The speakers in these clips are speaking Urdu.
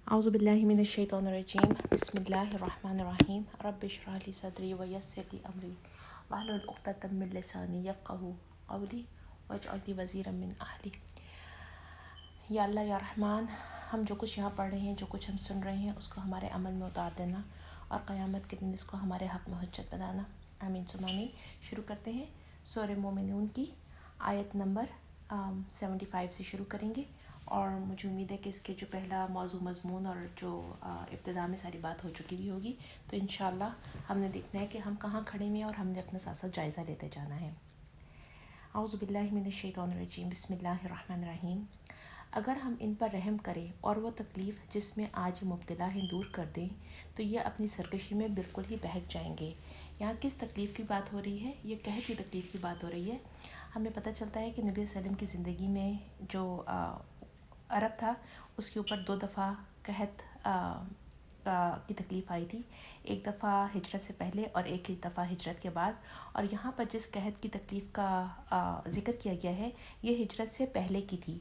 اعوذ باللہ من الشیطان الرجیم بسم اللہ الرحمن الرحیم رب اشرح لی صدری ویسر لی امری واحلل عقدۃ من لسانی یفقہوا قولی واجعل لی وزیرا من اہلی۔ یا اللہ یا رحمان، ہم جو کچھ یہاں پڑھ رہے ہیں، جو کچھ ہم سن رہے ہیں، اس کو ہمارے عمل میں اتار دینا اور قیامت کے دن اس کو ہمارے حق میں حجت بنانا، آمین ثم آمین۔ شروع کرتے ہیں سورہ مومنون کی آیت نمبر 75 سے شروع کریں گے، اور مجھے امید ہے کہ اس کے جو پہلا موضوع مضمون اور جو ابتدا میں ساری بات ہو چکی بھی ہوگی، تو انشاءاللہ ہم نے دیکھنا ہے کہ ہم کہاں کھڑے ہوئے ہیں اور ہم نے اپنا ساتھ ساتھ جائزہ لیتے جانا ہے۔ اعوذ باللہ من الشیطان الرجیم بسم اللہ الرحمن الرحیم۔ اگر ہم ان پر رحم کریں اور وہ تکلیف جس میں آج مبتلا ہیں دور کر دیں تو یہ اپنی سرکشی میں بالکل ہی بہک جائیں گے۔ یہاں کس تکلیف کی بات ہو رہی ہے؟ یہ قحط کی تکلیف کی بات ہو رہی ہے۔ ہمیں پتہ چلتا ہے کہ نبی صلی اللہ علیہ وسلم کی زندگی میں جو عرب تھا، اس کے اوپر 2 دفعہ قحط کی تکلیف آئی تھی، ایک دفعہ ہجرت سے پہلے اور ایک دفعہ ہجرت کے بعد۔ اور یہاں پر جس قحط کی تکلیف کا ذکر کیا گیا ہے، یہ ہجرت سے پہلے کی تھی،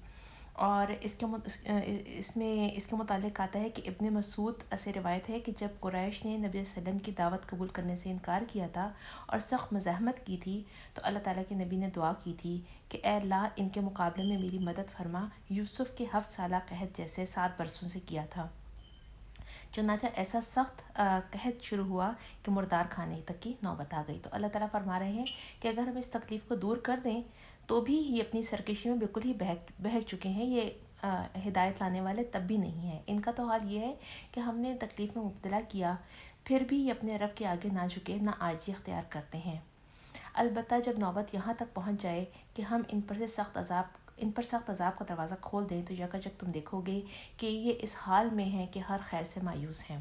اور اس کے متعلق آتا ہے کہ ابن مسعود سے روایت ہے کہ جب قریش نے نبی صلی اللہ علیہ وسلم کی دعوت قبول کرنے سے انکار کیا تھا اور سخت مزاحمت کی تھی، تو اللہ تعالیٰ کے نبی نے دعا کی تھی کہ اے اللہ، ان کے مقابلے میں میری مدد فرما، یوسف کے 7 سالہ قحط جیسے 7 برسوں سے کیا تھا۔ چنانچہ ایسا سخت قحط شروع ہوا کہ مردار کھانے تک کی نوبت آ گئی۔ تو اللہ تعالیٰ فرما رہے ہیں کہ اگر ہم اس تکلیف کو دور کر دیں تو بھی یہ اپنی سرکشی میں بالکل ہی بہک چکے ہیں، یہ ہدایت لانے والے تب بھی نہیں ہیں۔ ان کا تو حال یہ ہے کہ ہم نے تکلیف میں مبتلا کیا، پھر بھی یہ اپنے رب کے آگے نہ جھکے، نہ عاجزی اختیار کرتے ہیں۔ البتہ جب نوبت یہاں تک پہنچ جائے کہ ہم ان پر سخت عذاب کا دروازہ کھول دیں تو یکایک تم دیکھو گے کہ یہ اس حال میں ہیں کہ ہر خیر سے مایوس ہیں۔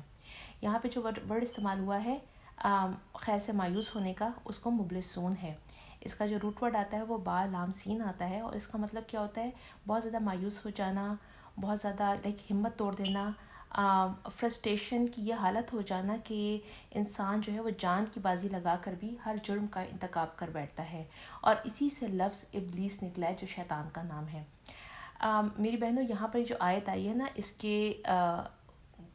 یہاں پہ جو ورڈ استعمال ہوا ہے خیر سے مایوس ہونے کا، اس کو مبلسون ہے۔ اس کا جو روٹ ورڈ آتا ہے وہ با لام سین آتا ہے، اور اس کا مطلب کیا ہوتا ہے؟ بہت زیادہ مایوس ہو جانا، بہت زیادہ ہمت توڑ دینا، فرسٹریشن کی یہ حالت ہو جانا کہ انسان جو ہے وہ جان کی بازی لگا کر بھی ہر جرم کا ارتکاب کر بیٹھتا ہے، اور اسی سے لفظ ابلیس نکلا ہے جو شیطان کا نام ہے۔ میری بہنوں، یہاں پر جو آیت آئی ہے نا،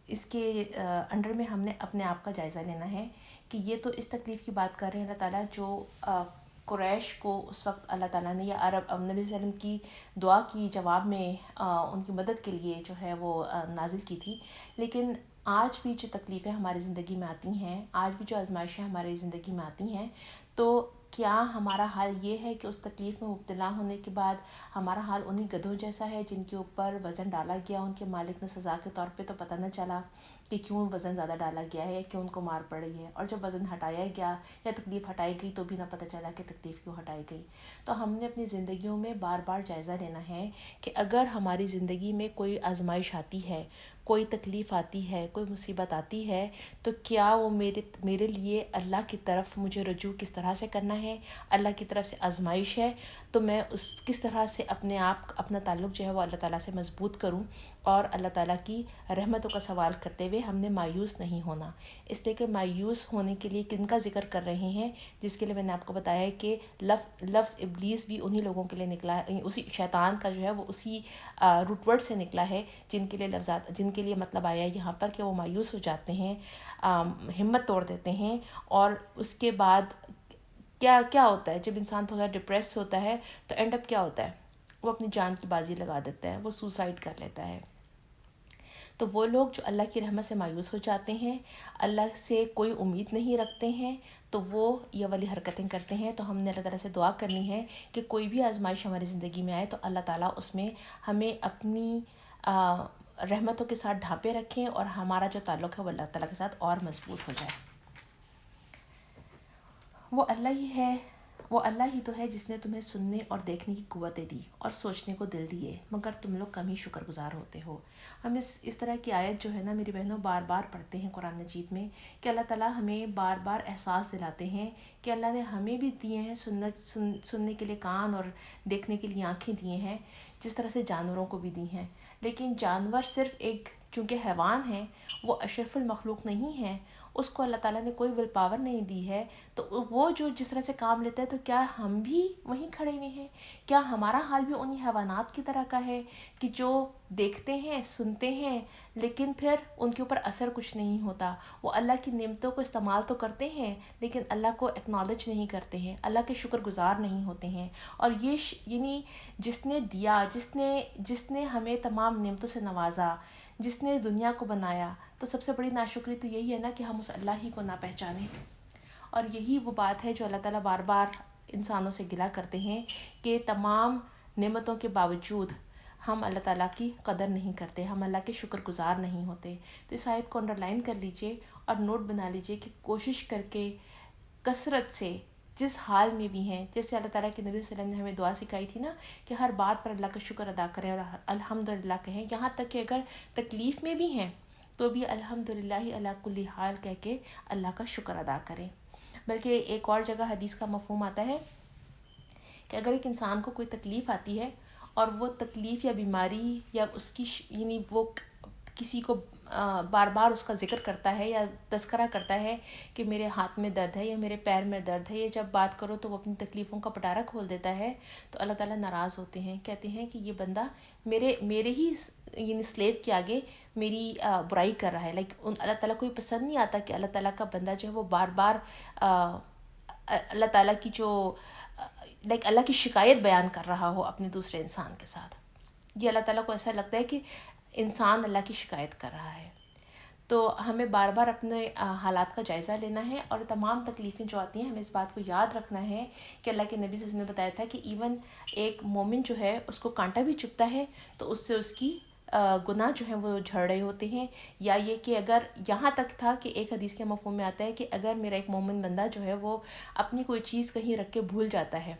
اس کے انڈر میں ہم نے اپنے آپ کا جائزہ لینا ہے کہ یہ تو اس تکلیف کی بات کر رہے ہیں اللہ تعالیٰ جو قریش کو اس وقت اللہ تعالیٰ نے یا عرب نبی صلی اللہ علیہ وسلم کی دعا کی جواب میں ان کی مدد کے لیے جو ہے وہ نازل کی تھی۔ لیکن آج بھی جو تکلیفیں ہماری زندگی میں آتی ہیں، آج بھی جو آزمائشیں ہماری زندگی میں آتی ہیں، تو کیا ہمارا حال یہ ہے کہ اس تکلیف میں مبتلا ہونے کے بعد ہمارا حال انہی گدھوں جیسا ہے جن کے اوپر وزن ڈالا گیا، ان کے مالک نے سزا کے طور پہ تو پتہ نہ چلا کہ کیوں وزن زیادہ ڈالا گیا ہے، کیوں ان کو مار پڑ رہی ہے، اور جب وزن ہٹایا گیا یا تکلیف ہٹائی گئی تو بھی نہ پتہ چلا کہ تکلیف کیوں ہٹائی گئی۔ تو ہم نے اپنی زندگیوں میں بار بار جائزہ لینا ہے کہ اگر ہماری زندگی میں کوئی آزمائش آتی ہے، کوئی تکلیف آتی ہے، کوئی مصیبت آتی ہے، تو کیا وہ میرے لیے اللہ کی طرف مجھے رجوع کس طرح سے کرنا ہے، اللہ کی طرف سے آزمائش ہے تو میں کس طرح سے اپنا تعلق جو ہے وہ اللہ تعالیٰ سے مضبوط کروں، اور اللہ تعالیٰ کی رحمتوں کا سوال کرتے ہوئے ہم نے مایوس نہیں ہونا۔ اس لیے کہ مایوس ہونے کے لیے کن کا ذکر کر رہے ہیں، جس کے لیے میں نے آپ کو بتایا ہے کہ لفظ ابلیس بھی انہی لوگوں کے لیے نکلا ہے، اسی شیطان کا جو ہے وہ اسی روٹ ورڈ سے نکلا ہے جن کے لیے مطلب آیا ہے یہاں پر کہ وہ مایوس ہو جاتے ہیں، ہمت توڑ دیتے ہیں، اور اس کے بعد کیا ہوتا ہے جب انسان بہت زیادہ ڈپریس ہوتا ہے تو اینڈ اپ کیا ہوتا ہے؟ وہ اپنی جان کی بازی لگا دیتا ہے، وہ سوسائڈ کر لیتا ہے۔ تو وہ لوگ جو اللہ کی رحمت سے مایوس ہو جاتے ہیں، اللہ سے کوئی امید نہیں رکھتے ہیں، تو وہ یہ والی حرکتیں کرتے ہیں۔ تو ہم نے اللہ تعالیٰ سے دعا کرنی ہے کہ کوئی بھی آزمائش ہماری زندگی میں آئے تو اللہ تعالیٰ اس میں ہمیں اپنی رحمتوں کے ساتھ ڈھانپے رکھیں، اور ہمارا جو تعلق ہے وہ اللہ تعالیٰ کے ساتھ اور مضبوط ہو جائے۔ وہ اللہ ہی تو ہے جس نے تمہیں سننے اور دیکھنے کی قوتیں دی اور سوچنے کو دل دیے، مگر تم لوگ کم ہی شکر گزار ہوتے ہو۔ ہم اس طرح کی آیت جو ہے نا میری بہنوں بار بار پڑھتے ہیں قرآن مجید میں کہ اللہ تعالیٰ ہمیں بار بار احساس دلاتے ہیں کہ اللہ نے ہمیں بھی دیے ہیں سننے کے لیے کان اور دیکھنے کے لیے آنکھیں دیے ہیں، جس طرح سے جانوروں کو بھی دی ہیں۔ لیکن جانور صرف چونکہ حیوان ہیں، وہ اشرف المخلوق نہیں ہیں، اس کو اللہ تعالیٰ نے کوئی ول پاور نہیں دی ہے، تو وہ جو جس طرح سے کام لیتا ہے تو کیا ہم بھی وہیں کھڑے ہوئے ہیں؟ کیا ہمارا حال بھی انہی حیوانات کی طرح کا ہے کہ جو دیکھتے ہیں سنتے ہیں لیکن پھر ان کے اوپر اثر کچھ نہیں ہوتا؟ وہ اللہ کی نعمتوں کو استعمال تو کرتے ہیں لیکن اللہ کو ایکنالج نہیں کرتے ہیں، اللہ کے شکر گزار نہیں ہوتے ہیں۔ اور یہ یعنی جس نے دیا، جس نے ہمیں تمام نعمتوں سے نوازا، جس نے اس دنیا کو بنایا، تو سب سے بڑی ناشکری تو یہی ہے نا کہ ہم اس اللہ ہی کو نہ پہچانیں۔ اور یہی وہ بات ہے جو اللہ تعالیٰ بار بار انسانوں سے گلہ کرتے ہیں کہ تمام نعمتوں کے باوجود ہم اللہ تعالیٰ کی قدر نہیں کرتے، ہم اللہ کے شکر گزار نہیں ہوتے۔ تو اس آیت کو انڈرلائن کر لیجئے اور نوٹ بنا لیجئے کہ کوشش کر کے کثرت سے جس حال میں بھی ہیں، جیسے اللہ تعالیٰ کے نبی صلی اللہ علیہ وسلم نے ہمیں دعا سکھائی تھی نا کہ ہر بات پر اللہ کا شکر ادا کریں اور الحمدللہ کہیں، یہاں تک کہ اگر تکلیف میں بھی ہیں تو بھی الحمدللہ علی کل حال کہہ کے اللہ کا شکر ادا کریں۔ بلکہ ایک اور جگہ حدیث کا مفہوم آتا ہے کہ اگر ایک انسان کو کوئی تکلیف آتی ہے اور وہ تکلیف یا بیماری یا اس کی یعنی وہ کسی کو بار بار اس کا ذکر کرتا ہے یا تذکرہ کرتا ہے کہ میرے ہاتھ میں درد ہے یا میرے پیر میں درد ہے، یہ جب بات کرو تو وہ اپنی تکلیفوں کا پٹارہ کھول دیتا ہے، تو اللہ تعالیٰ ناراض ہوتے ہیں، کہتے ہیں کہ یہ بندہ میرے ہی یعنی سلیو کے آگے میری برائی کر رہا ہے۔ اللہ تعالیٰ کو یہ پسند نہیں آتا کہ اللہ تعالیٰ کا بندہ جو ہے وہ بار بار اللہ تعالیٰ کی جو اللہ کی شکایت بیان کر رہا ہو اپنے دوسرے انسان کے ساتھ۔ یہ اللہ تعالیٰ کو ایسا لگتا ہے کہ انسان اللہ کی شکایت کر رہا ہے۔ تو ہمیں بار بار اپنے حالات کا جائزہ لینا ہے اور تمام تکلیفیں جو آتی ہیں ہمیں اس بات کو یاد رکھنا ہے کہ اللہ کے نبی صلی اللہ علیہ وسلم نے بتایا تھا کہ ایون ایک مومن جو ہے اس کو کانٹا بھی چبھتا ہے تو اس سے اس کی گناہ جو ہیں وہ جھڑ رہے ہوتے ہیں، یا یہ کہ اگر یہاں تک تھا کہ ایک حدیث کے مفہوم میں آتا ہے کہ اگر میرا ایک مومن بندہ جو ہے وہ اپنی کوئی چیز کہیں رکھ کے بھول جاتا ہے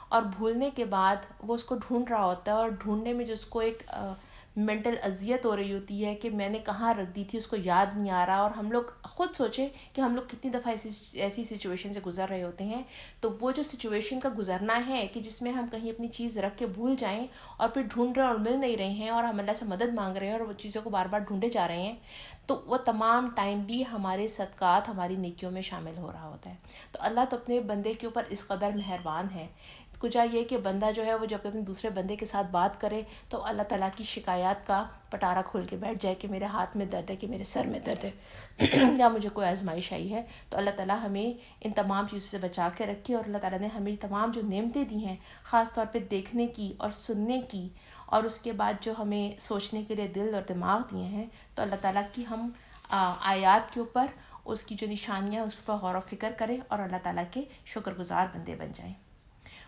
اور بھولنے کے بعد وہ اس کو ڈھونڈ رہا ہوتا ہے اور ڈھونڈنے میں جو اس کو ایک مینٹل اذیت ہو رہی ہوتی ہے کہ میں نے کہاں رکھ دی تھی، اس کو یاد نہیں آ رہا، اور ہم لوگ خود سوچیں کہ ہم لوگ کتنی دفعہ ایسی سچویشن سے گزر رہے ہوتے ہیں، تو وہ جو سچویشن کا گزرنا ہے کہ جس میں ہم کہیں اپنی چیز رکھ کے بھول جائیں اور پھر ڈھونڈ رہے ہیں اور مل نہیں رہے ہیں اور ہم اللہ سے مدد مانگ رہے ہیں اور وہ چیزوں کو بار بار ڈھونڈے جا رہے ہیں، تو وہ تمام ٹائم بھی ہمارے صدقات ہماری نیکیوں میں شامل ہو رہا ہوتا ہے۔ تو اللہ تو اپنے بندے کے اوپر اس قدر مہربان ہے، کچھ یہ کہ بندہ جو ہے وہ جب اپنے دوسرے بندے کے ساتھ بات کرے تو اللہ تعالیٰ کی شکایات کا پٹارہ کھول کے بیٹھ جائے کہ میرے ہاتھ میں درد ہے، کہ میرے سر میں درد ہے یا مجھے کوئی آزمائش آئی ہے۔ تو اللہ تعالیٰ ہمیں ان تمام چیزوں سے بچا کے رکھے، اور اللہ تعالیٰ نے ہمیں تمام جو نعمتیں دی ہیں خاص طور پہ دیکھنے کی اور سننے کی، اور اس کے بعد جو ہمیں سوچنے کے لیے دل اور دماغ دیے ہیں، تو اللہ تعالیٰ کی ہم آیات کے اوپر، اس کی جو نشانیاں اس پر غور و فکر کریں اور اللہ تعالیٰ کے شکر گزار بندے بن جائیں۔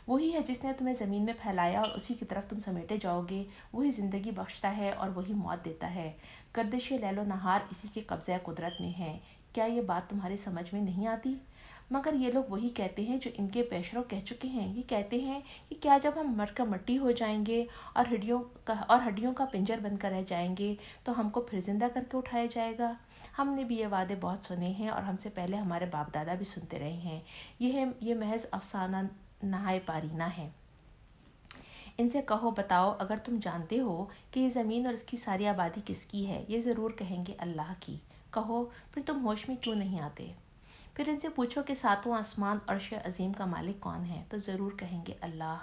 وہی ہے جس نے تمہیں زمین میں پھیلایا اور اسی کی طرف تم سمیٹے جاؤ گے، وہی زندگی بخشتا ہے اور وہی موت دیتا ہے، گردش لیل و نہار اسی کے قبضہ قدرت میں ہے، کیا یہ بات تمہاری سمجھ میں نہیں آتی؟ مگر یہ لوگ وہی کہتے ہیں جو ان کے پیشرو کہہ چکے ہیں، یہ کہتے ہیں کہ کیا جب ہم مر کر مٹی ہو جائیں گے اور ہڈیوں کا پنجر بن کر رہ جائیں گے تو ہم کو پھر زندہ کر کے اٹھایا جائے گا؟ ہم نے بھی یہ وعدے بہت سنے ہیں اور ہم سے پہلے ہمارے باپ دادا بھی سنتے رہے ہیں، یہ محض افسانہ نہائے پارینہ ہے۔ ان سے کہو بتاؤ اگر تم جانتے ہو کہ یہ زمین اور اس کی ساری آبادی کس کی ہے، یہ ضرور کہیں گے اللہ کی۔ کہو پھر تم ہوش میں کیوں نہیں آتے؟ پھر ان سے پوچھو کہ ساتوں آسمان عرش عظیم کا مالک کون ہے، تو ضرور کہیں گے اللہ۔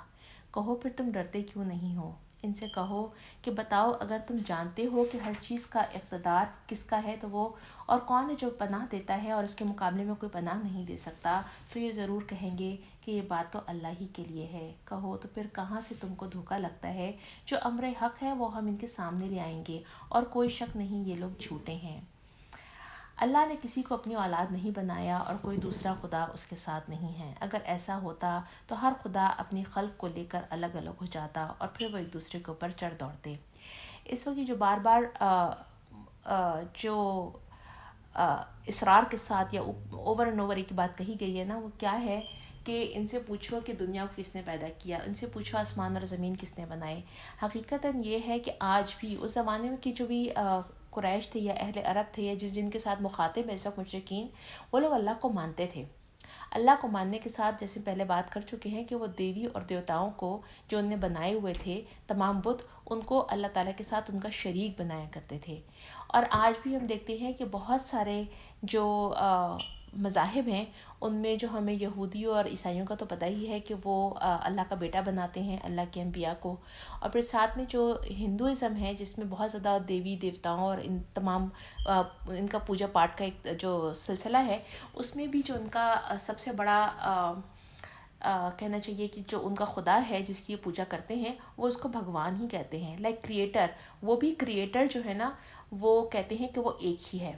کہو پھر تم ڈرتے کیوں نہیں ہو؟ ان سے کہو کہ بتاؤ اگر تم جانتے ہو کہ ہر چیز کا اقتدار کس کا ہے، تو وہ اور کون ہے جو پناہ دیتا ہے اور اس کے مقابلے میں کوئی پناہ نہیں دے سکتا، تو یہ ضرور کہیں گے کہ یہ بات تو اللہ ہی کے لیے ہے۔ کہو تو پھر کہاں سے تم کو دھوکہ لگتا ہے؟ جو امر حق ہے وہ ہم ان کے سامنے لے آئیں گے، اور کوئی شک نہیں یہ لوگ جھوٹے ہیں۔ اللہ نے کسی کو اپنی اولاد نہیں بنایا اور کوئی دوسرا خدا اس کے ساتھ نہیں ہے، اگر ایسا ہوتا تو ہر خدا اپنی خلق کو لے کر الگ الگ ہو جاتا اور پھر وہ ایک دوسرے کے اوپر چڑھ دوڑتے۔ اس وقت جو بار بار جو اصرار کے ساتھ یا اوور اینڈ اوور ایک بات کہی گئی ہے نا، وہ کیا ہے کہ ان سے پوچھو کہ دنیا کو کس نے پیدا کیا، ان سے پوچھو آسمان اور زمین کس نے بنائے۔ حقیقتاً یہ ہے کہ آج بھی اس زمانے میں کی جو بھی قریش تھے یا اہل عرب تھے یا جن کے ساتھ مخاطب ہے اس وقت مشرکین، وہ لوگ اللہ کو مانتے تھے، اللہ کو ماننے کے ساتھ جیسے پہلے بات کر چکے ہیں کہ وہ دیوی اور دیوتاؤں کو جو انہیں بنائے ہوئے تھے تمام بت، ان کو اللہ تعالیٰ کے ساتھ ان کا شریک بنایا کرتے تھے. اور آج بھی ہم دیکھتے ہیں کہ بہت سارے جو مذاہب ہیں ان میں جو ہمیں یہودیوں اور عیسائیوں کا تو پتہ ہی ہے کہ وہ اللہ کا بیٹا بناتے ہیں اللہ کے انبیاء کو. اور پھر ساتھ میں جو ہندوازم ہے جس میں بہت زیادہ دیوی دیوتاؤں اور ان تمام ان کا پوجا پاٹ کا ایک جو سلسلہ ہے، اس میں بھی جو ان کا سب سے بڑا کہنا چاہیے کہ جو ان کا خدا ہے جس کی یہ پوجا کرتے ہیں وہ اس کو بھگوان ہی کہتے ہیں، لائک کریٹر. وہ بھی کریٹر جو ہے نا وہ کہتے ہیں کہ وہ ایک ہی ہے.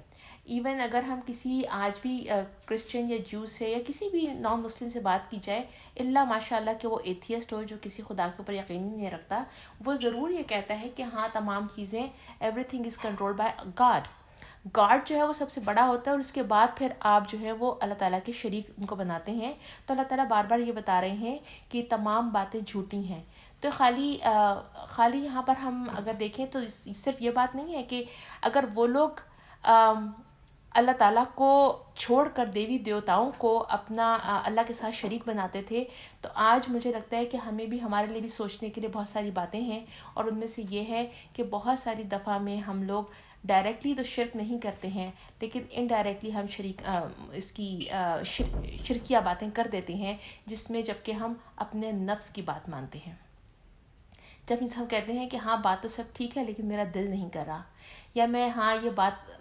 ایون اگر ہم کسی آج بھی کرسچن یا جیو سے یا کسی بھی نان مسلم سے بات کی جائے، اللہ ماشاء اللہ کہ وہ ایتھیسٹ ہو جو کسی خدا کے اوپر یقین ہی نہیں رکھتا، وہ ضرور یہ کہتا ہے کہ ہاں تمام چیزیں every thing is control by God. God جو ہے وہ سب سے بڑا ہوتا ہے، اور اس کے بعد پھر آپ جو ہے وہ اللہ تعالیٰ کے شریک ان کو بناتے ہیں. تو اللہ تعالیٰ بار بار یہ بتا رہے ہیں کہ تمام باتیں جھوٹی ہیں. تو خالی یہاں پر ہم اگر دیکھیں تو صرف یہ بات نہیں ہے کہ اگر وہ لوگ اللہ تعالیٰ کو چھوڑ کر دیوی دیوتاؤں کو اپنا اللہ کے ساتھ شریک بناتے تھے، تو آج مجھے لگتا ہے کہ ہمیں بھی ہمارے لیے بھی سوچنے کے لیے بہت ساری باتیں ہیں. اور ان میں سے یہ ہے کہ بہت ساری دفعہ میں ہم لوگ ڈائریکٹلی تو شرک نہیں کرتے ہیں، لیکن انڈائریکٹلی ہم اس کی شرکیہ باتیں کر دیتے ہیں، جس میں جب کہ ہم اپنے نفس کی بات مانتے ہیں. جب ہم کہتے ہیں کہ ہاں بات تو سب ٹھیک ہے لیکن میرا دل نہیں کر رہا، یا میں ہاں یہ بات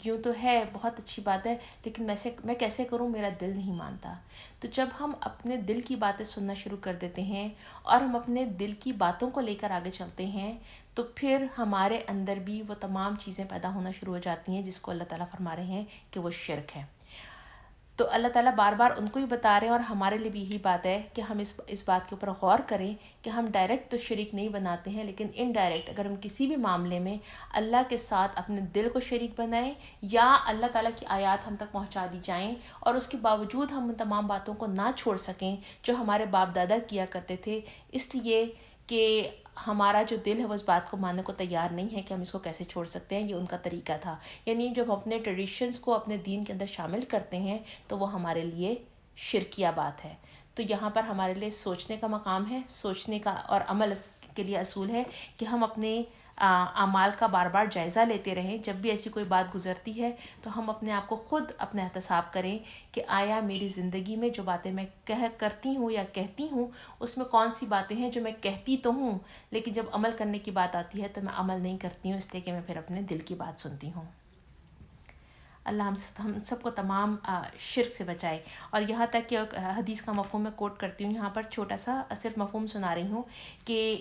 یوں تو ہے بہت اچھی بات ہے لیکن میں کیسے کروں، میرا دل نہیں مانتا. تو جب ہم اپنے دل کی باتیں سننا شروع کر دیتے ہیں اور ہم اپنے دل کی باتوں کو لے کر آگے چلتے ہیں، تو پھر ہمارے اندر بھی وہ تمام چیزیں پیدا ہونا شروع ہو جاتی ہیں جس کو اللہ تعالیٰ فرما رہے ہیں کہ وہ شرک ہے. تو اللہ تعالیٰ بار بار ان کو ہی بتا رہے ہیں، اور ہمارے لیے بھی یہی بات ہے کہ ہم اس بات کے اوپر غور کریں کہ ہم ڈائریکٹ تو شریک نہیں بناتے ہیں، لیکن انڈائریکٹ اگر ہم کسی بھی معاملے میں اللہ کے ساتھ اپنے دل کو شریک بنائیں یا اللہ تعالیٰ کی آیات ہم تک پہنچا دی جائیں، اور اس کے باوجود ہم ان تمام باتوں کو نہ چھوڑ سکیں جو ہمارے باپ دادا کیا کرتے تھے، اس لیے کہ ہمارا جو دل ہے وہ اس بات کو ماننے کو تیار نہیں ہے کہ ہم اس کو کیسے چھوڑ سکتے ہیں. یہ ان کا طریقہ تھا. یعنی جب ہم اپنے ٹریڈیشنز کو اپنے دین کے اندر شامل کرتے ہیں تو وہ ہمارے لیے شرکیہ بات ہے. تو یہاں پر ہمارے لیے سوچنے کا مقام ہے، سوچنے کا اور عمل کے لیے اصول ہے کہ ہم اپنے اعمال کا بار بار جائزہ لیتے رہیں. جب بھی ایسی کوئی بات گزرتی ہے تو ہم اپنے آپ کو خود اپنے احتساب کریں کہ آیا میری زندگی میں جو باتیں میں کرتی ہوں یا کہتی ہوں اس میں کون سی باتیں ہیں جو میں کہتی تو ہوں لیکن جب عمل کرنے کی بات آتی ہے تو میں عمل نہیں کرتی ہوں، اس لیے کہ میں پھر اپنے دل کی بات سنتی ہوں. اللہ ہم سب کو تمام شرک سے بچائے. اور یہاں تک کہ حدیث کا مفہوم میں کوٹ کرتی ہوں، یہاں پر چھوٹا سا صرف مفہوم سنا رہی ہوں کہ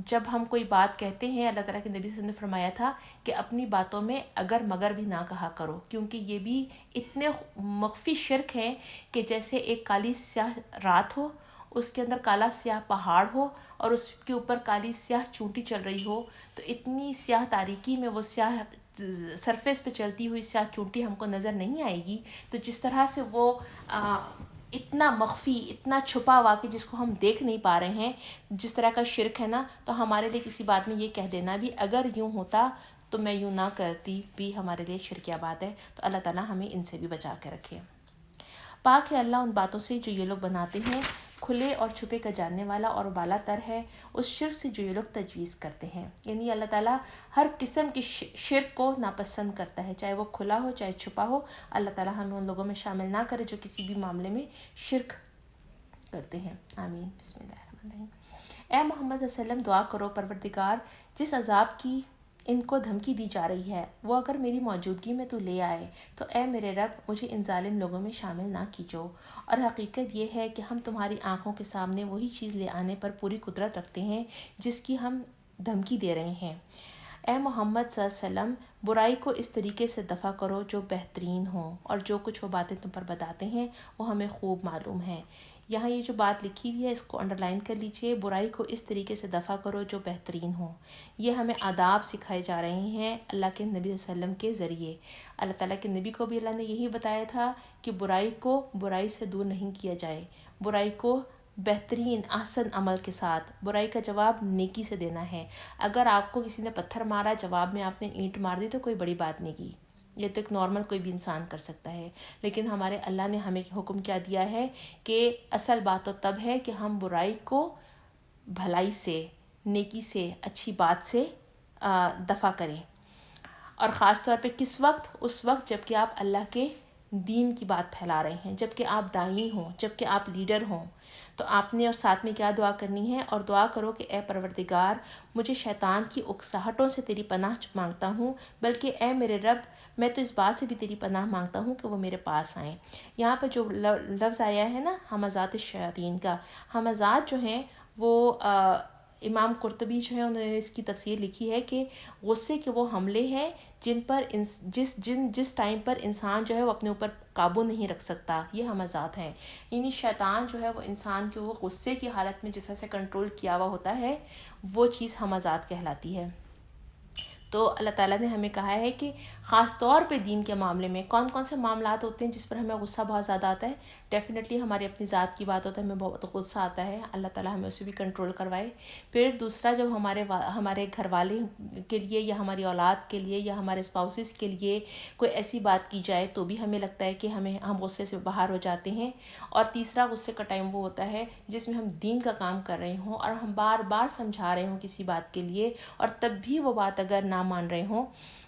جب ہم کوئی بات کہتے ہیں، اللہ تعالیٰ کے نبی صلی اللہ علیہ وسلم نے فرمایا تھا کہ اپنی باتوں میں اگر مگر بھی نہ کہا کرو، کیونکہ یہ بھی اتنے مخفی شرک ہیں کہ جیسے ایک کالی سیاہ رات ہو، اس کے اندر کالا سیاہ پہاڑ ہو اور اس کے اوپر کالی سیاہ چونٹی چل رہی ہو، تو اتنی سیاہ تاریکی میں وہ سیاہ سرفیس پہ چلتی ہوئی سیاہ چونٹی ہم کو نظر نہیں آئے گی. تو جس طرح سے وہ اتنا مخفی، اتنا چھپا ہوا کہ جس کو ہم دیکھ نہیں پا رہے ہیں، جس طرح کا شرک ہے نا، تو ہمارے لیے کسی بات میں یہ کہہ دینا بھی اگر یوں ہوتا تو میں یوں نہ کرتی بھی ہمارے لیے شرکیہ بات ہے. تو اللہ تعالیٰ ہمیں ان سے بھی بچا کے رکھے. پاک ہے اللہ ان باتوں سے جو یہ لوگ بناتے ہیں، کھلے اور چھپے کا جاننے والا اور بالا تر ہے اس شرک سے جو یہ لوگ تجویز کرتے ہیں. یعنی اللہ تعالیٰ ہر قسم کی شرک کو ناپسند کرتا ہے، چاہے وہ کھلا ہو چاہے چھپا ہو. اللہ تعالیٰ ہمیں ان لوگوں میں شامل نہ کرے جو کسی بھی معاملے میں شرک کرتے ہیں. آمین. بسم اللہ الرحمن الرحیم. اے محمد صلی اللہ علیہ وسلم دعا کرو پروردگار جس عذاب کی ان کو دھمکی دی جا رہی ہے وہ اگر میری موجودگی میں تو لے آئے تو اے میرے رب مجھے ان ظالم لوگوں میں شامل نہ کیجو. اور حقیقت یہ ہے کہ ہم تمہاری آنکھوں کے سامنے وہی چیز لے آنے پر پوری قدرت رکھتے ہیں جس کی ہم دھمکی دے رہے ہیں. اے محمد صلی اللہ علیہ وسلم برائی کو اس طریقے سے دفع کرو جو بہترین ہو، اور جو کچھ وہ باتیں تم پر بتاتے ہیں وہ ہمیں خوب معلوم ہے. یہاں یہ جو بات لکھی ہوئی ہے اس کو انڈرلائن کر لیجئے. برائی کو اس طریقے سے دفع کرو جو بہترین ہو. یہ ہمیں آداب سکھائے جا رہے ہیں اللہ کے نبی صلی اللہ علیہ وسلم کے ذریعے. اللہ تعالیٰ کے نبی کو بھی اللہ نے یہی بتایا تھا کہ برائی کو برائی سے دور نہیں کیا جائے، برائی کو بہترین احسن عمل کے ساتھ، برائی کا جواب نیکی سے دینا ہے. اگر آپ کو کسی نے پتھر مارا جواب میں آپ نے اینٹ مار دی تو کوئی بڑی بات نہیں کی. یہ تو ایک نارمل کوئی بھی انسان کر سکتا ہے، لیکن ہمارے اللہ نے ہمیں حکم کیا دیا ہے کہ اصل بات تو تب ہے کہ ہم برائی کو بھلائی سے، نیکی سے، اچھی بات سے دفع کریں. اور خاص طور پہ کس وقت؟ اس وقت جب کہ آپ اللہ کے دین کی بات پھیلا رہے ہیں، جب کہ آپ داعی ہوں، جب کہ آپ لیڈر ہوں. تو آپ نے اور ساتھ میں کیا دعا کرنی ہے؟ اور دعا کرو کہ اے پروردگار، مجھے شیطان کی اکساہٹوں سے تیری پناہ مانگتا ہوں، بلکہ اے میرے رب، میں تو اس بات سے بھی تیری پناہ مانگتا ہوں کہ وہ میرے پاس آئیں. یہاں پر جو لفظ آیا ہے نا ہمزات الشیاطین کا، ہمزات جو ہیں وہ امام قرطبی جو ہے انہوں نے اس کی تفسیر لکھی ہے کہ غصے کے وہ حملے ہیں جن پر جس ٹائم پر انسان جو ہے وہ اپنے اوپر قابو نہیں رکھ سکتا، یہ ہمزات ہیں. یعنی شیطان جو ہے وہ انسان کو وہ غصے کی حالت میں جس طرح سے کنٹرول کیا ہوا ہوتا ہے، وہ چیز ہمزات کہلاتی ہے. تو اللہ تعالیٰ نے ہمیں کہا ہے کہ خاص طور پہ دین کے معاملے میں کون کون سے معاملات ہوتے ہیں جس پر ہمیں غصہ بہت زیادہ آتا ہے. ڈیفینیٹلی ہماری اپنی ذات کی بات ہوتا ہے، ہمیں بہت غصہ آتا ہے، اللہ تعالیٰ ہمیں اسے بھی کنٹرول کروائے. پھر دوسرا، جب ہمارے گھر والے کے لیے یا ہماری اولاد کے لیے یا ہمارے اسپاؤسز کے لیے کوئی ایسی بات کی جائے تو بھی ہمیں لگتا ہے کہ ہم غصے سے باہر ہو جاتے ہیں. اور تیسرا غصے کا ٹائم وہ ہوتا ہے جس میں ہم دین کا کام کر رہے ہوں اور ہم بار بار سمجھا رہے ہوں کسی بات کے لیے، اور تب بھی وہ بات اگر نہ مان رہے ہوں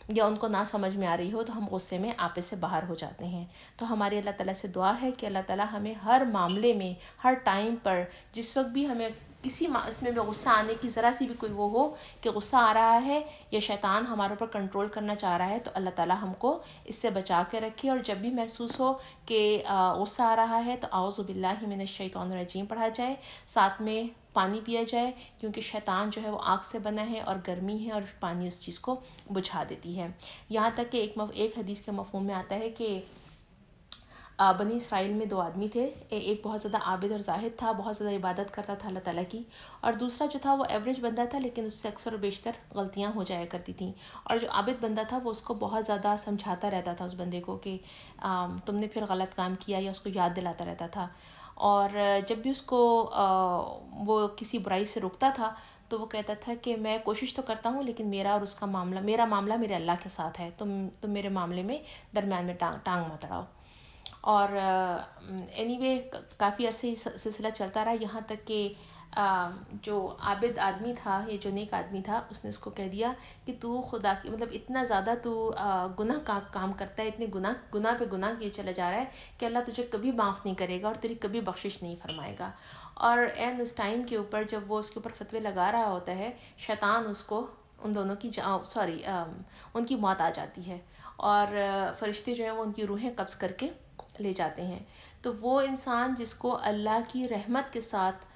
یا ان کو نہ سمجھ میں آ رہی ہو تو ہم غصے میں آپے سے باہر ہو جاتے ہیں. تو ہماری اللہ تعالیٰ سے دعا ہے کہ اللہ تعالیٰ ہمیں ہر معاملے میں، ہر ٹائم پر، جس وقت بھی ہمیں کسی اس میں بھی غصہ آنے کی ذرا سی بھی کوئی وہ ہو کہ غصہ آ رہا ہے یا شیطان ہمارے اوپر کنٹرول کرنا چاہ رہا ہے، تو اللہ تعالیٰ ہم کو اس سے بچا کے رکھے. اور جب بھی محسوس ہو کہ غصہ آ رہا ہے تو اعوذ باللہ من الشیطان الرجیم پڑھا جائے، ساتھ میں پانی پیا جائے، کیونکہ شیطان جو ہے وہ آگ سے بنا ہے اور گرمی ہے اور پانی اس چیز کو بجھا دیتی ہے. یہاں تک کہ ایک حدیث کے مفہوم میں آتا ہے کہ بنی اسرائیل میں 2 آدمی تھے، ایک بہت زیادہ عابد اور زاہد تھا، بہت زیادہ عبادت کرتا تھا اللہ تعالیٰ کی، اور دوسرا جو تھا وہ ایوریج بندہ تھا لیکن اس سے اکثر و بیشتر غلطیاں ہو جایا کرتی تھیں. اور جو عابد بندہ تھا وہ اس کو بہت زیادہ سمجھاتا رہتا تھا اس بندے کو کہ تم نے پھر غلط کام کیا، یا اس کو یاد دلاتا رہتا تھا. اور جب بھی اس کو وہ کسی برائی سے روکتا تھا تو وہ کہتا تھا کہ میں کوشش تو کرتا ہوں لیکن میرا اور اس کا معاملہ، میرا معاملہ میرے اللہ کے ساتھ ہے، تم میرے معاملے میں درمیان میں ٹانگ مت اڑاؤ. اور اینی وے کافی عرصے یہ سلسلہ چلتا رہا، یہاں تک کہ جو عابد آدمی تھا، یہ جو نیک آدمی تھا، اس نے اس کو کہہ دیا کہ تو خدا کی مطلب اتنا زیادہ تو گناہ کا کام کرتا ہے، اتنے گناہ پہ گناہ کیے چلا جا رہا ہے کہ اللہ تجھے کبھی معاف نہیں کرے گا اور تیری کبھی بخشش نہیں فرمائے گا. اور اینڈ اس ٹائم کے اوپر جب وہ اس کے اوپر فتوے لگا رہا ہوتا ہے، شیطان اس کو ان دونوں کی ان کی موت آ جاتی ہے اور فرشتے جو ہیں وہ ان کی روحیں قبض کر کے لے جاتے ہیں. تو وہ انسان جس کو اللہ کی رحمت کے ساتھ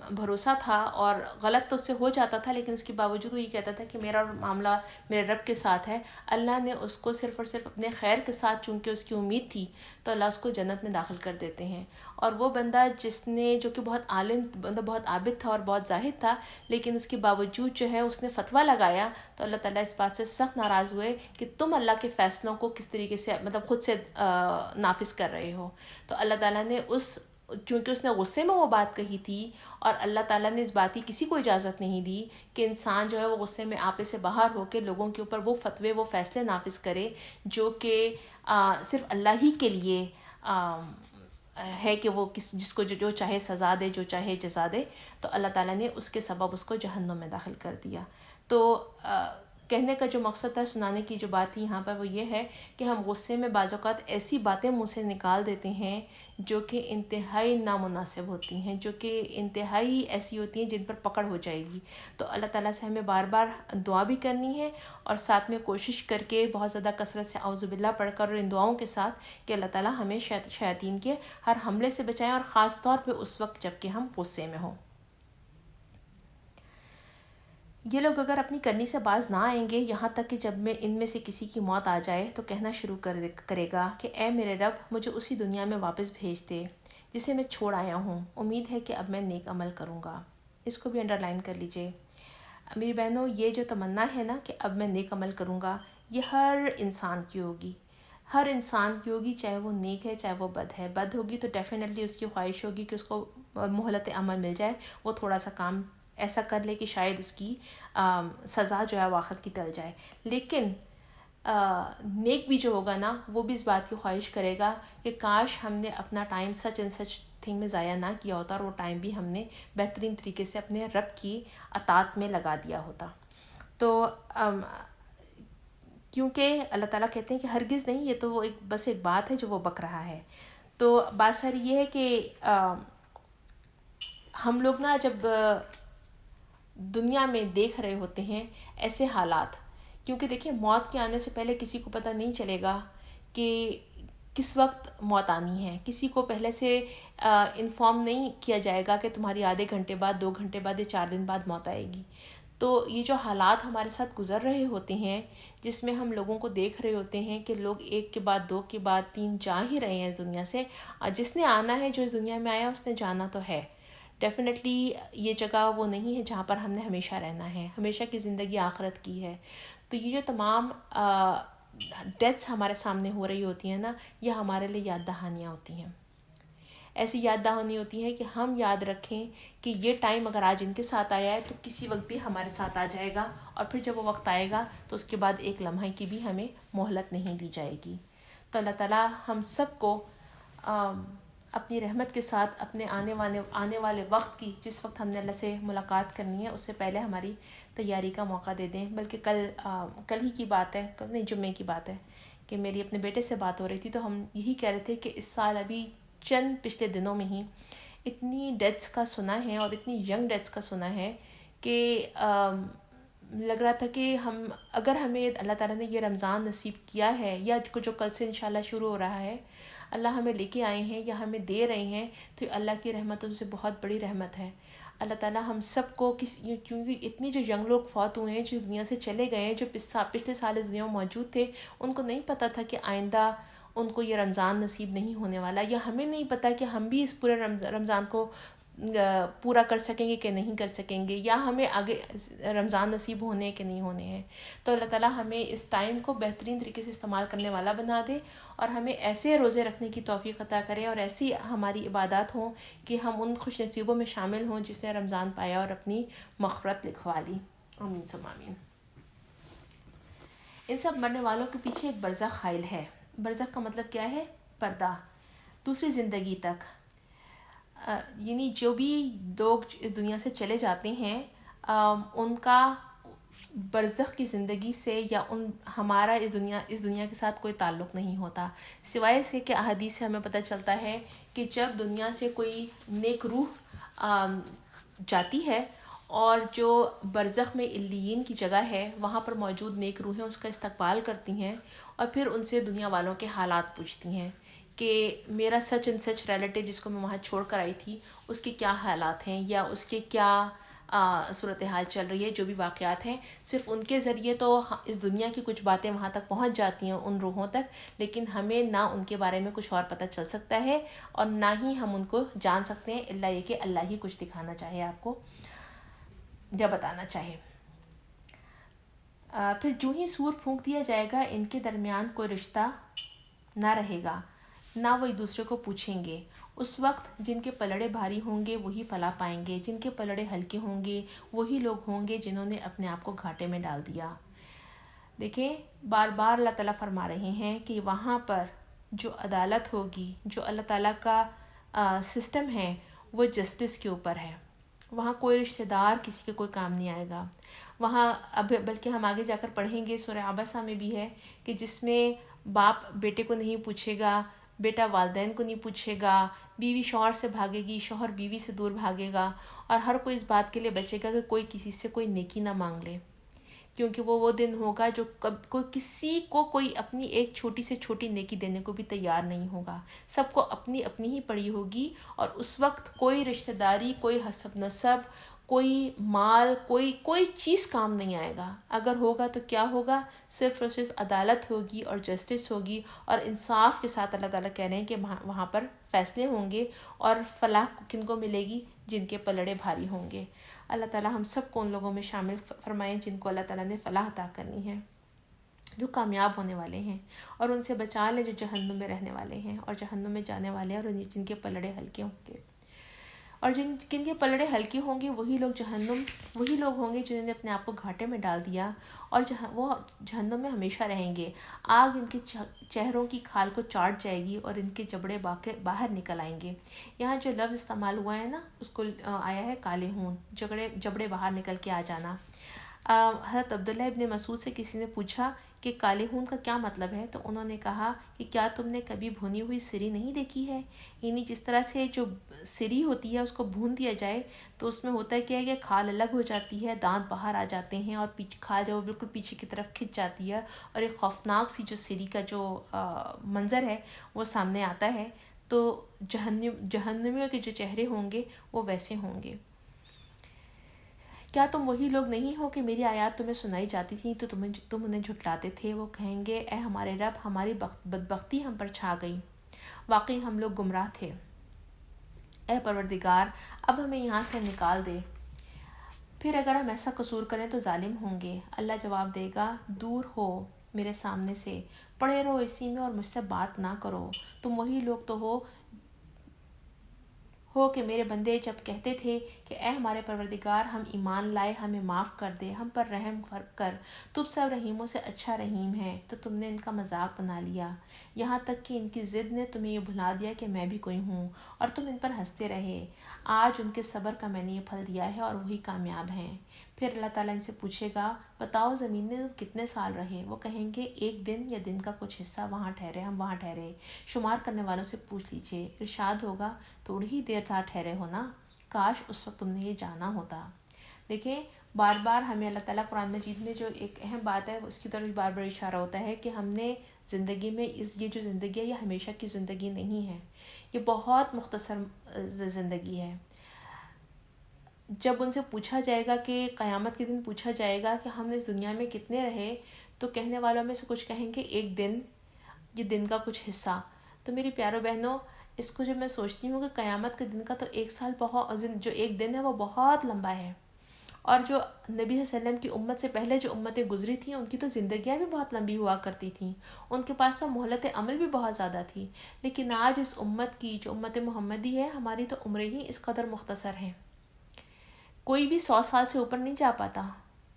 بھروسہ تھا اور غلط تو اس سے ہو جاتا تھا لیکن اس کے باوجود وہ یہ کہتا تھا کہ میرا معاملہ میرے رب کے ساتھ ہے، اللہ نے اس کو صرف اور صرف اپنے خیر کے ساتھ، چونکہ اس کی امید تھی، تو اللہ اس کو جنت میں داخل کر دیتے ہیں. اور وہ بندہ جس نے جو کہ بہت عالم بندہ، بہت عابد تھا اور بہت زاہد تھا، لیکن اس کے باوجود جو ہے اس نے فتویٰ لگایا تو اللہ تعالیٰ اس بات سے سخت ناراض ہوئے کہ تم اللہ کے فیصلوں کو کس طریقے سے مطلب خود سے نافذ کر رہے ہو. تو اللہ تعالیٰ نے چونکہ اس نے غصے میں وہ بات کہی تھی اور اللہ تعالیٰ نے اس بات کی کسی کو اجازت نہیں دی کہ انسان جو ہے وہ غصے میں آپے سے باہر ہو کے لوگوں کے اوپر وہ فتوے، وہ فیصلے نافذ کرے جو کہ صرف اللہ ہی کے لیے ہے کہ وہ جس کو جو چاہے سزا دے، جو چاہے جزا دے. تو اللہ تعالیٰ نے اس کے سبب اس کو جہنم میں داخل کر دیا. تو کہنے کا جو مقصد تھا، سنانے کی جو بات تھی یہاں پر، وہ یہ ہے کہ ہم غصے میں بعض اوقات ایسی باتیں منہ سے نکال دیتے ہیں جو کہ انتہائی نامناسب ہوتی ہیں، جو کہ انتہائی ایسی ہوتی ہیں جن پر پکڑ ہو جائے گی. تو اللہ تعالیٰ سے ہمیں بار بار دعا بھی کرنی ہے اور ساتھ میں کوشش کر کے بہت زیادہ کثرت سے اعوذ باللہ پڑھ کر اور ان دعاؤں کے ساتھ کہ اللہ تعالیٰ ہمیں شیاطین کے ہر حملے سے بچائیں، اور خاص طور پہ اس وقت جب کہ ہم غصے میں ہوں. یہ لوگ اگر اپنی کرنی سے باز نہ آئیں گے، یہاں تک کہ جب میں ان میں سے کسی کی موت آ جائے تو کہنا شروع کرے گا کہ اے میرے رب، مجھے اسی دنیا میں واپس بھیج دے جسے میں چھوڑ آیا ہوں، امید ہے کہ اب میں نیک عمل کروں گا. اس کو بھی انڈر لائن کر لیجئے. میری بہنوں، یہ جو تمنا ہے نا کہ اب میں نیک عمل کروں گا، یہ ہر انسان کی ہوگی، ہر انسان کی ہوگی، چاہے وہ نیک ہے چاہے وہ بد ہے. بد ہوگی تو ڈیفینیٹلی اس کی خواہش ہوگی کہ اس کو مہلت عمل مل جائے، وہ تھوڑا سا کام ایسا کر لے کہ شاید اس کی سزا جو ہے وہ آخرت کی ٹل جائے. لیکن نیک بھی جو ہوگا نا وہ بھی اس بات کی خواہش کرے گا کہ کاش ہم نے اپنا time such and such thing میں ضائع نہ کیا ہوتا اور وہ ٹائم بھی ہم نے بہترین طریقے سے اپنے رب کی اطاعت میں لگا دیا ہوتا. تو کیونکہ اللہ تعالیٰ کہتے ہیں کہ ہرگز نہیں، یہ تو وہ بس ایک بات ہے جو وہ بک رہا ہے. تو بات ساری یہ ہے کہ ہم لوگ نا جب دنیا میں دیکھ رہے ہوتے ہیں ایسے حالات، کیونکہ دیکھیں موت کے آنے سے پہلے کسی کو پتہ نہیں چلے گا کہ کس وقت موت آنی ہے. کسی کو پہلے سے انفارم نہیں کیا جائے گا کہ تمہاری آدھے گھنٹے بعد، 2 گھنٹے بعد یا 4 دن بعد موت آئے گی. تو یہ جو حالات ہمارے ساتھ گزر رہے ہوتے ہیں، جس میں ہم لوگوں کو دیکھ رہے ہوتے ہیں کہ لوگ ایک کے بعد 2 کے بعد 3 جا ہی رہے ہیں اس دنیا سے. جس نے آنا ہے، جو اس دنیا میں آیا، اس نے جانا تو ہے. ڈیفینیٹلی یہ جگہ وہ نہیں ہے جہاں پر ہم نے ہمیشہ رہنا ہے. ہمیشہ کی زندگی آخرت کی ہے. تو یہ جو تمام ڈیتھس ہمارے سامنے ہو رہی ہوتی ہیں نا، یہ ہمارے لیے یاد دہانیاں ہوتی ہیں. ایسی یاد دہانی ہوتی ہے کہ ہم یاد رکھیں کہ یہ ٹائم اگر آج ان کے ساتھ آیا ہے تو کسی وقت بھی ہمارے ساتھ آ جائے گا، اور پھر جب وہ وقت آئے گا تو اس کے بعد ایک لمحے کی بھی ہمیں مہلت نہیں دی جائے گی. تو اللہ تعالیٰ ہم سب کو اپنی رحمت کے ساتھ اپنے آنے والے وقت کی، جس وقت ہم نے اللہ سے ملاقات کرنی ہے، اس سے پہلے ہماری تیاری کا موقع دے دیں. بلکہ کل ہی کی بات ہے، کل نہیں جمعے کی بات ہے کہ میری اپنے بیٹے سے بات ہو رہی تھی، تو ہم یہی کہہ رہے تھے کہ اس سال ابھی چند پچھلے دنوں میں ہی اتنی ڈیتھس کا سنا ہے اور اتنی ینگ ڈیتھس کا سنا ہے کہ لگ رہا تھا کہ اگر ہمیں اللہ تعالیٰ نے یہ رمضان نصیب کیا ہے، یا جو کل سے انشاءاللہ شروع ہو رہا ہے، اللہ ہمیں لے کے آئے ہیں یا ہمیں دے رہے ہیں، تو اللہ کی رحمت ان سے بہت بڑی رحمت ہے. اللہ تعالیٰ ہم سب کو کیونکہ اتنی جو ینگ لوگ فوت ہوئے ہیں، جو اس دنیا سے چلے گئے ہیں، جو پچھلے سال اس دنیا میں موجود تھے، ان کو نہیں پتہ تھا کہ آئندہ ان کو یہ رمضان نصیب نہیں ہونے والا، یا ہمیں نہیں پتہ کہ ہم بھی اس پورے رمضان کو پورا کر سکیں گے کہ نہیں کر سکیں گے، یا ہمیں آگے رمضان نصیب ہونے کہ نہیں ہونے ہیں. تو اللہ تعالیٰ ہمیں اس ٹائم کو بہترین طریقے سے استعمال کرنے والا بنا دے، اور ہمیں ایسے روزے رکھنے کی توفیق عطا کرے اور ایسی ہماری عبادات ہوں کہ ہم ان خوش نصیبوں میں شامل ہوں جس نے رمضان پایا اور اپنی مغفرت لکھوا لی. آمین ثم آمین. ان سب مرنے والوں کے پیچھے ایک برزخ حائل ہے. برزخ کا مطلب کیا ہے؟ پردہ، دوسری زندگی تک. یعنی جو بھی لوگ اس دنیا سے چلے جاتے ہیں، ان کا برزخ کی زندگی سے یا ہمارا اس دنیا کے ساتھ کوئی تعلق نہیں ہوتا، سوائے سے کہ احادیث سے ہمیں پتہ چلتا ہے کہ جب دنیا سے کوئی نیک روح جاتی ہے اور جو برزخ میں علیین کی جگہ ہے وہاں پر موجود نیک روحیں اس کا استقبال کرتی ہیں، اور پھر ان سے دنیا والوں کے حالات پوچھتی ہیں کہ میرا سچ اینڈ سچ ریلیٹیو جس کو میں وہاں چھوڑ کر آئی تھی، اس کے کیا حالات ہیں یا اس کے کیا صورتحال چل رہی ہے. جو بھی واقعات ہیں صرف ان کے ذریعے تو اس دنیا کی کچھ باتیں وہاں تک پہنچ جاتی ہیں ان روحوں تک، لیکن ہمیں نہ ان کے بارے میں کچھ اور پتہ چل سکتا ہے اور نہ ہی ہم ان کو جان سکتے ہیں، الا یہ کہ اللہ ہی کچھ دکھانا چاہے آپ کو یا بتانا چاہے. پھر جو ہی سور پھونک دیا جائے گا، ان کے درمیان کوئی رشتہ نہ رہے گا، نہ وہ ایک دوسرے کو پوچھیں گے. اس وقت جن کے پلڑے بھاری ہوں گے وہی فلاح پائیں گے، جن کے پلڑے ہلکے ہوں گے وہی لوگ ہوں گے جنہوں نے اپنے آپ کو گھاٹے میں ڈال دیا. دیکھیں بار بار اللہ تعالیٰ فرما رہے ہیں کہ وہاں پر جو عدالت ہوگی، جو اللہ تعالیٰ کا سسٹم ہے، وہ جسٹس کے اوپر ہے. وہاں کوئی رشتہ دار کسی کے کوئی کام نہیں آئے گا. وہاں بلکہ ہم آگے جا کر پڑھیں گے، سورہ عبسہ میں بھی ہے کہ جس میں باپ بیٹے کو نہیں پوچھے گا، بیٹا والدین کو نہیں پوچھے گا، بیوی شوہر سے بھاگے گی، شوہر بیوی سے دور بھاگے گا، اور ہر کوئی اس بات کے لیے بچے گا کہ کوئی کسی سے کوئی نیکی نہ مانگ لے، کیونکہ وہ دن ہوگا جو کوئی کسی کو کوئی اپنی ایک چھوٹی سے چھوٹی نیکی دینے کو بھی تیار نہیں ہوگا. سب کو اپنی اپنی ہی پڑی ہوگی، اور اس وقت کوئی رشتہ داری، کوئی حسب نسب، کوئی مال، کوئی چیز کام نہیں آئے گا. اگر ہوگا تو کیا ہوگا؟ صرف اور صرف عدالت ہوگی اور جسٹس ہوگی، اور انصاف کے ساتھ اللہ تعالیٰ کہہ رہے ہیں کہ وہاں پر فیصلے ہوں گے، اور فلاح کن کو ملے گی؟ جن کے پلڑے بھاری ہوں گے. اللہ تعالیٰ ہم سب کو ان لوگوں میں شامل فرمائیں جن کو اللہ تعالیٰ نے فلاح عطا کرنی ہے، جو کامیاب ہونے والے ہیں، اور ان سے بچا لیں جو جہنم میں رہنے والے ہیں اور جہنم میں جانے والے ہیں اور جن کے پلڑے ہلکے ہوں گے. اور جن کے پلڑے ہلکے ہوں گے وہی لوگ ہوں گے جنہوں نے اپنے آپ کو گھاٹے میں ڈال دیا اور وہ جہنم میں ہمیشہ رہیں گے. آگ ان کے چہروں کی کھال کو چاٹ جائے گی اور ان کے جبڑے باہر نکل آئیں گے. یہاں جو لفظ استعمال ہوا ہے نا اس کو آیا ہے کالے ہون، جبڑے باہر نکل کے آ جانا. حضرت عبداللہ ابن مسعود سے کسی نے پوچھا کہ کالے خون کا کیا مطلب ہے، تو انہوں نے کہا کہ کیا تم نے کبھی بھونی ہوئی سری نہیں دیکھی ہے؟ یعنی جس طرح سے جو سری ہوتی ہے اس کو بھون دیا جائے تو اس میں ہوتا ہے کیا ہے کہ کھال الگ ہو جاتی ہے، دانت باہر آ جاتے ہیں اور کھال جو بالکل پیچھے کی طرف کھنچ جاتی ہے اور ایک خوفناک سی جو سری کا جو منظر ہے وہ سامنے آتا ہے. تو جہنمیوں کے جو چہرے ہوں گے وہ ویسے ہوں گے. کیا تم وہی لوگ نہیں ہو کہ میری آیات تمہیں سنائی جاتی تھیں تو تم انہیں جھٹلاتے تھے؟ وہ کہیں گے اے ہمارے رب، ہماری بدبختی ہم پر چھا گئی، واقعی ہم لوگ گمراہ تھے. اے پروردگار، اب ہمیں یہاں سے نکال دے، پھر اگر ہم ایسا قصور کریں تو ظالم ہوں گے. اللہ جواب دے گا دور ہو میرے سامنے سے، پڑے رہو اسی میں اور مجھ سے بات نہ کرو. تم وہی لوگ تو ہو کہ میرے بندے جب کہتے تھے کہ اے ہمارے پروردگار، ہم ایمان لائے، ہمیں معاف کر دے، ہم پر رحم کر، تم سب رحیموں سے اچھا رحیم ہے، تو تم نے ان کا مذاق بنا لیا، یہاں تک کہ ان کی ضد نے تمہیں یہ بھلا دیا کہ میں بھی کوئی ہوں، اور تم ان پر ہنستے رہے. آج ان کے صبر کا میں نے یہ پھل دیا ہے اور وہی کامیاب ہیں. پھر اللہ تعالیٰ ان سے پوچھے گا بتاؤ زمین میں تم کتنے سال رہے؟ وہ کہیں گے ایک دن یا دن کا کچھ حصہ ہم وہاں ٹھہرے. شمار کرنے والوں سے پوچھ لیجئے. ارشاد ہوگا تھوڑی ہی دیر تھا ٹھہرے ہونا، کاش اس وقت تم نے یہ جانا ہوتا. دیکھیں بار بار ہمیں اللہ تعالیٰ قرآن مجید میں جو ایک اہم بات ہے اس کی طرف بار بار اشارہ ہوتا ہے کہ ہم نے زندگی میں یہ جو زندگی ہے یہ ہمیشہ کی زندگی نہیں ہے، یہ بہت مختصر زندگی ہے. جب ان سے پوچھا جائے گا کہ قیامت کے دن پوچھا جائے گا کہ ہم نے اس دنیا میں کتنے رہے، تو کہنے والوں میں سے کچھ کہیں گے ایک دن، یہ دن کا کچھ حصہ. تو میری پیارو بہنوں، اس کو جب میں سوچتی ہوں کہ قیامت کے دن کا تو ایک سال جو ایک دن ہے وہ بہت لمبا ہے، اور جو نبی صلی اللہ علیہ وسلم کی امت سے پہلے جو امتیں گزری تھیں ان کی تو زندگیاں بھی بہت لمبی ہوا کرتی تھیں، ان کے پاس تو مہلت عمل بھی بہت زیادہ تھی. لیکن آج اس امت کی جو امت محمدی ہے، ہماری تو عمریں ہی اس قدر مختصر ہیں. کوئی بھی 100 سال سے اوپر نہیں جا پاتا،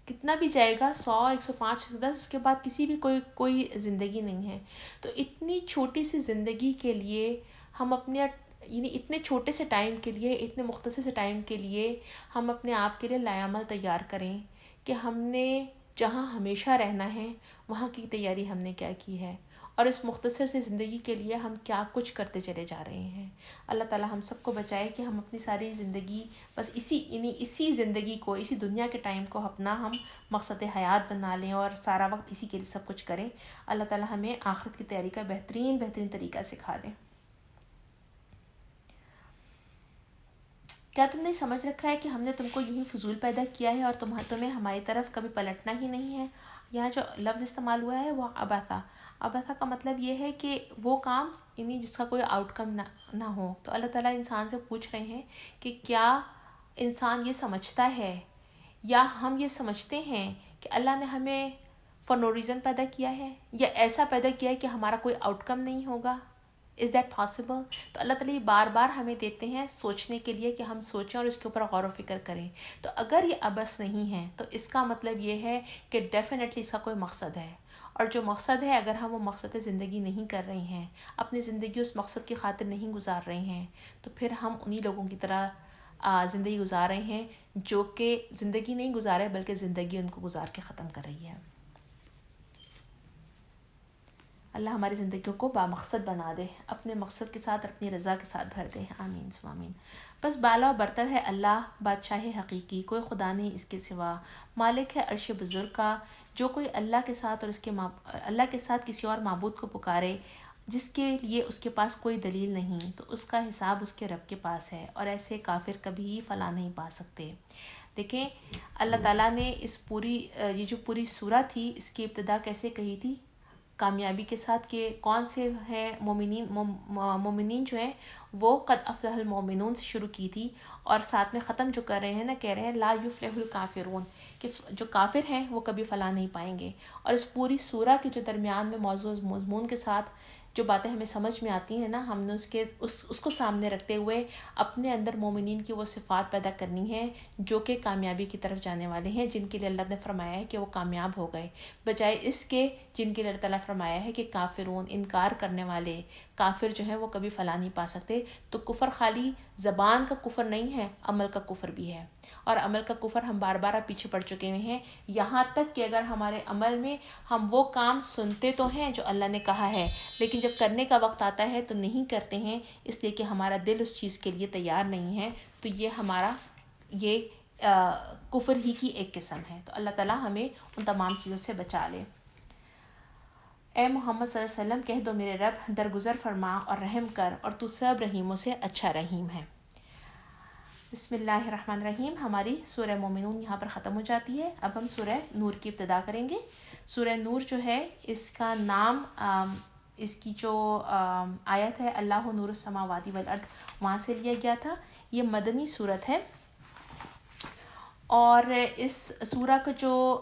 کتنا بھی جائے گا 100 105 10، اس کے بعد کسی بھی کوئی زندگی نہیں ہے. تو اتنی چھوٹی سی زندگی کے لیے ہم یعنی اتنے چھوٹے سے ٹائم کے لیے، اتنے مختصر سے ٹائم کے لیے ہم اپنے آپ کے لیے لائعمل تیار کریں کہ ہم نے جہاں ہمیشہ رہنا ہے وہاں کی تیاری ہم نے کیا کی ہے، اور اس مختصر سے زندگی کے لیے ہم کیا کچھ کرتے چلے جا رہے ہیں. اللہ تعالیٰ ہم سب کو بچائے کہ ہم اپنی ساری زندگی بس اسی زندگی کو، اسی دنیا کے ٹائم کو اپنا ہم مقصد حیات بنا لیں اور سارا وقت اسی کے لیے سب کچھ کریں. اللہ تعالیٰ ہمیں آخرت کی تیاری کا بہترین طریقہ سکھا دیں. کیا تم نے سمجھ رکھا ہے کہ ہم نے تم کو یوں ہی فضول پیدا کیا ہے اور تمہیں ہماری طرف کبھی پلٹنا ہی نہیں ہے؟ یہاں جو لفظ استعمال ہوا ہے وہ عبثا کا مطلب یہ ہے کہ وہ کام یعنی جس کا کوئی آؤٹ کم نہ ہو. تو اللہ تعالیٰ انسان سے پوچھ رہے ہیں کہ کیا انسان یہ سمجھتا ہے یا ہم یہ سمجھتے ہیں کہ اللہ نے ہمیں فار نو ریزن پیدا کیا ہے، یا ایسا پیدا کیا ہے کہ ہمارا کوئی آؤٹ کم نہیں ہوگا؟ Is that possible? تو اللہ تعالیٰ یہ بار بار ہمیں دیتے ہیں سوچنے کے لیے کہ ہم سوچیں اور اس کے اوپر غور و فکر کریں. تو اگر یہ عبث نہیں ہے تو اس کا مطلب یہ ہے کہ ڈیفینیٹلی اس کا کوئی مقصد ہے، اور جو مقصد ہے اگر ہم وہ مقصد زندگی نہیں کر رہے ہیں، اپنی زندگی اس مقصد کی خاطر نہیں گزار رہے ہیں، تو پھر ہم انہی لوگوں کی طرح زندگی گزار رہے ہیں جو کہ زندگی نہیں گزارے بلکہ زندگی ان کو گزار کے ختم کر رہی ہے. اللہ ہماری زندگیوں کو بامقصد بنا دے، اپنے مقصد کے ساتھ اپنی رضا کے ساتھ بھر دے. آمین ثم آمین. بس بالا و برتر ہے اللہ، بادشاہ حقیقی، کوئی خدا نہیں اس کے سوا، مالک ہے عرش بزرگ کا. جو کوئی اللہ کے ساتھ اللہ کے ساتھ کسی اور معبود کو پکارے جس کے لیے اس کے پاس کوئی دلیل نہیں، تو اس کا حساب اس کے رب کے پاس ہے، اور ایسے کافر کبھی فلاح نہیں پا سکتے. دیکھیں اللہ تعالیٰ نے یہ جو پوری سورہ تھی اس کی ابتدا کیسے کہی تھی؟ کامیابی کے ساتھ کہ کون سے ہیں مومنین جو ہیں وہ قد افلح المومنون سے شروع کی تھی، اور ساتھ میں ختم جو کر رہے ہیں نا، کہہ رہے ہیں لا یفلح الکافرون، کہ جو کافر ہیں وہ کبھی فلاح نہیں پائیں گے. اور اس پوری سورہ کے جو درمیان میں موضوع مضمون کے ساتھ جو باتیں ہمیں سمجھ میں آتی ہیں نا، ہم نے اس کو سامنے رکھتے ہوئے اپنے اندر مومنین کی وہ صفات پیدا کرنی ہے جو کہ کامیابی کی طرف جانے والے ہیں، جن کے لیے اللہ نے فرمایا ہے کہ وہ کامیاب ہو گئے، بجائے اس کے جن کے لیے اللہ تعالیٰ فرمایا ہے کہ کافرون، انکار کرنے والے کافر جو ہیں وہ کبھی فلاح نہیں پا سکتے۔ تو کفر خالی زبان کا کفر نہیں ہے، عمل کا کفر بھی ہے، اور عمل کا کفر ہم بار بار پیچھے پڑ چکے ہوئے ہیں، یہاں تک کہ اگر ہمارے عمل میں ہم وہ کام سنتے تو ہیں جو اللہ نے کہا ہے، لیکن جب کرنے کا وقت آتا ہے تو نہیں کرتے ہیں، اس لیے کہ ہمارا دل اس چیز کے لیے تیار نہیں ہے، تو یہ ہمارا کفر ہی کی ایک قسم ہے۔ تو اللہ تعالیٰ ہمیں ان تمام چیزوں سے بچا لے۔ اے محمد صلی اللہ علیہ وسلم کہہ دو میرے رب درگزر فرما اور رحم کر، اور تو سب رحیموں سے اچھا رحیم ہے۔ بسم اللہ الرحمن الرحیم۔ ہماری سورہ مومنون یہاں پر ختم ہو جاتی ہے۔ اب ہم سورہ نور کی ابتدا کریں گے۔ سورہ نور جو ہے اس کا نام اس کی جو آیت ہے اللہ نور السماوات والارض، وہاں سے لیا گیا تھا۔ یہ مدنی صورت ہے، اور اس سورہ کا جو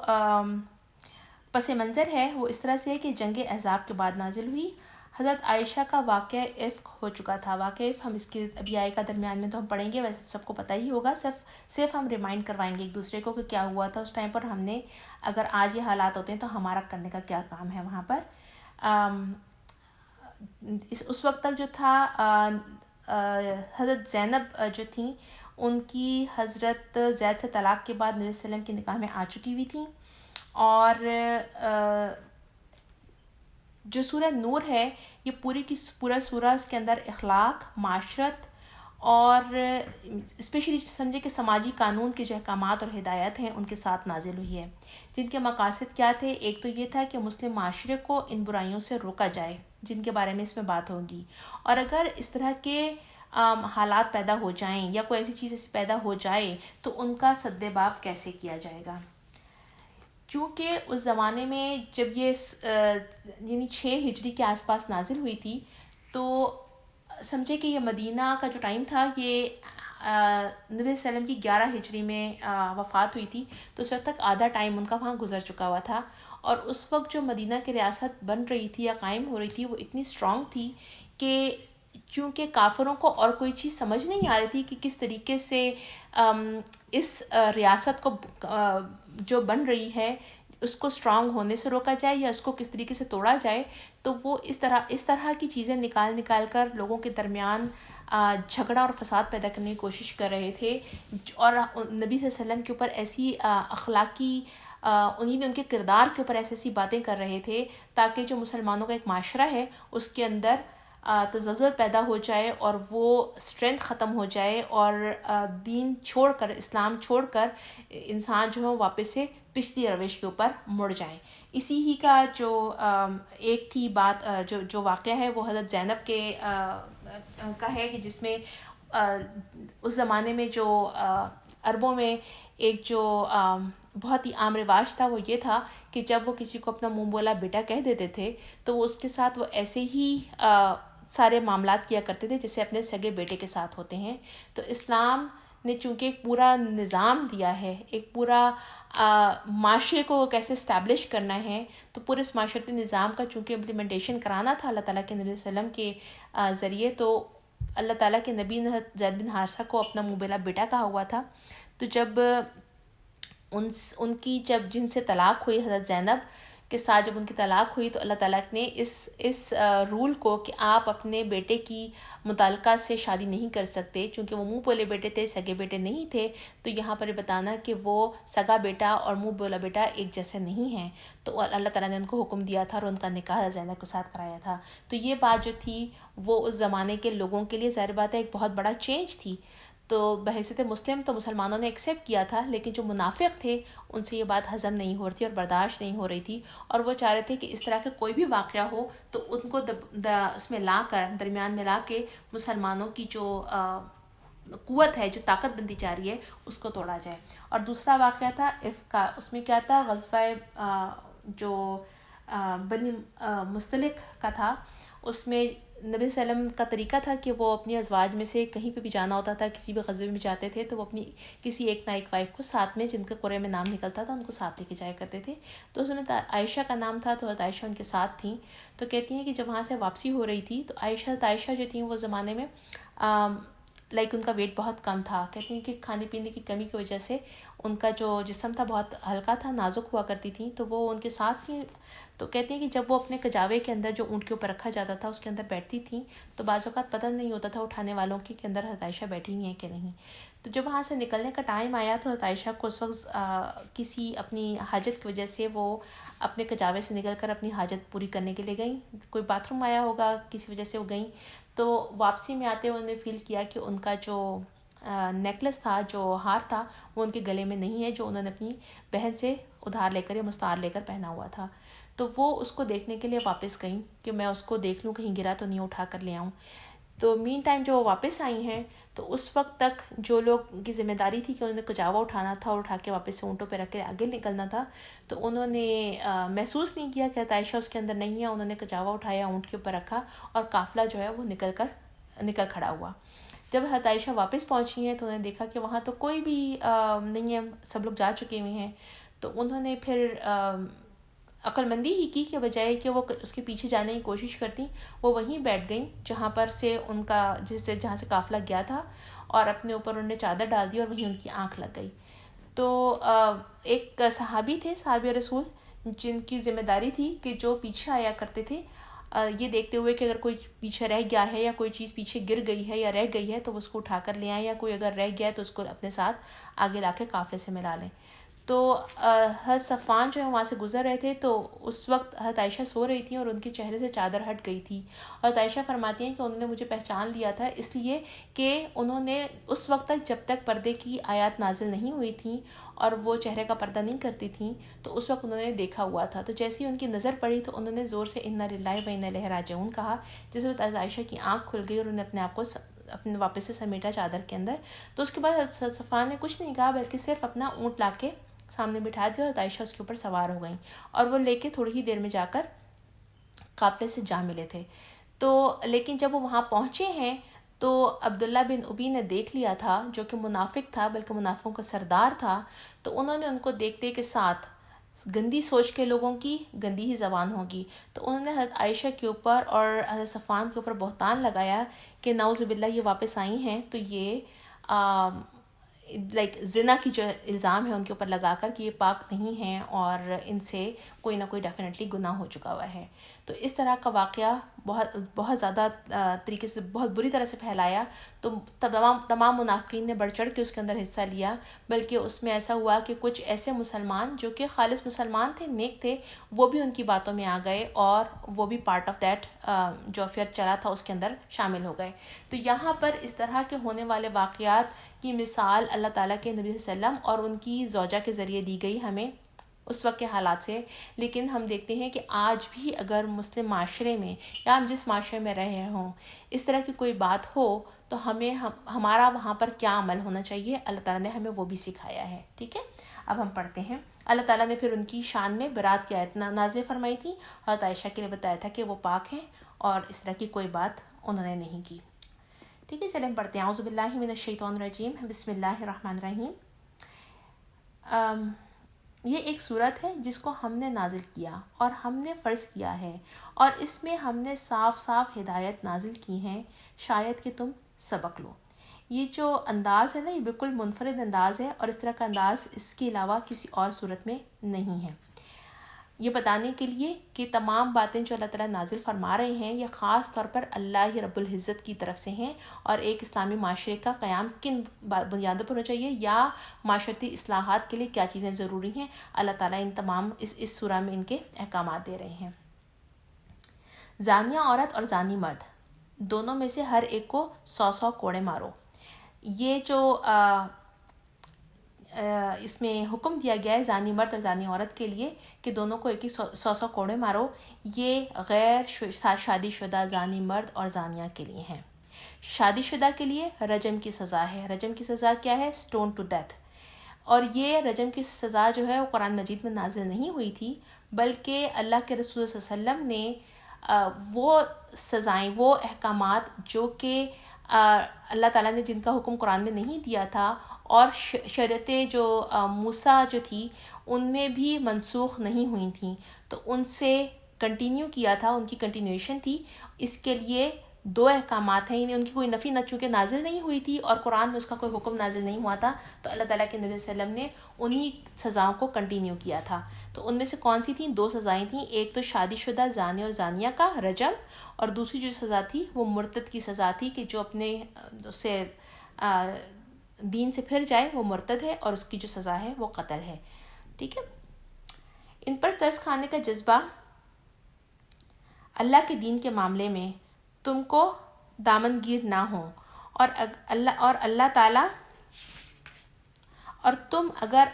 پس منظر ہے وہ اس طرح سے ہے کہ جنگ احزاب کے بعد نازل ہوئی۔ حضرت عائشہ کا واقعہ افق ہو چکا تھا۔ واقعہ افق ہم اس کے ابھی آئے کا درمیان میں تو ہم پڑھیں گے، ویسے سب کو پتہ ہی ہوگا، صرف ہم ریمائنڈ کروائیں گے ایک دوسرے کو کہ کیا ہوا تھا اس ٹائم پر، ہم نے اگر آج یہ حالات ہوتے ہیں تو ہمارا کرنے کا کیا کام ہے وہاں پر۔ اس وقت تک جو تھا حضرت زینب جو تھیں ان کی حضرت زید سے طلاق کے بعد نبی صلی اللہ علیہ وسلم کی نکاح میں آ چکی ہوئی تھیں، اور جو سورہ نور ہے یہ پورا سورہ اس کے اندر اخلاق، معاشرت اور اسپیشلی سمجھے کہ سماجی قانون کے جو احکامات اور ہدایات ہیں ان کے ساتھ نازل ہوئی ہے، جن کے مقاصد کیا تھے۔ ایک تو یہ تھا کہ مسلم معاشرے کو ان برائیوں سے روکا جائے جن کے بارے میں اس میں بات ہوگی، اور اگر اس طرح کے حالات پیدا ہو جائیں یا کوئی ایسی چیز ایسی پیدا ہو جائے تو ان کا سد باب کیسے کیا جائے گا۔ چونکہ اس زمانے میں جب یہ یعنی 6 ہجری کے آس پاس نازل ہوئی تھی، تو سمجھے کہ یہ مدینہ کا جو ٹائم تھا یہ نبی صلی اللہ علیہ وسلم کی 11 ہجری میں وفات ہوئی تھی، تو اس وقت تک آدھا ٹائم ان کا وہاں گزر چکا ہوا تھا، اور اس وقت جو مدینہ کی ریاست بن رہی تھی یا قائم ہو رہی تھی وہ اتنی اسٹرانگ تھی کہ چونکہ کافروں کو اور کوئی چیز سمجھ نہیں آ رہی تھی کہ کس طریقے سے اس ریاست کو جو بن رہی ہے اس کو اسٹرانگ ہونے سے روکا جائے یا اس کو کس طریقے سے توڑا جائے، تو وہ اس طرح کی چیزیں نکال کر لوگوں کے درمیان جھگڑا اور فساد پیدا کرنے کی کوشش کر رہے تھے، اور نبی صلی اللہ علیہ وسلم کے اوپر ایسی اخلاقی ان کے کردار کے اوپر ایسی باتیں کر رہے تھے تاکہ جو مسلمانوں کا ایک معاشرہ ہے اس کے اندر تزلزل پیدا ہو جائے اور وہ اسٹرینتھ ختم ہو جائے، اور دین چھوڑ کر، اسلام چھوڑ کر انسان جو ہے واپس سے پچھلی روش کے اوپر مڑ جائیں۔ اسی ہی کا جو ایک تھی بات جو واقعہ ہے وہ حضرت زینب کے کا ہے، کہ جس میں اس زمانے میں جو عربوں میں ایک جو بہت ہی عام رواج تھا وہ یہ تھا کہ جب وہ کسی کو اپنا منہ بولا بیٹا کہہ دیتے تھے تو وہ اس کے ساتھ وہ ایسے ہی سارے معاملات کیا کرتے تھے جیسے اپنے سگے بیٹے کے ساتھ ہوتے ہیں۔ تو اسلام نے چونکہ ایک پورا نظام دیا ہے، ایک پورا معاشرے کو کیسے اسٹیبلش کرنا ہے، تو پورے اس معاشرتی نظام کا چونکہ امپلیمنٹیشن کرانا تھا اللہ تعالیٰ کے نبی صلی اللہ علیہ وسلم کے ذریعے، تو اللہ تعالیٰ کے نبی نے زید بن حارثہ کو اپنا منہ بولا بیٹا کہا ہوا تھا۔ تو جب ان کی جن سے طلاق ہوئی، حضرت زینب کے ساتھ جب ان کی طلاق ہوئی، تو اللہ تعالیٰ نے اس رول کو کہ آپ اپنے بیٹے کی متعلقہ سے شادی نہیں کر سکتے، چونکہ وہ منہ بولے بیٹے تھے، سگے بیٹے نہیں تھے، تو یہاں پر یہ بتانا کہ وہ سگا بیٹا اور منہ بولا بیٹا ایک جیسے نہیں ہیں، تو اللہ تعالیٰ نے ان کو حکم دیا تھا اور ان کا نکاح زینب کے ساتھ کرایا تھا۔ تو یہ بات جو تھی وہ اس زمانے کے لوگوں کے لیے ظاہر بات ہے ایک بہت بڑا چینج تھی، تو بحیثیت مسلم تو مسلمانوں نے ایکسیپٹ کیا تھا، لیکن جو منافق تھے ان سے یہ بات ہضم نہیں ہو رہی تھی اور برداشت نہیں ہو رہی تھی، اور وہ چاہ رہے تھے کہ اس طرح کا کوئی بھی واقعہ ہو تو ان کو اس میں لا کر، درمیان میں لا کے مسلمانوں کی جو قوت ہے، جو طاقت بنتی جا رہی ہے، اس کو توڑا جائے۔ اور دوسرا واقعہ تھا افک کا، اس میں کیا تھا، غزوہ جو بنی مستلق کا تھا، اس میں نبی صلی اللہ علیہ وسلم کا طریقہ تھا کہ وہ اپنی ازواج میں سے کہیں پہ بھی جانا ہوتا تھا، کسی بھی غزوے میں جاتے تھے تو وہ اپنی کسی ایک نہ ایک وائف کو ساتھ میں، جن کا قرے میں نام نکلتا تھا، ان کو ساتھ لے کے جایا کرتے تھے. تو اس میں عائشہ کا نام تھا، تو حضرت عائشہ ان کے ساتھ تھیں. تو کہتی ہیں کہ جب وہاں سے واپسی ہو رہی تھی تو عائشہ جو تھیں وہ زمانے میں لائک ان کا ویٹ بہت کم تھا. کہتی ہیں کہ کھانے پینے کی کمی کی وجہ سے ان کا جو جسم تھا بہت ہلکا تھا، نازک ہوا کرتی تھیں. تو وہ ان کے ساتھ تھیں. تو کہتی ہیں کہ جب وہ اپنے کجاوے کے اندر جو اونٹ کے اوپر رکھا جاتا تھا اس کے اندر بیٹھتی تھیں تو بعض اوقات پتہ نہیں ہوتا تھا اٹھانے والوں کی کہ اندر حضرت عائشہ بیٹھی ہوئی ہیں کہ نہیں. تو جب وہاں سے نکلنے کا ٹائم آیا تو حضرت عائشہ کو اس وقت کسی اپنی حاجت کی وجہ سے وہ اپنے کجاوے سے نکل کر اپنی حاجت پوری کرنے کے لیے گئیں. کوئی باتھ روم آیا ہوگا، کسی وجہ سے وہ گئیں. تو واپسی میں آتے انہوں نے فیل کیا کہ ان کا جو نیکلس تھا، جو ہار تھا، وہ ان کے گلے میں نہیں ہے، جو انہوں نے اپنی بہن سے ادھار لے کر یا مستعار لے کر پہنا ہوا تھا. تو وہ اس کو دیکھنے کے لیے واپس گئیں کہ میں اس کو دیکھ لوں کہیں گرا تو نہیں، اٹھا کر لے آؤں. تو مین ٹائم جو وہ واپس آئی ہیں تو اس وقت تک جو لوگ کی ذمہ داری تھی کہ انہوں نے کجاوا اٹھانا تھا اور اٹھا کے واپس سے اونٹوں پہ رکھ کے آگے نکلنا تھا، تو انہوں نے محسوس نہیں کیا کہ عائشہ اس کے اندر نہیں ہے. انہوں نے کجاوا اٹھایا، اونٹ کے اوپر رکھا اور قافلہ جو ہے وہ نکل کھڑا ہوا. جب حضرت عائشہ واپس پہنچی ہیں تو انہوں نے دیکھا کہ وہاں تو کوئی بھی نہیں ہے، سب لوگ جا چکے ہوئے ہیں. تو انہوں نے پھر عقل مندی ہی کی کہ بجائے کہ وہ اس کے پیچھے جانے کی کوشش کرتی، وہ وہیں بیٹھ گئیں جہاں پر سے ان کا جہاں سے قافلہ گیا تھا، اور اپنے اوپر انہوں نے چادر ڈال دی اور وہیں ان کی آنکھ لگ گئی. تو ایک صحابی تھے، صحابی رسول، جن کی ذمہ داری تھی کہ جو پیچھے آیا کرتے تھے یہ دیکھتے ہوئے کہ اگر کوئی پیچھے رہ گیا ہے یا کوئی چیز پیچھے گر گئی ہے یا رہ گئی ہے تو وہ اس کو اٹھا کر لے آئیں، یا کوئی اگر رہ گیا ہے تو اس کو اپنے ساتھ آگے لا کے قافلے سے ملا لیں. تو حضرت صفوان جو ہے وہاں سے گزر رہے تھے تو اس وقت حضرت عائشہ سو رہی تھیں اور ان کے چہرے سے چادر ہٹ گئی تھی. حضرت عائشہ فرماتی ہیں کہ انہوں نے مجھے پہچان لیا تھا اس لیے کہ انہوں نے اس وقت تک جب تک پردے کی آیات نازل نہیں ہوئی تھیں اور وہ چہرے کا پردہ نہیں کرتی تھیں تو اس وقت انہوں نے دیکھا ہوا تھا. تو جیسے ہی ان کی نظر پڑی تو انہوں نے زور سے انا للہ و انا الیہ راجعون کہا، جس وقت حضرت عائشہ کی آنکھ کھل گئی اور انہوں نے اپنے آپ کو اپنے واپس سے سمیٹا چادر کے اندر. تو اس کے بعد حضرت صفوان نے کچھ نہیں کہا بلکہ صرف اپنا اونٹ لا کے سامنے بٹھا دیا اور عائشہ اس کے اوپر سوار ہو گئیں اور وہ لے کے تھوڑی ہی دیر میں جا کر قافلے سے جا ملے تھے. تو لیکن جب وہ وہاں پہنچے ہیں تو عبداللہ بن ابی نے دیکھ لیا تھا، جو کہ منافق تھا بلکہ منافقوں کا سردار تھا. تو انہوں نے ان کو دیکھتے کے ساتھ گندی سوچ کے لوگوں کی گندی ہی زبان ہوگی، تو انہوں نے حضرت عائشہ کے اوپر اور حضرت صفوان کے اوپر بہتان لگایا کہ نعوذ باللہ یہ واپس آئی ہیں تو یہ لائک زنا کی جو الزام ہے ان کے اوپر لگا کر کہ یہ پاک نہیں ہیں اور ان سے کوئی نہ کوئی ڈیفینیٹلی گناہ ہو چکا ہوا ہے. تو اس طرح کا واقعہ بہت زیادہ طریقے سے بہت بری طرح سے پھیلایا. تو تمام منافقین نے بڑھ چڑھ کے اس کے اندر حصہ لیا، بلکہ اس میں ایسا ہوا کہ کچھ ایسے مسلمان جو کہ خالص مسلمان تھے، نیک تھے، وہ بھی ان کی باتوں میں آ گئے اور وہ بھی پارٹ آف دیٹ جو افیئر چلا تھا اس کے اندر شامل ہو گئے. تو یہاں پر اس طرح کے ہونے والے واقعات کی مثال اللہ تعالیٰ کے نبی صلی اللہ علیہ وسلم اور ان کی زوجہ کے ذریعے دی گئی ہمیں اس وقت کے حالات سے. لیکن ہم دیکھتے ہیں کہ آج بھی اگر مسلم معاشرے میں یا ہم جس معاشرے میں رہے ہوں اس طرح کی کوئی بات ہو تو ہمیں ہمارا وہاں پر کیا عمل ہونا چاہیے، اللہ تعالیٰ نے ہمیں وہ بھی سکھایا ہے. ٹھیک ہے، اب ہم پڑھتے ہیں. اللہ تعالیٰ نے پھر ان کی شان میں برات کی آیت نازل فرمائی تھی. حضرت عائشہ کے لیے بتایا تھا کہ وہ پاک ہیں اور اس طرح کی کوئی بات انہوں نے نہیں کی. ٹھیک ہے، چلیں ہم پڑھتے ہیں. اعوذ باللہ من الشیطان الرجیم، بسم اللہ الرحمن الرحیم. یہ ایک صورت ہے جس کو ہم نے نازل کیا اور ہم نے فرض کیا ہے اور اس میں ہم نے صاف صاف ہدایت نازل کی ہیں شاید کہ تم سبق لو. یہ جو انداز ہے نا، یہ بالکل منفرد انداز ہے اور اس طرح کا انداز اس کے علاوہ کسی اور صورت میں نہیں ہے. یہ بتانے کے لیے کہ تمام باتیں جو اللہ تعالیٰ نازل فرما رہے ہیں یہ خاص طور پر اللہ رب العزت کی طرف سے ہیں، اور ایک اسلامی معاشرے کا قیام کن بنیادوں پر ہونا چاہیے یا معاشرتی اصلاحات کے لیے کیا چیزیں ضروری ہیں، اللہ تعالیٰ ان تمام اس سورہ میں ان کے احکامات دے رہے ہیں. زانیہ عورت اور زانی مرد دونوں میں سے ہر ایک کو 100 کوڑے مارو. یہ جو اس میں حکم دیا گیا ہے زانی مرد اور زانی عورت کے لیے کہ دونوں کو ایک 100 کوڑے مارو، یہ غیر شادی شدہ زانی مرد اور زانیہ کے لیے ہیں. شادی شدہ کے لیے رجم کی سزا ہے. رجم کی سزا کیا ہے؟ Stone to death. اور یہ رجم کی سزا جو ہے وہ قرآن مجید میں نازل نہیں ہوئی تھی، بلکہ اللہ کے رسول صلی اللہ علیہ وسلم نے وہ سزائیں، وہ احکامات جو کہ اللہ تعالیٰ نے جن کا حکم قرآن میں نہیں دیا تھا، اور شریعت جو موسیٰ جو تھی ان میں بھی منسوخ نہیں ہوئی تھیں، تو ان سے کنٹینیو کیا تھا، ان کی کنٹینیوشن تھی. اس کے لیے دو احکامات ہیں، یعنی ان کی کوئی نفی نہ چونکہ نازل نہیں ہوئی تھی اور قرآن میں اس کا کوئی حکم نازل نہیں ہوا تھا، تو اللہ تعالیٰ کے نبی صلی اللہ علیہ وسلم نے انہی سزاؤں کو کنٹینیو کیا تھا. تو ان میں سے کون سی تھیں؟ دو سزائیں تھیں. ایک تو شادی شدہ زانی اور زانیہ کا رجم، اور دوسری جو سزا تھی وہ مرتد کی سزا تھی، کہ جو اپنے سے دین سے پھر جائے وہ مرتد ہے، اور اس کی جو سزا ہے وہ قتل ہے. ٹھیک ہے. ان پر ترس کھانے کا جذبہ اللہ کے دین کے معاملے میں تم کو دامنگیر نہ ہو، اور اللہ تعالیٰ، اور تم اگر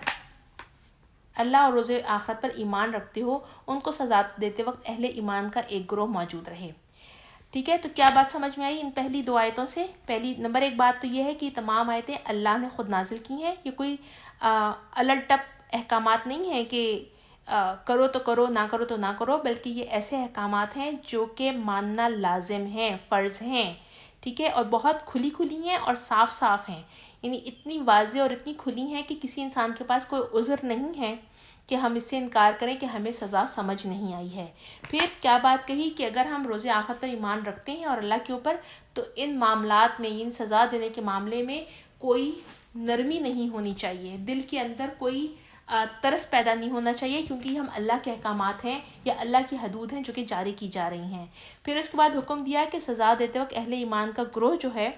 اللہ اور روز آخرت پر ایمان رکھتے ہو، ان کو سزا دیتے وقت اہل ایمان کا ایک گروہ موجود رہے. ٹھیک ہے. تو کیا بات سمجھ میں آئی ان پہلی دو آیتوں سے؟ پہلی نمبر ایک بات تو یہ ہے کہ تمام آیتیں اللہ نے خود نازل کی ہیں. یہ کوئی الٹ ٹپ احکامات نہیں ہیں کہ کرو تو کرو، نہ کرو تو نہ کرو، بلکہ یہ ایسے احکامات ہیں جو کہ ماننا لازم ہیں، فرض ہیں. ٹھیک ہے. اور بہت کھلی کھلی ہیں اور صاف صاف ہیں، یعنی اتنی واضح اور اتنی کھلی ہیں کہ کسی انسان کے پاس کوئی عذر نہیں ہے کہ ہم اس سے انکار کریں کہ ہمیں سزا سمجھ نہیں آئی ہے. پھر کیا بات کہی کہ اگر ہم روز آخرت پر ایمان رکھتے ہیں اور اللہ کے اوپر، تو ان معاملات میں، ان سزا دینے کے معاملے میں کوئی نرمی نہیں ہونی چاہیے، دل کے اندر کوئی ترس پیدا نہیں ہونا چاہیے، کیونکہ ہم اللہ کے احکامات ہیں یا اللہ کی حدود ہیں جو کہ جاری کی جا رہی ہیں. پھر اس کے بعد حکم دیا کہ سزا دیتے وقت اہل ایمان کا گروہ جو ہے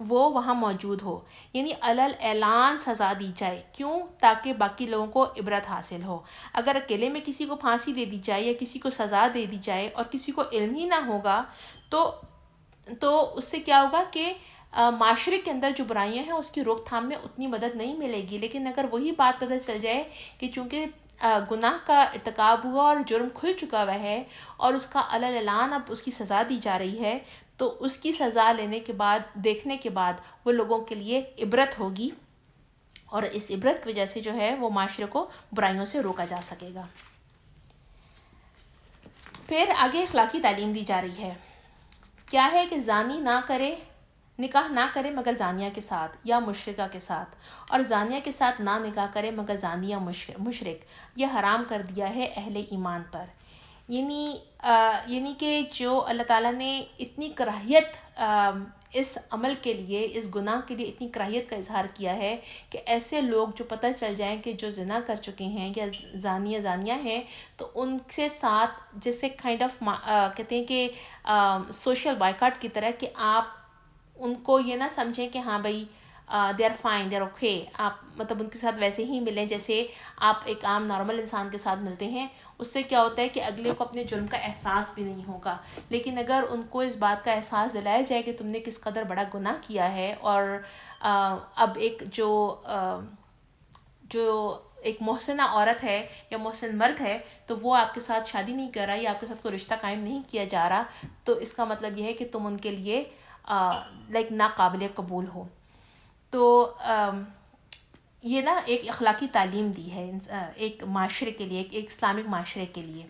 وہ وہاں موجود ہو، یعنی علل اعلان سزا دی جائے. کیوں؟ تاکہ باقی لوگوں کو عبرت حاصل ہو. اگر اکیلے میں کسی کو پھانسی دے دی جائے یا کسی کو سزا دے دی جائے اور کسی کو علم ہی نہ ہوگا، تو اس سے کیا ہوگا کہ معاشرے کے اندر جو برائیاں ہیں اس کی روک تھام میں اتنی مدد نہیں ملے گی. لیکن اگر وہی بات پتہ چل جائے کہ چونکہ گناہ کا ارتکاب ہوا اور جرم کھل چکا ہوا ہے اور اس کا علل اعلان اب اس کی سزا دی جا رہی ہے، تو اس کی سزا لینے کے بعد، دیکھنے کے بعد وہ لوگوں کے لیے عبرت ہوگی، اور اس عبرت کی وجہ سے جو ہے وہ معاشرے کو برائیوں سے روکا جا سکے گا. پھر آگے اخلاقی تعلیم دی جا رہی ہے. کیا ہے کہ زانی نہ کرے، نکاح نہ کرے مگر زانیہ کے ساتھ یا مشرکہ کے ساتھ، اور زانیہ کے ساتھ نہ نکاح کرے مگر زانی یا مشرک. یہ حرام کر دیا ہے اہل ایمان پر. یعنی کہ جو اللہ تعالیٰ نے اتنی کراہیت اس عمل کے لیے، اس گناہ کے لیے اتنی کراہیت کا اظہار کیا ہے کہ ایسے لوگ جو پتہ چل جائیں کہ جو زنا کر چکے ہیں یا زانیہ ہیں، تو ان سے ساتھ جیسے کائنڈ آف کہتے ہیں کہ سوشل بائیکاٹ کی طرح، کہ آپ ان کو یہ نہ سمجھیں کہ ہاں بھائی they are fine, they are okay, آپ مطلب ان کے ساتھ ویسے ہی ملیں جیسے آپ ایک عام نارمل انسان کے ساتھ ملتے ہیں. اس سے کیا ہوتا ہے کہ اگلے کو اپنے جرم کا احساس بھی نہیں ہوگا. لیکن اگر ان کو اس بات کا احساس دلایا جائے کہ تم نے کس قدر بڑا گناہ کیا ہے، اور اب ایک جو ایک محسنہ عورت ہے یا محسن مرد ہے، تو وہ آپ کے ساتھ شادی نہیں کر رہا یا آپ کے ساتھ کوئی رشتہ قائم نہیں کیا جا رہا، تو اس کا مطلب یہ ہے کہ تم ان کے لیے لائک ناقابل قبول ہو. تو یہ نا ایک اخلاقی تعلیم دی ہے ایک معاشرے کے لیے، ایک اسلامک معاشرے کے لیے.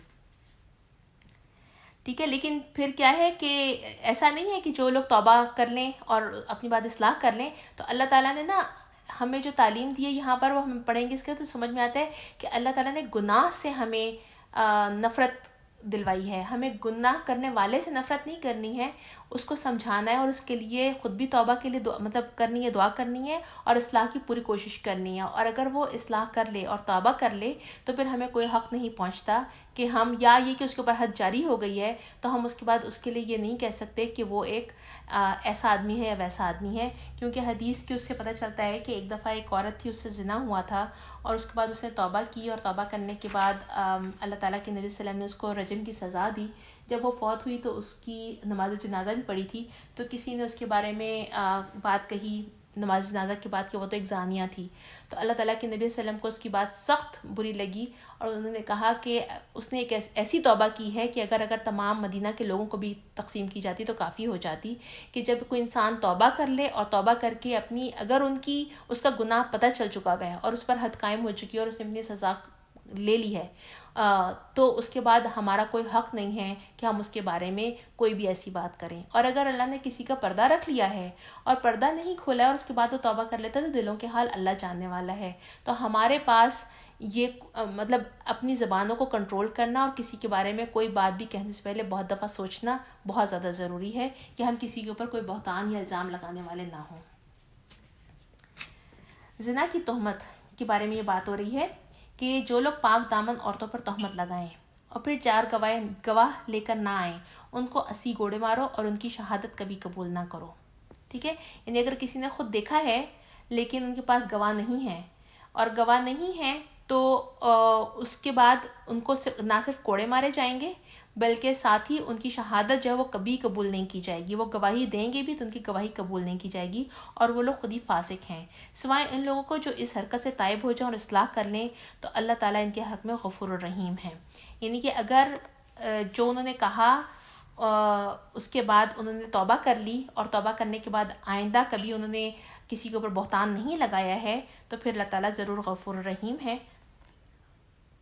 ٹھیک ہے. لیکن پھر کیا ہے کہ ایسا نہیں ہے کہ جو لوگ توبہ کر لیں اور اپنی بات اصلاح کر لیں، تو اللہ تعالیٰ نے نا ہمیں جو تعلیم دی ہے یہاں پر، وہ ہم پڑھیں گے اس کے تو سمجھ میں آتا ہے کہ اللہ تعالیٰ نے گناہ سے ہمیں نفرت دلوائی ہے. ہمیں گناہ کرنے والے سے نفرت نہیں کرنی ہے، اس کو سمجھانا ہے، اور اس کے لیے خود بھی توبہ کے لیے مطلب کرنی ہے، دعا کرنی ہے، اور اصلاح کی پوری کوشش کرنی ہے. اور اگر وہ اصلاح کر لے اور توبہ کر لے، تو پھر ہمیں کوئی حق نہیں پہنچتا کہ ہم، یا یہ کہ اس کے اوپر حد جاری ہو گئی ہے تو ہم اس کے بعد اس کے لیے یہ نہیں کہہ سکتے کہ وہ ایک ایسا آدمی ہے یا ویسا آدمی ہے. کیونکہ حدیث کی اس سے پتہ چلتا ہے کہ ایک دفعہ ایک عورت تھی، اس سے زنا ہوا تھا، اور اس کے بعد اس نے توبہ کی، اور توبہ کرنے کے بعد اللہ تعالیٰ کے نبی صلی اللہ علیہ وسلم نے اس کو رجم کی سزا دی. جب وہ فوت ہوئی تو اس کی نماز جنازہ بھی پڑھی تھی، تو کسی نے اس کے بارے میں بات کہی نماز جنازہ کے بعد کہ وہ تو ایک زانیہ تھی. تو اللہ تعالیٰ کے نبی صلی اللہ علیہ وسلم کو اس کی بات سخت بری لگی، اور انہوں نے کہا کہ اس نے ایک ایسی توبہ کی ہے کہ اگر تمام مدینہ کے لوگوں کو بھی تقسیم کی جاتی تو کافی ہو جاتی. کہ جب کوئی انسان توبہ کر لے اور توبہ کر کے اپنی، اگر اس کا گناہ پتہ چل چکا ہوا ہے اور اس پر حد قائم ہو چکی ہے اور اس نے اپنی سزا لے لی ہے تو اس کے بعد ہمارا کوئی حق نہیں ہے کہ ہم اس کے بارے میں کوئی بھی ایسی بات کریں. اور اگر اللہ نے کسی کا پردہ رکھ لیا ہے اور پردہ نہیں کھولا ہے اور اس کے بعد وہ توبہ کر لیتا ہے تو دلوں کے حال اللہ جاننے والا ہے. تو ہمارے پاس یہ مطلب اپنی زبانوں کو کنٹرول کرنا اور کسی کے بارے میں کوئی بات بھی کہنے سے پہلے بہت دفعہ سوچنا بہت زیادہ ضروری ہے کہ ہم کسی کے اوپر کوئی بہتان یا الزام لگانے والے نہ ہوں. زنا کی تہمت کے بارے میں یہ بات ہو رہی ہے کہ جو لوگ پاک دامن عورتوں پر تہمت لگائیں اور پھر 4 گواہ لے کر نہ آئیں ان کو 80 کوڑے مارو اور ان کی شہادت کبھی قبول نہ کرو. ٹھیک ہے، یعنی اگر کسی نے خود دیکھا ہے لیکن ان کے پاس گواہ نہیں ہے اور گواہ نہیں ہیں تو اس کے بعد ان کو نہ صرف کوڑے مارے جائیں گے بلکہ ساتھ ہی ان کی شہادت جو ہے وہ کبھی قبول نہیں کی جائے گی. وہ گواہی دیں گے بھی تو ان کی گواہی قبول نہیں کی جائے گی اور وہ لوگ خود ہی فاسق ہیں، سوائے ان لوگوں کو جو اس حرکت سے تائب ہو جائیں اور اصلاح کر لیں تو اللہ تعالیٰ ان کے حق میں غفور الرحیم ہے. یعنی کہ اگر جو انہوں نے کہا اس کے بعد انہوں نے توبہ کر لی اور توبہ کرنے کے بعد آئندہ کبھی انہوں نے کسی کے اوپر بہتان نہیں لگایا ہے تو پھر اللہ تعالیٰ ضرور غفور الرحیم ہے.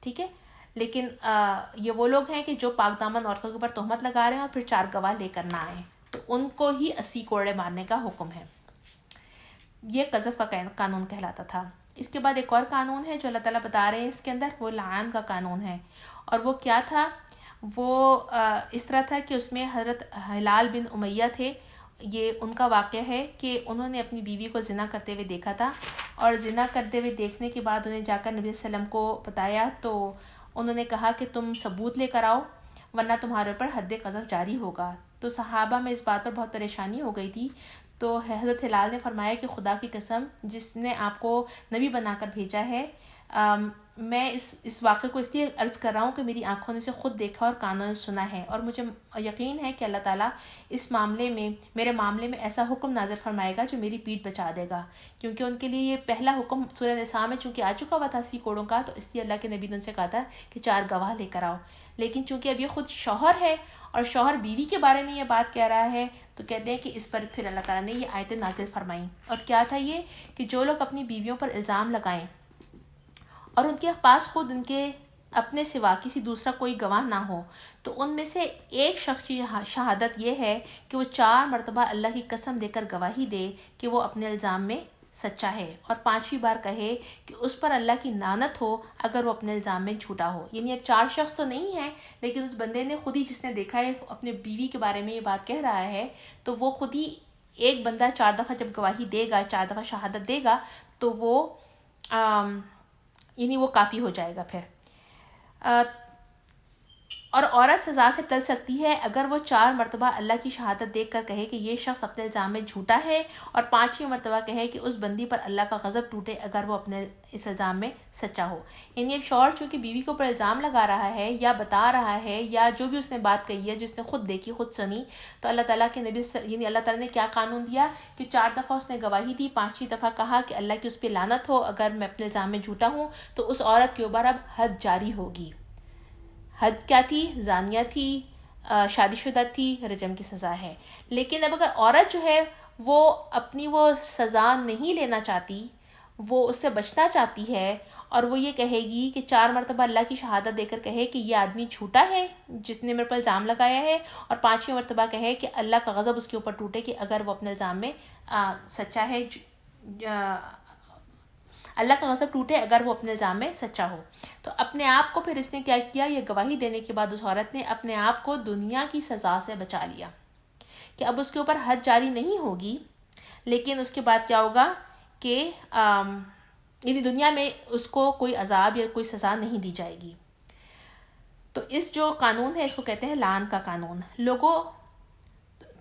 ٹھیک ہے، لیکن یہ وہ لوگ ہیں کہ جو پاک دامن عورتوں کے اوپر تہمت لگا رہے ہیں اور پھر 4 گواہ لے کر نہ آئیں تو ان کو ہی 80 کوڑے مارنے کا حکم ہے. یہ قذف کا قانون کہلاتا تھا. اس کے بعد ایک اور قانون ہے جو اللہ تعالیٰ بتا رہے ہیں اس کے اندر، وہ لعان کا قانون ہے. اور وہ کیا تھا؟ وہ اس طرح تھا کہ اس میں حضرت ہلال بن امیہ تھے. یہ ان کا واقعہ ہے کہ انہوں نے اپنی بیوی کو زنا کرتے ہوئے دیکھا تھا اور زنا کرتے ہوئے دیکھنے کے بعد انہیں جا کر نبی صلی اللہ علیہ وسلم کو بتایا تو انہوں نے کہا کہ تم ثبوت لے کر آؤ ورنہ تمہارے اوپر حد قذف جاری ہوگا. تو صحابہ میں اس بات پر بہت پریشانی ہو گئی تھی. تو حضرت ہلال نے فرمایا کہ خدا کی قسم جس نے آپ کو نبی بنا کر بھیجا ہے، میں اس واقعے کو اس لیے عرض کر رہا ہوں کہ میری آنکھوں نے اسے خود دیکھا اور کانوں نے سنا ہے اور مجھے یقین ہے کہ اللہ تعالیٰ اس معاملے میں میرے معاملے میں ایسا حکم نازل فرمائے گا جو میری پیٹھ بچا دے گا. کیونکہ ان کے لیے یہ پہلا حکم سورہ نساء میں چونکہ آ چکا ہوا تھا 80 کوڑوں کا، تو اس لیے اللہ کے نبی نے ان سے کہا تھا کہ 4 گواہ لے کر آؤ. لیکن چونکہ اب یہ خود شوہر ہے اور شوہر بیوی کے بارے میں یہ بات کہہ رہا ہے تو کہتے ہیں کہ اس پر پھر اللہ تعالیٰ نے یہ آیتیں نازل فرمائیں. اور کیا تھا یہ کہ جو لوگ اپنی بیویوں پر الزام لگائیں اور ان کے پاس خود ان کے اپنے سوا کسی دوسرا کوئی گواہ نہ ہو تو ان میں سے ایک شخص کی شہادت یہ ہے کہ وہ 4 مرتبہ اللہ کی قسم دے کر گواہی دے کہ وہ اپنے الزام میں سچا ہے اور 5ویں بار کہے کہ اس پر اللہ کی لعنت ہو اگر وہ اپنے الزام میں جھوٹا ہو. یعنی اب 4 شخص تو نہیں ہیں لیکن اس بندے نے خود ہی، جس نے دیکھا ہے اپنے بیوی کے بارے میں یہ بات کہہ رہا ہے، تو وہ خود ہی ایک بندہ 4 دفعہ جب گواہی دے گا، 4 دفعہ شہادت دے گا تو وہ یعنی وہ کافی ہو جائے گا پھر. اور عورت سزا سے ٹل سکتی ہے اگر وہ 4 مرتبہ اللہ کی شہادت دیکھ کر کہے کہ یہ شخص اپنے الزام میں جھوٹا ہے اور 5ویں مرتبہ کہے کہ اس بندی پر اللہ کا غضب ٹوٹے اگر وہ اپنے اس الزام میں سچا ہو. یعنی اب شوہر چونکہ بیوی کے اوپر الزام لگا رہا ہے یا بتا رہا ہے یا جو بھی اس نے بات کہی ہے جس نے خود دیکھی خود سنی، تو اللہ تعالیٰ کے نبی یعنی اللہ تعالیٰ نے کیا قانون دیا کہ 4 دفعہ اس نے گواہی دی، 5ویں دفعہ کہا کہ اللہ کی اس پہ لعنت ہو اگر میں اپنے الزام میں جھوٹا ہوں، تو اس عورت کے اوپر اب حد جاری ہوگی. حد کیا تھی؟ زانیہ تھی، شادی شدہ تھی، رجم کی سزا ہے. لیکن اب اگر عورت جو ہے وہ اپنی وہ سزا نہیں لینا چاہتی، وہ اس سے بچنا چاہتی ہے اور وہ یہ کہے گی کہ 4 مرتبہ اللہ کی شہادت دے کر کہے کہ یہ آدمی جھوٹا ہے جس نے میرے پر الزام لگایا ہے، اور 5ویں مرتبہ کہے کہ اللہ کا غضب اس کے اوپر ٹوٹے کہ اگر وہ اپنے الزام میں سچا ہے، اللہ کا غضب ٹوٹے اگر وہ اپنے الزام میں سچا ہو. تو اپنے آپ کو پھر اس نے کیا کیا؟ یہ گواہی دینے کے بعد اس عورت نے اپنے آپ کو دنیا کی سزا سے بچا لیا کہ اب اس کے اوپر حد جاری نہیں ہوگی، لیکن اس کے بعد کیا ہوگا کہ یعنی دنیا میں اس کو کوئی عذاب یا کوئی سزا نہیں دی جائے گی. تو اس جو قانون ہے اس کو کہتے ہیں لعان کا قانون.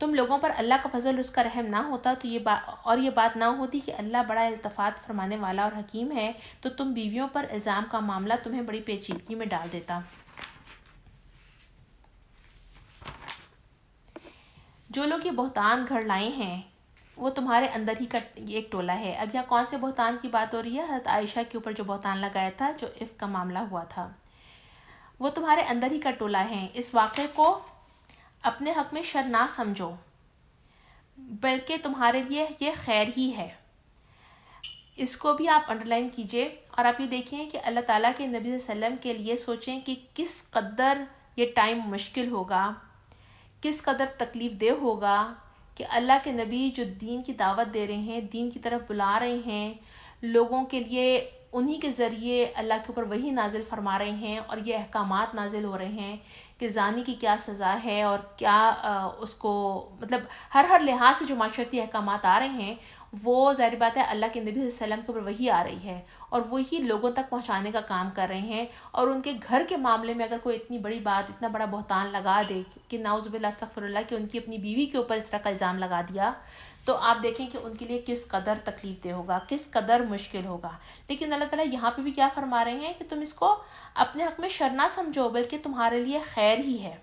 تم لوگوں پر اللہ کا فضل اس کا رحم نہ ہوتا تو یہ بات نہ ہوتی کہ اللہ بڑا التفات فرمانے والا اور حکیم ہے تو تم بیویوں پر الزام کا معاملہ تمہیں بڑی پیچیدگی میں ڈال دیتا. جو لوگ یہ بہتان گھڑ لائے ہیں وہ تمہارے اندر ہی کا ایک ٹولہ ہے. اب یہاں کون سے بہتان کی بات ہو رہی ہے؟ حضرت عائشہ کے اوپر جو بہتان لگایا تھا، جو عفق کا معاملہ ہوا تھا، وہ تمہارے اندر ہی کا ٹولہ ہے. اس واقعے کو اپنے حق میں شر نہ سمجھو بلکہ تمہارے لیے یہ خیر ہی ہے. اس کو بھی آپ انڈر لائن کیجئے اور آپ یہ دیکھیں کہ اللہ تعالیٰ کے نبی صلی اللہ علیہ وسلم کے لیے سوچیں کہ کس قدر یہ ٹائم مشکل ہوگا، کس قدر تکلیف دہ ہوگا کہ اللہ کے نبی جو دین کی دعوت دے رہے ہیں، دین کی طرف بلا رہے ہیں لوگوں کے لیے، انہی کے ذریعے اللہ کے اوپر وحی نازل فرما رہے ہیں اور یہ احکامات نازل ہو رہے ہیں کہ زانی کی کیا سزا ہے اور کیا اس کو مطلب ہر لحاظ سے جو معاشرتی احکامات آ رہے ہیں وہ ظاہر بات ہے اللہ کے نبی صلی اللہ علیہ وسلم کے اوپر وحی آ رہی ہے اور وہی لوگوں تک پہنچانے کا کام کر رہے ہیں. اور ان کے گھر کے معاملے میں اگر کوئی اتنی بڑی بات، اتنا بڑا بہتان لگا دے کہ نعوذ باللہ استغفر اللہ کہ ان کی اپنی بیوی کے اوپر اس طرح کا الزام لگا دیا، تو آپ دیکھیں کہ ان کے لیے کس قدر تکلیف دہ ہوگا، کس قدر مشکل ہوگا. لیکن اللہ تعالیٰ یہاں پہ بھی کیا فرما رہے ہیں کہ تم اس کو اپنے حق میں شر نہ سمجھو بلکہ تمہارے لیے خیر ہی ہے.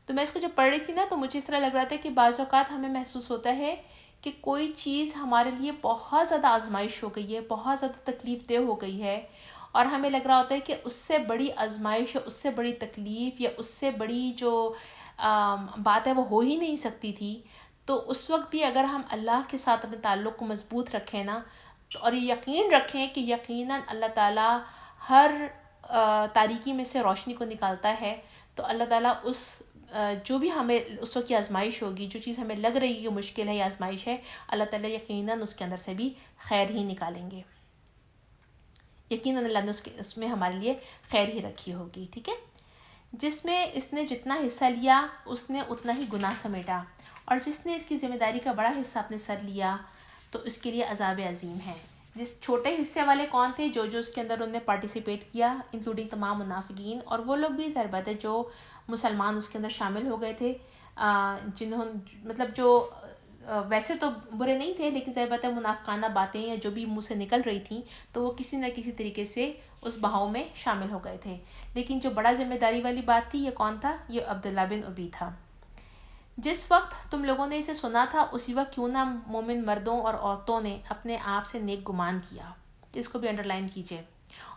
تو میں اس کو جب پڑھ رہی تھی نا تو مجھے اس طرح لگ رہا تھا کہ بعض اوقات ہمیں محسوس ہوتا ہے کہ کوئی چیز ہمارے لیے بہت زیادہ آزمائش ہو گئی ہے، بہت زیادہ تکلیف دہ ہو گئی ہے، اور ہمیں لگ رہا ہوتا ہے کہ اس سے بڑی آزمائش یا اس سے بڑی تکلیف یا اس سے بڑی جو بات ہے وہ ہو ہی نہیں سکتی تھی. تو اس وقت بھی اگر ہم اللہ کے ساتھ اپنے تعلق کو مضبوط رکھیں نا، اور یہ یقین رکھیں کہ یقیناً اللہ تعالیٰ ہر تاریکی میں سے روشنی کو نکالتا ہے، تو اللہ تعالیٰ اس جو بھی ہمیں اس وقت کی آزمائش ہوگی، جو چیز ہمیں لگ رہی ہے کہ مشکل ہے یا آزمائش ہے، اللہ تعالیٰ یقیناً اس کے اندر سے بھی خیر ہی نکالیں گے. یقیناً اللہ نے اس میں ہمارے لیے خیر ہی رکھی ہوگی. ٹھیک ہے. جس میں اس نے جتنا حصہ لیا اس نے اتنا ہی گناہ سمیٹا، اور جس نے اس کی ذمہ داری کا بڑا حصہ اپنے سر لیا تو اس کے لیے عذاب عظیم ہے. جس چھوٹے حصے والے کون تھے؟ جو اس کے اندر انہوں نے پارٹیسپیٹ کیا، انکلوڈنگ تمام منافقین، اور وہ لوگ بھی ظاہر بات ہے جو مسلمان اس کے اندر شامل ہو گئے تھے، جنہوں مطلب جو ویسے تو برے نہیں تھے لیکن ظاہر بات ہے منافقانہ باتیں یا جو بھی منہ سے نکل رہی تھیں تو وہ کسی نہ کسی طریقے سے اس بہاؤ میں شامل ہو گئے تھے. لیکن جو بڑا ذمہ داری والی بات تھی، یہ کون تھا؟ یہ عبداللہ بن ابی تھا. جس وقت تم لوگوں نے اسے سنا تھا اسی وقت کیوں نہ مومن مردوں اور عورتوں نے اپنے آپ سے نیک گمان کیا. اس کو بھی انڈرلائن کیجئے.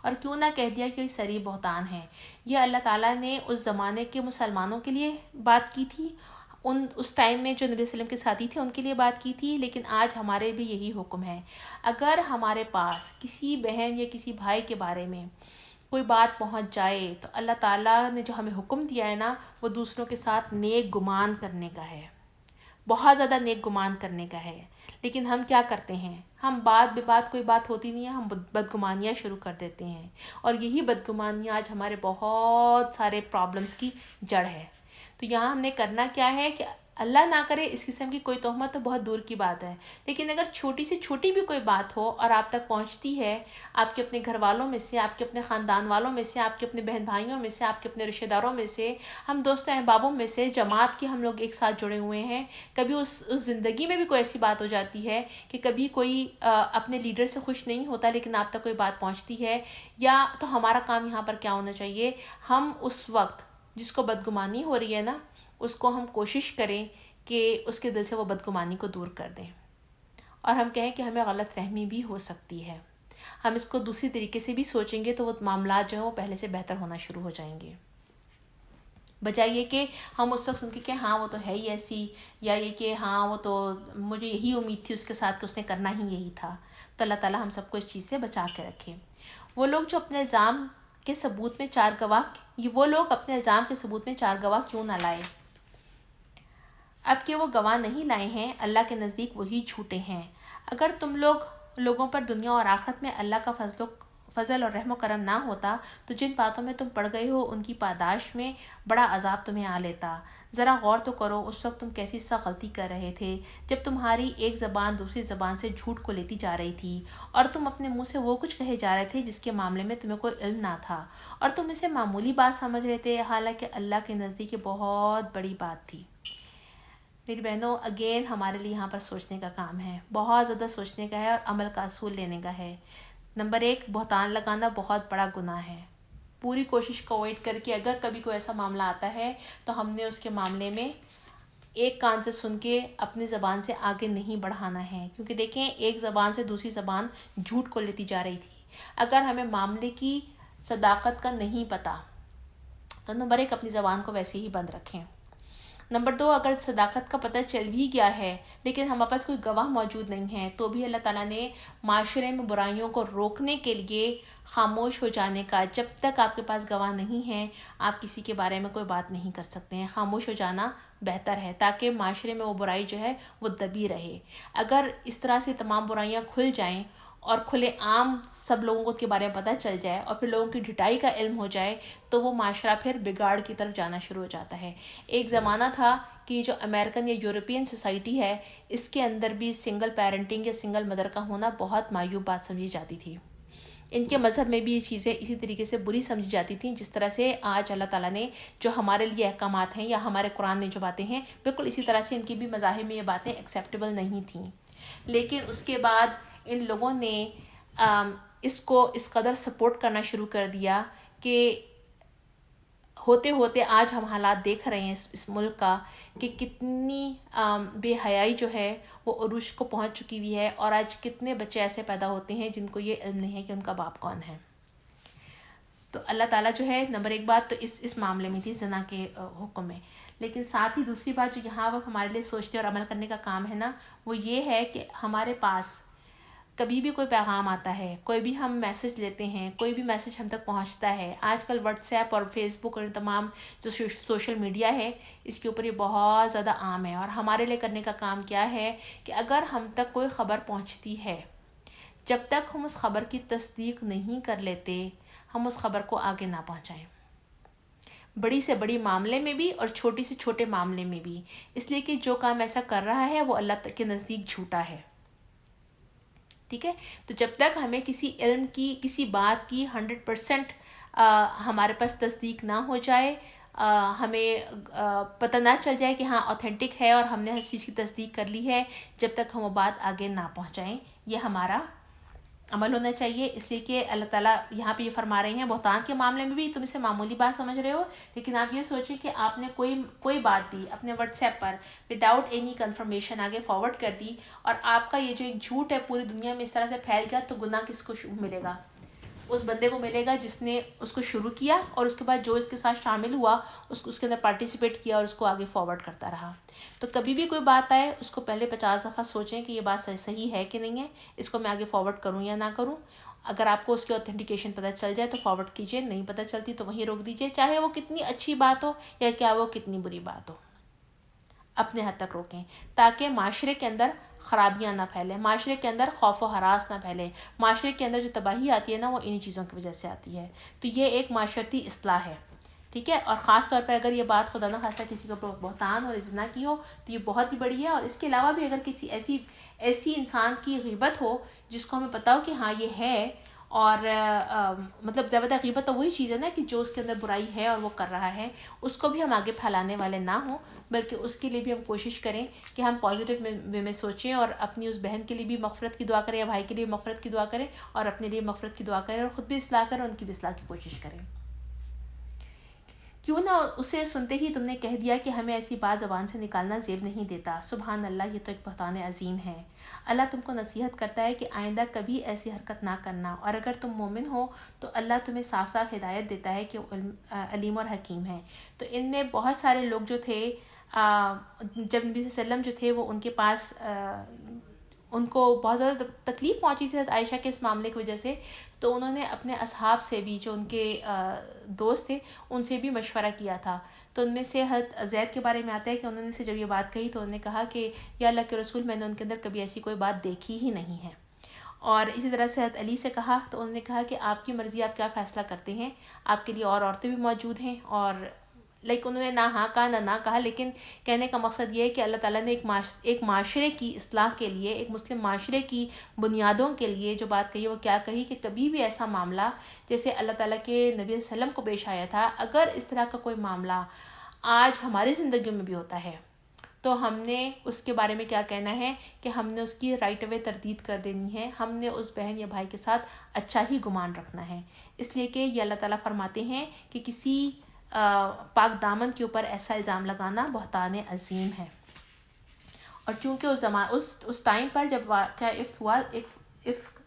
اور کیوں نہ کہہ دیا کہ یہ سری بہتان ہے. یہ اللہ تعالیٰ نے اس زمانے کے مسلمانوں کے لیے بات کی تھی، اس ٹائم میں جو نبی صلی اللہ علیہ وسلم کے ساتھی تھے ان کے لیے بات کی تھی، لیکن آج ہمارے بھی یہی حکم ہے. اگر ہمارے پاس کسی بہن یا کسی بھائی کے بارے میں کوئی بات پہنچ جائے تو اللہ تعالیٰ نے جو ہمیں حکم دیا ہے نا، وہ دوسروں کے ساتھ نیک گمان کرنے کا ہے، بہت زیادہ نیک گمان کرنے کا ہے. لیکن ہم کیا کرتے ہیں؟ ہم بات بے بات، کوئی بات ہوتی نہیں ہے، ہم بدگمانیاں شروع کر دیتے ہیں، اور یہی بدگمانیاں آج ہمارے بہت سارے پرابلمس کی جڑ ہے. تو یہاں ہم نے کرنا کیا ہے کہ اللہ نہ کرے اس قسم کی کوئی تہمت تو بہت دور کی بات ہے، لیکن اگر چھوٹی سے چھوٹی بھی کوئی بات ہو اور آپ تک پہنچتی ہے، آپ کے اپنے گھر والوں میں سے، آپ کے اپنے خاندان والوں میں سے، آپ کے اپنے بہن بھائیوں میں سے، آپ کے اپنے رشتہ داروں میں سے، ہم دوست احبابوں میں سے، جماعت کے ہم لوگ ایک ساتھ جڑے ہوئے ہیں، کبھی اس زندگی میں بھی کوئی ایسی بات ہو جاتی ہے کہ کبھی کوئی اپنے لیڈر سے خوش نہیں ہوتا لیکن آپ تک کوئی بات پہنچتی ہے، یا تو ہمارا کام یہاں پر کیا ہونا چاہیے؟ ہم اس وقت جس کو بدگمانی ہو رہی ہے نا، اس کو ہم کوشش کریں کہ اس کے دل سے وہ بدگمانی کو دور کر دیں، اور ہم کہیں کہ ہمیں غلط فہمی بھی ہو سکتی ہے، ہم اس کو دوسری طریقے سے بھی سوچیں گے تو وہ معاملات جو ہیں وہ پہلے سے بہتر ہونا شروع ہو جائیں گے، بجائے یہ کہ ہم اس وقت سن کے کہ ہاں وہ تو ہے ہی ایسی، یا یہ کہ ہاں وہ تو مجھے یہی امید تھی اس کے ساتھ کہ اس نے کرنا ہی یہی تھا. تو اللہ تعالیٰ ہم سب کو اس چیز سے بچا کے رکھے. وہ لوگ جو اپنے الزام کے ثبوت میں چار گواہ کیوں نہ لائے؟ اب کہ وہ گواہ نہیں لائے ہیں، اللہ کے نزدیک وہی جھوٹے ہیں. اگر تم لوگوں پر دنیا اور آخرت میں اللہ کا فضل اور رحم و کرم نہ ہوتا تو جن باتوں میں تم پڑ گئے ہو ان کی پاداش میں بڑا عذاب تمہیں آ لیتا. ذرا غور تو کرو اس وقت تم کیسی سا غلطی کر رہے تھے جب تمہاری ایک زبان دوسری زبان سے جھوٹ کو لیتی جا رہی تھی، اور تم اپنے منہ سے وہ کچھ کہے جا رہے تھے جس کے معاملے میں تمہیں کوئی علم نہ تھا، اور تم اسے معمولی بات سمجھ رہے تھے، حالانکہ اللہ کے نزدیک یہ بہت بڑی بات تھی. میری بہنوں، اگین ہمارے لیے یہاں پر سوچنے کا کام ہے، بہت زیادہ سوچنے کا ہے اور عمل کا اصول لینے کا ہے. نمبر 1، بہتان لگانا بہت بڑا گناہ ہے. پوری کوشش کو اوائڈ کر کے اگر کبھی کوئی ایسا معاملہ آتا ہے تو ہم نے اس کے معاملے میں ایک کان سے سن کے اپنی زبان سے آگے نہیں بڑھانا ہے، کیونکہ دیکھیں ایک زبان سے دوسری زبان جھوٹ کو لیتی جا رہی تھی. اگر ہمیں معاملے کی صداقت کا نہیں پتہ تو نمبر 1 اپنی زبان کو ویسے ہی بند رکھیں. نمبر 2، اگر صداقت کا پتہ چل بھی گیا ہے لیکن ہمارے پاس کوئی گواہ موجود نہیں ہے تو بھی اللہ تعالیٰ نے معاشرے میں برائیوں کو روکنے کے لیے خاموش ہو جانے کا، جب تک آپ کے پاس گواہ نہیں ہے آپ کسی کے بارے میں کوئی بات نہیں کر سکتے ہیں، خاموش ہو جانا بہتر ہے تاکہ معاشرے میں وہ برائی جو ہے وہ دبی رہے۔ اگر اس طرح سے تمام برائیاں کھل جائیں اور کھلے عام سب لوگوں کو کے بارے میں پتہ چل جائے اور پھر لوگوں کی ڈھٹائی کا علم ہو جائے تو وہ معاشرہ پھر بگاڑ کی طرف جانا شروع ہو جاتا ہے۔ ایک زمانہ تھا کہ جو امریکن یا یورپین سوسائٹی ہے اس کے اندر بھی سنگل پیرنٹنگ یا سنگل مدر کا ہونا بہت معیوب بات سمجھی جاتی تھی۔ ان کے مذہب میں بھی یہ چیزیں اسی طریقے سے بری سمجھی جاتی تھیں جس طرح سے آج اللہ تعالیٰ نے جو ہمارے لیے احکامات ہیں یا ہمارے قرآن میں جو باتیں ہیں بالکل اسی طرح سے ان کی بھی مذاہب میں یہ باتیں ایکسیپٹیبل نہیں تھیں۔ لیکن اس کے بعد ان لوگوں نے اس کو اس قدر سپورٹ کرنا شروع کر دیا کہ ہوتے ہوتے آج ہم حالات دیکھ رہے ہیں اس ملک کا کہ کتنی بے حیائی جو ہے وہ عروج کو پہنچ چکی ہوئی ہے، اور آج کتنے بچے ایسے پیدا ہوتے ہیں جن کو یہ علم نہیں ہے کہ ان کا باپ کون ہے۔ تو اللہ تعالیٰ جو ہے نمبر 1 بات تو اس معاملے میں تھی زنا کے حکم میں، لیکن ساتھ ہی دوسری بات جو یہاں اب ہمارے لیے سوچنے اور عمل کرنے کا کام ہے نا، وہ یہ ہے کہ ہمارے پاس کبھی بھی کوئی پیغام آتا ہے، کوئی بھی ہم میسج لیتے ہیں، کوئی بھی میسج ہم تک پہنچتا ہے، آج کل واٹس ایپ اور فیس بک اور تمام جو سوشل میڈیا ہے اس کے اوپر یہ بہت زیادہ عام ہے، اور ہمارے لیے کرنے کا کام کیا ہے کہ اگر ہم تک کوئی خبر پہنچتی ہے، جب تک ہم اس خبر کی تصدیق نہیں کر لیتے ہم اس خبر کو آگے نہ پہنچائیں، بڑی سے بڑی معاملے میں بھی اور چھوٹی سے چھوٹے معاملے میں بھی، اس لیے کہ جو کام ایسا کر رہا ہے وہ اللہ کے نزدیک جھوٹا ہے۔ ٹھیک ہے، تو جب تک ہمیں کسی علم کی کسی بات کی 100% ہمارے پاس تصدیق نہ ہو جائے، ہمیں پتہ نہ چل جائے کہ ہاں اوتھینٹک ہے اور ہم نے ہر چیز کی تصدیق کر لی ہے، جب تک ہم وہ بات آگے نہ پہنچائیں، یہ ہمارا عمل ہونا چاہیے۔ اس لیے کہ اللہ تعالیٰ یہاں پہ یہ فرما رہے ہیں بہتان کے معاملے میں بھی تم اسے معمولی بات سمجھ رہے ہو، لیکن آپ یہ سوچیں کہ آپ نے کوئی بات بھی اپنے واٹس ایپ پر وداؤٹ اینی کنفرمیشن آگے فارورڈ کر دی، اور آپ کا یہ جو ایک جھوٹ ہے پوری دنیا میں اس طرح سے پھیل گیا، تو گناہ کس کو ملے گا؟ اس بندے کو ملے گا جس نے اس کو شروع کیا اور اس کے بعد جو اس کے ساتھ شامل ہوا اس کے اندر پارٹیسپیٹ کیا اور اس کو آگے فارورڈ کرتا رہا۔ تو کبھی بھی کوئی بات آئے اس کو پہلے 50 دفعہ سوچیں کہ یہ بات صحیح ہے کہ نہیں ہے، اس کو میں آگے فارورڈ کروں یا نہ کروں۔ اگر آپ کو اس کی اوتھینٹیکیشن پتہ چل جائے تو فارورڈ کیجئے، نہیں پتہ چلتی تو وہیں روک دیجئے، چاہے وہ کتنی اچھی بات ہو یا کیا وہ کتنی بری بات ہو، اپنے حد تک روکیں تاکہ معاشرے کے اندر خرابیاں نہ پھیلیں، معاشرے کے اندر خوف و ہراس نہ پھیلے، معاشرے کے اندر جو تباہی آتی ہے نا وہ انہی چیزوں کی وجہ سے آتی ہے۔ تو یہ ایک معاشرتی اصلاح ہے، ٹھیک ہے، اور خاص طور پر اگر یہ بات خدا نہ خواستہ کسی کو بہتان اور زنا کی ہو تو یہ بہت ہی بڑی ہے، اور اس کے علاوہ بھی اگر کسی ایسی انسان کی غیبت ہو جس کو ہمیں پتہ ہو کہ ہاں یہ ہے، اور مطلب زیادہ غیبت تو وہی چیز ہے نا کہ جو اس کے اندر برائی ہے اور وہ کر رہا ہے، اس کو بھی ہم آگے پھیلانے والے نہ ہوں، بلکہ اس کے لیے بھی ہم کوشش کریں کہ ہم پازیٹیو وے میں سوچیں اور اپنی اس بہن کے لیے بھی مغفرت کی دعا کریں یا بھائی کے لیے مغفرت کی دعا کریں اور اپنے لیے مغفرت کی دعا کریں اور خود بھی اصلاح کریں، ان کی بھی اصلاح کی کوشش کریں۔ کیوں نہ اسے سنتے ہی تم نے کہہ دیا کہ ہمیں ایسی بات زبان سے نکالنا زیب نہیں دیتا، سبحان اللہ، یہ تو ایک بہتان عظیم ہے۔ اللہ تم کو نصیحت کرتا ہے کہ آئندہ کبھی ایسی حرکت نہ کرنا، اور اگر تم مومن ہو تو اللہ تمہیں صاف صاف ہدایت دیتا ہے کہ علیم اور حکیم ہے۔ تو ان میں بہت سارے لوگ جو تھے جب نبی صلی اللہ علیہ وسلم جو تھے وہ ان کے پاس ان کو بہت زیادہ تکلیف پہنچی تھی عائشہ کے اس معاملے کی وجہ سے، تو انہوں نے اپنے اصحاب سے بھی جو ان کے دوست تھے ان سے بھی مشورہ کیا تھا۔ تو ان میں سے حضرت زید کے بارے میں آتا ہے کہ انہوں نے سے جب یہ بات کہی تو انہوں نے کہا کہ یا اللہ کے رسول، میں نے ان کے اندر کبھی ایسی کوئی بات دیکھی ہی نہیں ہے۔ اور اسی طرح سے حضرت علی سے کہا تو انہوں نے کہا کہ آپ کی مرضی، آپ کیا فیصلہ کرتے ہیں، آپ کے لیے اور عورتیں بھی موجود ہیں، اور انہوں نے نہ ہاں کہا نہ کہا، لیکن کہنے کا مقصد یہ ہے کہ اللہ تعالیٰ نے ایک معاشرے کی اصلاح کے لیے، ایک مسلم معاشرے کی بنیادوں کے لیے جو بات کہی وہ کیا کہی کہ کبھی بھی ایسا معاملہ جیسے اللہ تعالیٰ کے نبی صلی اللہ علیہ وسلم کو پیش آیا تھا، اگر اس طرح کا کوئی معاملہ آج ہماری زندگیوں میں بھی ہوتا ہے تو ہم نے اس کے بارے میں کیا کہنا ہے کہ ہم نے اس کی رائٹ اوے تردید کر دینی ہے، ہم نے اس بہن یا بھائی کے ساتھ اچھا ہی گمان رکھنا ہے، اس لیے کہ یہ اللہ تعالیٰ فرماتے ہیں کہ کسی پاک دامن کے اوپر ایسا الزام لگانا بہتان عظیم ہے۔ اور چونکہ اس ٹائم پر جب واقعہ افک ہوا،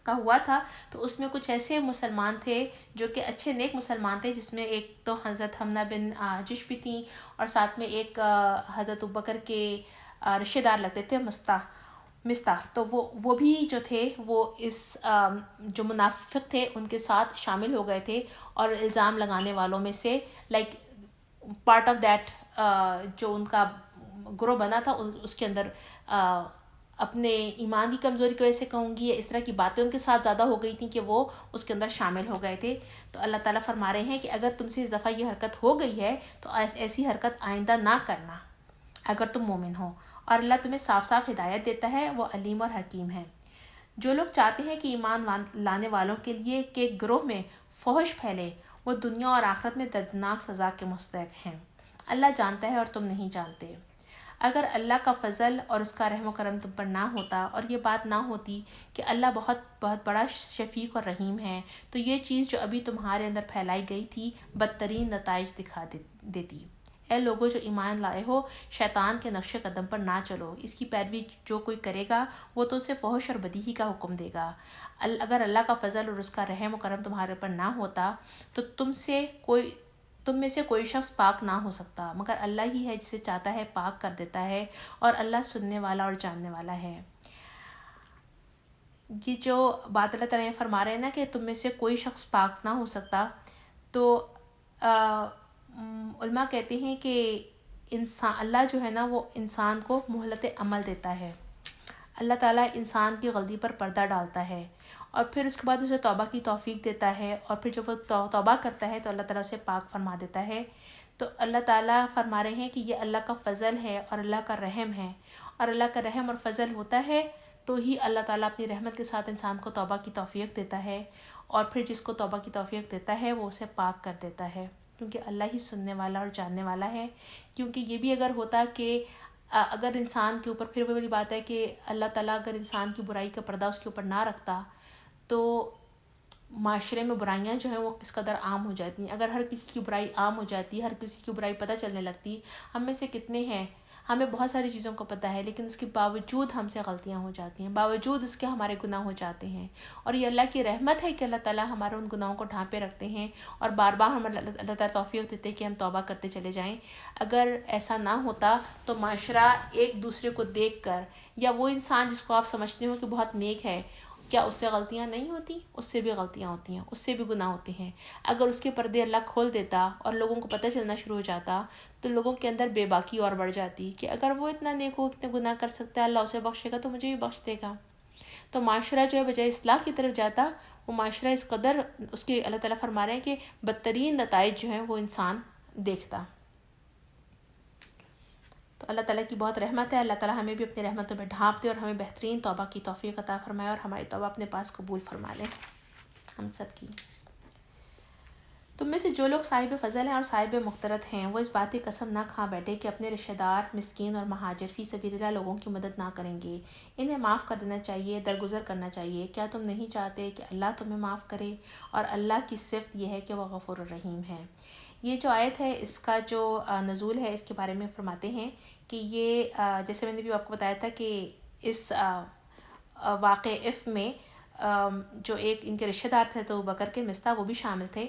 کا ہوا تھا تو اس میں کچھ ایسے مسلمان تھے جو کہ اچھے نیک مسلمان تھے، جس میں ایک تو حضرت حمنہ بن جش بھی تھیں، اور ساتھ میں ایک حضرت ابوبکر کے رشتہ دار لگتے تھے مستح. تو وہ بھی جو تھے وہ اس جو منافق تھے ان کے ساتھ شامل ہو گئے تھے، اور الزام لگانے والوں میں سے لائک پارٹ آف دیٹ جو ان کا گروہ بنا تھا، اس کے اندر اپنے ایمان کی کمزوری کی وجہ سے کہوں گی، یا اس طرح کی باتیں ان کے ساتھ زیادہ ہو گئی تھیں کہ وہ اس کے اندر شامل ہو گئے تھے. تو اللہ تعالیٰ فرما رہے ہیں کہ اگر تم سے اس دفعہ یہ حرکت ہو گئی ہے تو ایسی حرکت آئندہ نہ کرنا اگر تم مومن ہو، اور اللہ تمہیں صاف صاف ہدایت دیتا ہے، وہ علیم اور حکیم ہے. جو لوگ چاہتے ہیں کہ ایمان لانے والوں کے لیے کہ گروہ میں فحش پھیلے، وہ دنیا اور آخرت میں دردناک سزا کے مستحق ہیں. اللہ جانتا ہے اور تم نہیں جانتے. اگر اللہ کا فضل اور اس کا رحم و کرم تم پر نہ ہوتا اور یہ بات نہ ہوتی کہ اللہ بہت بہت بڑا شفیق اور رحیم ہے، تو یہ چیز جو ابھی تمہارے اندر پھیلائی گئی تھی بدترین نتائج دکھا دیتی. اے لوگوں جو ایمان لائے ہو، شیطان کے نقش قدم پر نہ چلو. اس کی پیروی جو کوئی کرے گا وہ تو اسے فحش اور بدی ہی کا حکم دے گا. اگر اللہ کا فضل اور اس کا رحم و کرم تمہارے پر نہ ہوتا تو تم میں سے کوئی شخص پاک نہ ہو سکتا، مگر اللہ ہی ہے جسے چاہتا ہے پاک کر دیتا ہے، اور اللہ سننے والا اور جاننے والا ہے. یہ جو بات اللہ تعالیٰ فرما رہے ہیں نا کہ تم میں سے کوئی شخص پاک نہ ہو سکتا، تو علماء کہتے ہیں کہ اللہ جو ہے نا وہ انسان کو مہلت عمل دیتا ہے. اللہ تعالیٰ انسان کی غلطی پر پردہ ڈالتا ہے، اور پھر اس کے بعد اسے توبہ کی توفیق دیتا ہے، اور پھر جب وہ توبہ کرتا ہے تو اللہ تعالیٰ اسے پاک فرما دیتا ہے. تو اللہ تعالیٰ فرما رہے ہیں کہ یہ اللہ کا فضل ہے اور اللہ کا رحم ہے، اور اللہ کا رحم اور فضل ہوتا ہے تو ہی اللہ تعالیٰ اپنی رحمت کے ساتھ انسان کو توبہ کی توفیق دیتا ہے، اور پھر جس کو توبہ کی توفیق دیتا ہے وہ اسے پاک کر دیتا ہے، کیونکہ اللہ ہی سننے والا اور جاننے والا ہے. کیونکہ یہ بھی اگر ہوتا کہ اگر انسان کے اوپر، پھر وہ والی بات ہے کہ اللہ تعالیٰ اگر انسان کی برائی کا پردہ اس کے اوپر نہ رکھتا تو معاشرے میں برائیاں جو ہیں وہ کس قدر عام ہو جاتی ہیں. اگر ہر کسی کی برائی عام ہو جاتی، ہر کسی کی برائی پتہ چلنے لگتی، ہم میں سے کتنے ہیں ہمیں بہت ساری چیزوں کو پتہ ہے لیکن اس کے باوجود ہم سے غلطیاں ہو جاتی ہیں، باوجود اس کے ہمارے گناہ ہو جاتے ہیں. اور یہ اللہ کی رحمت ہے کہ اللہ تعالیٰ ہمارے ان گناہوں کو ڈھانپے رکھتے ہیں اور بار بار ہم اللہ تعالیٰ توفیق دیتے ہیں کہ ہم توبہ کرتے چلے جائیں. اگر ایسا نہ ہوتا تو معاشرہ ایک دوسرے کو دیکھ کر، یا وہ انسان جس کو آپ سمجھتے ہو کہ بہت نیک ہے، کیا اس سے غلطیاں نہیں ہوتی؟ اس سے بھی غلطیاں ہوتی ہیں، اس سے بھی گناہ ہوتے ہیں. اگر اس کے پردے اللہ کھول دیتا اور لوگوں کو پتہ چلنا شروع ہو جاتا تو لوگوں کے اندر بے باکی اور بڑھ جاتی کہ اگر وہ اتنا نیک ہو، اتنے گناہ کر سکتا ہے، اللہ اسے بخشے گا تو مجھے بھی بخش دے گا. تو معاشرہ جو ہے بجائے اصلاح کی طرف جاتا، وہ معاشرہ اس قدر اس کی اللہ تعالیٰ فرما رہے ہیں کہ بدترین نتائج جو ہیں وہ انسان دیکھتا. تو اللہ تعالیٰ کی بہت رحمت ہے. اللہ تعالیٰ ہمیں بھی اپنی رحمتوں میں ڈھانپ دے اور ہمیں بہترین توبہ کی توفیق عطا فرمائے، اور ہماری توبہ اپنے پاس قبول فرما لے ہم سب کی. تم میں سے جو لوگ صاحب فضل ہیں اور صاحب مقترت ہیں، وہ اس بات کی قسم نہ کھا بیٹھے کہ اپنے رشتہ دار، مسکین اور مہاجر فی سبیل اللہ لوگوں کی مدد نہ کریں گے. انہیں معاف کر دینا چاہیے، درگزر کرنا چاہیے. کیا تم نہیں چاہتے کہ اللہ تمہیں معاف کرے؟ اور اللہ کی صفت یہ ہے کہ وہ غفور الرحیم ہے. یہ جو آیت ہے اس کا جو نزول ہے اس کے بارے میں فرماتے ہیں کہ یہ جیسے میں نے بھی آپ کو بتایا تھا کہ اس واقع میں جو ایک ان کے رشتہ دار تھے تو بکر کے مستح، وہ بھی شامل تھے.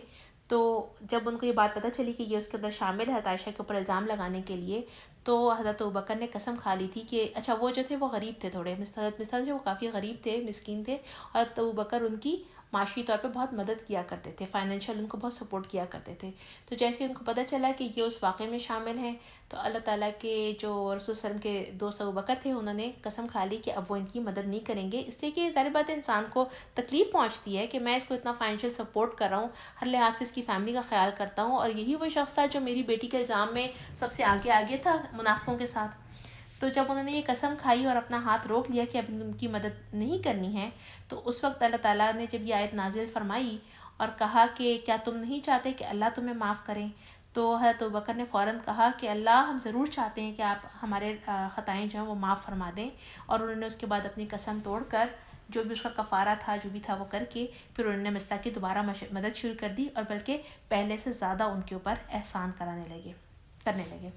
تو جب ان کو یہ بات پتہ چلی کہ یہ اس کے اندر شامل ہے عائشہ کے اوپر الزام لگانے کے لیے، تو حضرت ابوبکر نے قسم کھا لی تھی کہ اچھا وہ جو تھے وہ غریب تھے، تھوڑے مستح جو وہ کافی غریب تھے، مسکین تھے، اور ابوبکر ان کی معاشی طور پہ بہت مدد کیا کرتے تھے، فائنینشیل ان کو بہت سپورٹ کیا کرتے تھے. تو جیسے ان کو پتہ چلا کہ یہ اس واقعے میں شامل ہیں تو اللہ تعالیٰ کے جو رسول صلی اللہ علیہ وسلم کے دوست ابوبکر تھے انہوں نے قسم کھا لی کہ اب وہ ان کی مدد نہیں کریں گے، اس لیے کہ ظاہر بات ہے انسان کو تکلیف پہنچتی ہے کہ میں اس کو اتنا فائنینشیل سپورٹ کر رہا ہوں، ہر لحاظ سے اس کی فیملی کا خیال کرتا ہوں، اور یہی وہ شخص تھا جو میری بیٹی کے الزام میں سب سے آگے تھا منافقوں کے ساتھ. تو جب انہوں نے یہ قسم کھائی اور اپنا ہاتھ روک لیا کہ اب ان کی مدد نہیں کرنی ہے، تو اس وقت اللہ تعالیٰ نے جب یہ آیت نازل فرمائی اور کہا کہ کیا تم نہیں چاہتے کہ اللہ تمہیں معاف کریں، تو حضرت ابوبکر نے فوراً کہا کہ اللہ ہم ضرور چاہتے ہیں کہ آپ ہمارے خطائیں جو ہیں وہ معاف فرما دیں. اور انہوں نے اس کے بعد اپنی قسم توڑ کر جو بھی اس کا کفارہ تھا جو بھی تھا وہ کر کے پھر انہوں نے مستح کی دوبارہ مدد شروع کر دی، اور بلکہ پہلے سے زیادہ ان کے اوپر احسان کرنے لگے.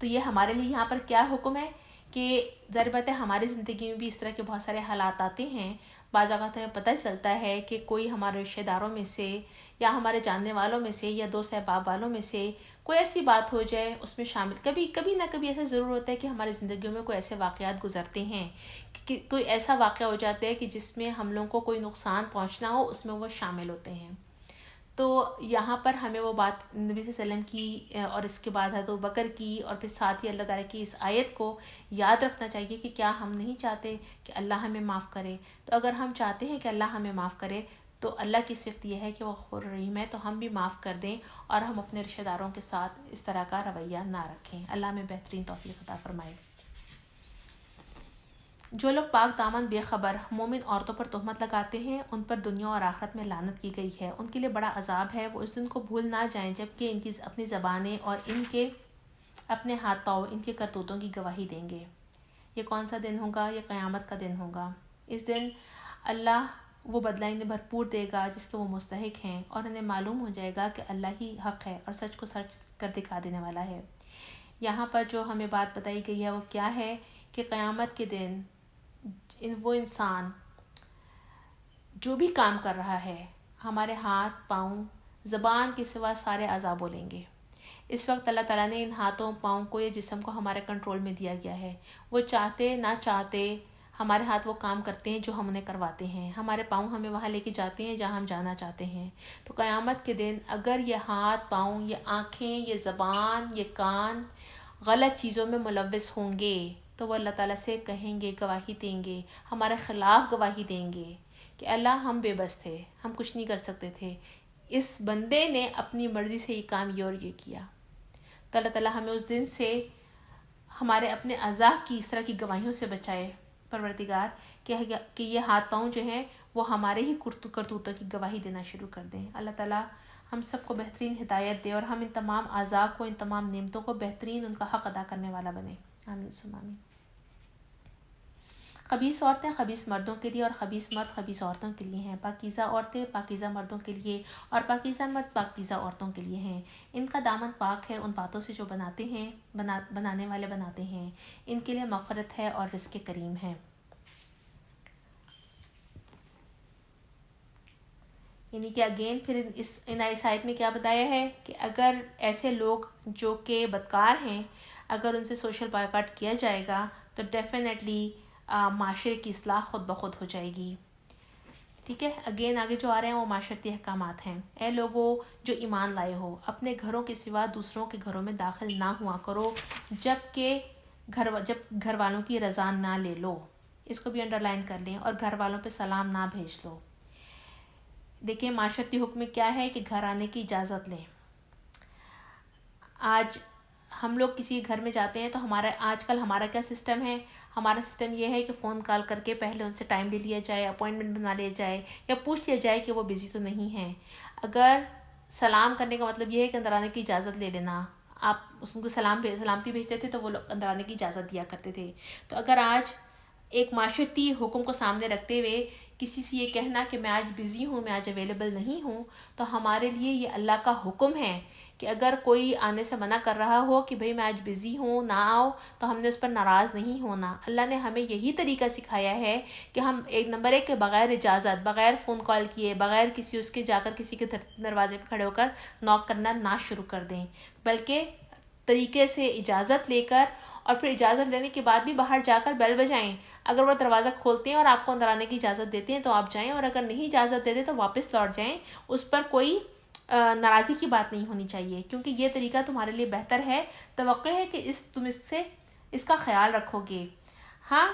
تو یہ ہمارے لیے یہاں پر کیا حکم ہے کہ ظاہر بات ہے ہماری زندگی میں بھی اس طرح کے بہت سارے حالات آتے ہیں. بعض اوقات ہمیں پتہ چلتا ہے کہ کوئی ہمارے رشتہ داروں میں سے یا ہمارے جاننے والوں میں سے یا دوست احباب والوں میں سے کوئی ایسی بات ہو جائے اس میں شامل. کبھی نہ کبھی ایسا ضرور ہوتا ہے کہ ہماری زندگیوں میں کوئی ایسے واقعات گزرتے ہیں کہ کوئی ایسا واقعہ ہو جاتا ہے کہ جس میں ہم لوگوں کو کوئی نقصان پہنچنا ہو, اس میں وہ شامل ہوتے ہیں. تو یہاں پر ہمیں وہ بات نبی صلی اللہ علیہ وسلم کی اور اس کے بعد حضرت ابوبکر کی اور پھر ساتھ ہی اللہ تعالیٰ کی اس آیت کو یاد رکھنا چاہیے کہ کیا ہم نہیں چاہتے کہ اللہ ہمیں معاف کرے. تو اگر ہم چاہتے ہیں کہ اللہ ہمیں معاف کرے تو اللہ کی صفت یہ ہے کہ وہ غفور رحیم ہے, تو ہم بھی معاف کر دیں اور ہم اپنے رشتہ داروں کے ساتھ اس طرح کا رویہ نہ رکھیں. اللہ ہمیں بہترین توفیق عطا فرمائے. جو لوگ پاک دامن بے خبر مومن عورتوں پر تہمت لگاتے ہیں ان پر دنیا اور آخرت میں لعنت کی گئی ہے. ان کے لیے بڑا عذاب ہے. وہ اس دن کو بھول نہ جائیں جب کہ ان کی اپنی زبانیں اور ان کے اپنے ہاتھ پاؤں ان کے کرتوتوں کی گواہی دیں گے. یہ کون سا دن ہوگا؟ یہ قیامت کا دن ہوگا. اس دن اللہ وہ بدلہ انہیں بھرپور دے گا جس کے وہ مستحق ہیں, اور انہیں معلوم ہو جائے گا کہ اللہ ہی حق ہے اور سچ کو سچ کر دکھا دینے والا ہے. یہاں پر جو ہمیں بات بتائی گئی ہے وہ کیا ہے کہ قیامت کے دن وہ انسان جو بھی کام کر رہا ہے, ہمارے ہاتھ پاؤں زبان کے سوا سارے اعضاء بولیں گے. اس وقت اللہ تعالیٰ نے ان ہاتھوں پاؤں کو یا جسم کو ہمارے کنٹرول میں دیا گیا ہے. وہ چاہتے نہ چاہتے ہمارے ہاتھ وہ کام کرتے ہیں جو ہم انہیں کرواتے ہیں. ہمارے پاؤں ہمیں وہاں لے کے جاتے ہیں جہاں ہم جانا چاہتے ہیں. تو قیامت کے دن اگر یہ ہاتھ پاؤں یہ آنکھیں یہ زبان یہ کان غلط چیزوں میں ملوث ہوں گے تو وہ اللہ تعالیٰ سے کہیں گے, گواہی دیں گے, ہمارے خلاف گواہی دیں گے کہ اللہ ہم بے بس تھے, ہم کچھ نہیں کر سکتے تھے, اس بندے نے اپنی مرضی سے یہ کام یہ اور یہ کیا. تو اللہ تعالیٰ ہمیں اس دن سے ہمارے اپنے اعضاء کی اس طرح کی گواہیوں سے بچائے پروردگار, کہ یہ ہاتھ پاؤں جو ہیں وہ ہمارے ہی کرتوتوں کی گواہی دینا شروع کر دیں. اللہ تعالیٰ ہم سب کو بہترین ہدایت دے اور ہم ان تمام اعضاء کو ان تمام نعمتوں کو بہترین ان کا حق ادا کرنے والا بنے. آمین ثم آمین. خبیث عورتیں خبیث مردوں کے لیے اور خبیث مرد خبیث عورتوں کے لیے ہیں. پاکیزہ عورتیں پاکیزہ مردوں کے لیے اور پاکیزہ مرد پاکیزہ عورتوں کے لیے ہیں. ان کا دامن پاک ہے ان باتوں سے جو بناتے ہیں بنانے والے بناتے ہیں. ان کے لیے مغفرت ہے اور رزق کریم ہے. یعنی کہ اگین پھر ان آیت میں کیا بتایا ہے کہ اگر ایسے لوگ جو کہ بدکار ہیں اگر ان سے سوشل بائیکاٹ کیا جائے گا تو ڈیفینیٹلی معاشرے کی اصلاح خود بخود ہو جائے گی. ٹھیک ہے, اگین آگے جو آ رہے ہیں وہ معاشرتی احکامات ہیں. اے لوگوں جو ایمان لائے ہو اپنے گھروں کے سوا دوسروں کے گھروں میں داخل نہ ہوا کرو جب گھر والوں کی رضا نہ لے لو. اس کو بھی انڈر لائن کر لیں. اور گھر والوں پہ سلام نہ بھیج لو. دیکھیں معاشرتی حکم کیا ہے کہ گھر آنے کی اجازت لیں. آج ہم لوگ کسی گھر میں جاتے ہیں تو آج کل ہمارا کیا سسٹم ہے, ہمارا سسٹم یہ ہے کہ فون کال کر کے پہلے ان سے ٹائم لے لیا جائے, اپوائنٹمنٹ بنا لیا جائے یا پوچھ لیا جائے کہ وہ بزی تو نہیں ہیں. اگر سلام کرنے کا مطلب یہ ہے کہ اندر آنے کی اجازت لے لینا, آپ اس کو سلامتی بھیجتے تھے تو وہ لوگ اندر آنے کی اجازت دیا کرتے تھے. تو اگر آج ایک معاشرتی حکم کو سامنے رکھتے ہوئے کسی سے یہ کہنا کہ میں آج بزی ہوں میں آج اویلیبل نہیں ہوں, تو ہمارے لیے یہ اللہ کا حکم ہے کہ اگر کوئی آنے سے منع کر رہا ہو کہ بھئی میں آج بزی ہوں نہ آؤ تو ہم نے اس پر ناراض نہیں ہونا. اللہ نے ہمیں یہی طریقہ سکھایا ہے کہ ہم نمبر 1 کے بغیر اجازت بغیر فون کال کیے بغیر کسی اس کے جا کر کسی کے دروازے پہ کھڑے ہو کر نوک کرنا نہ شروع کر دیں, بلکہ طریقے سے اجازت لے کر اور پھر اجازت لینے کے بعد بھی باہر جا کر بیل بجائیں. اگر وہ دروازہ کھولتے ہیں اور آپ کو اندر آنے کی اجازت دیتے ہیں تو آپ جائیں, اور اگر نہیں اجازت دیتے تو واپس لوٹ جائیں. اس پر کوئی ناراضی کی بات نہیں ہونی چاہیے کیونکہ یہ طریقہ تمہارے لیے بہتر ہے. توقع ہے کہ تم اس کا خیال رکھو گے. ہاں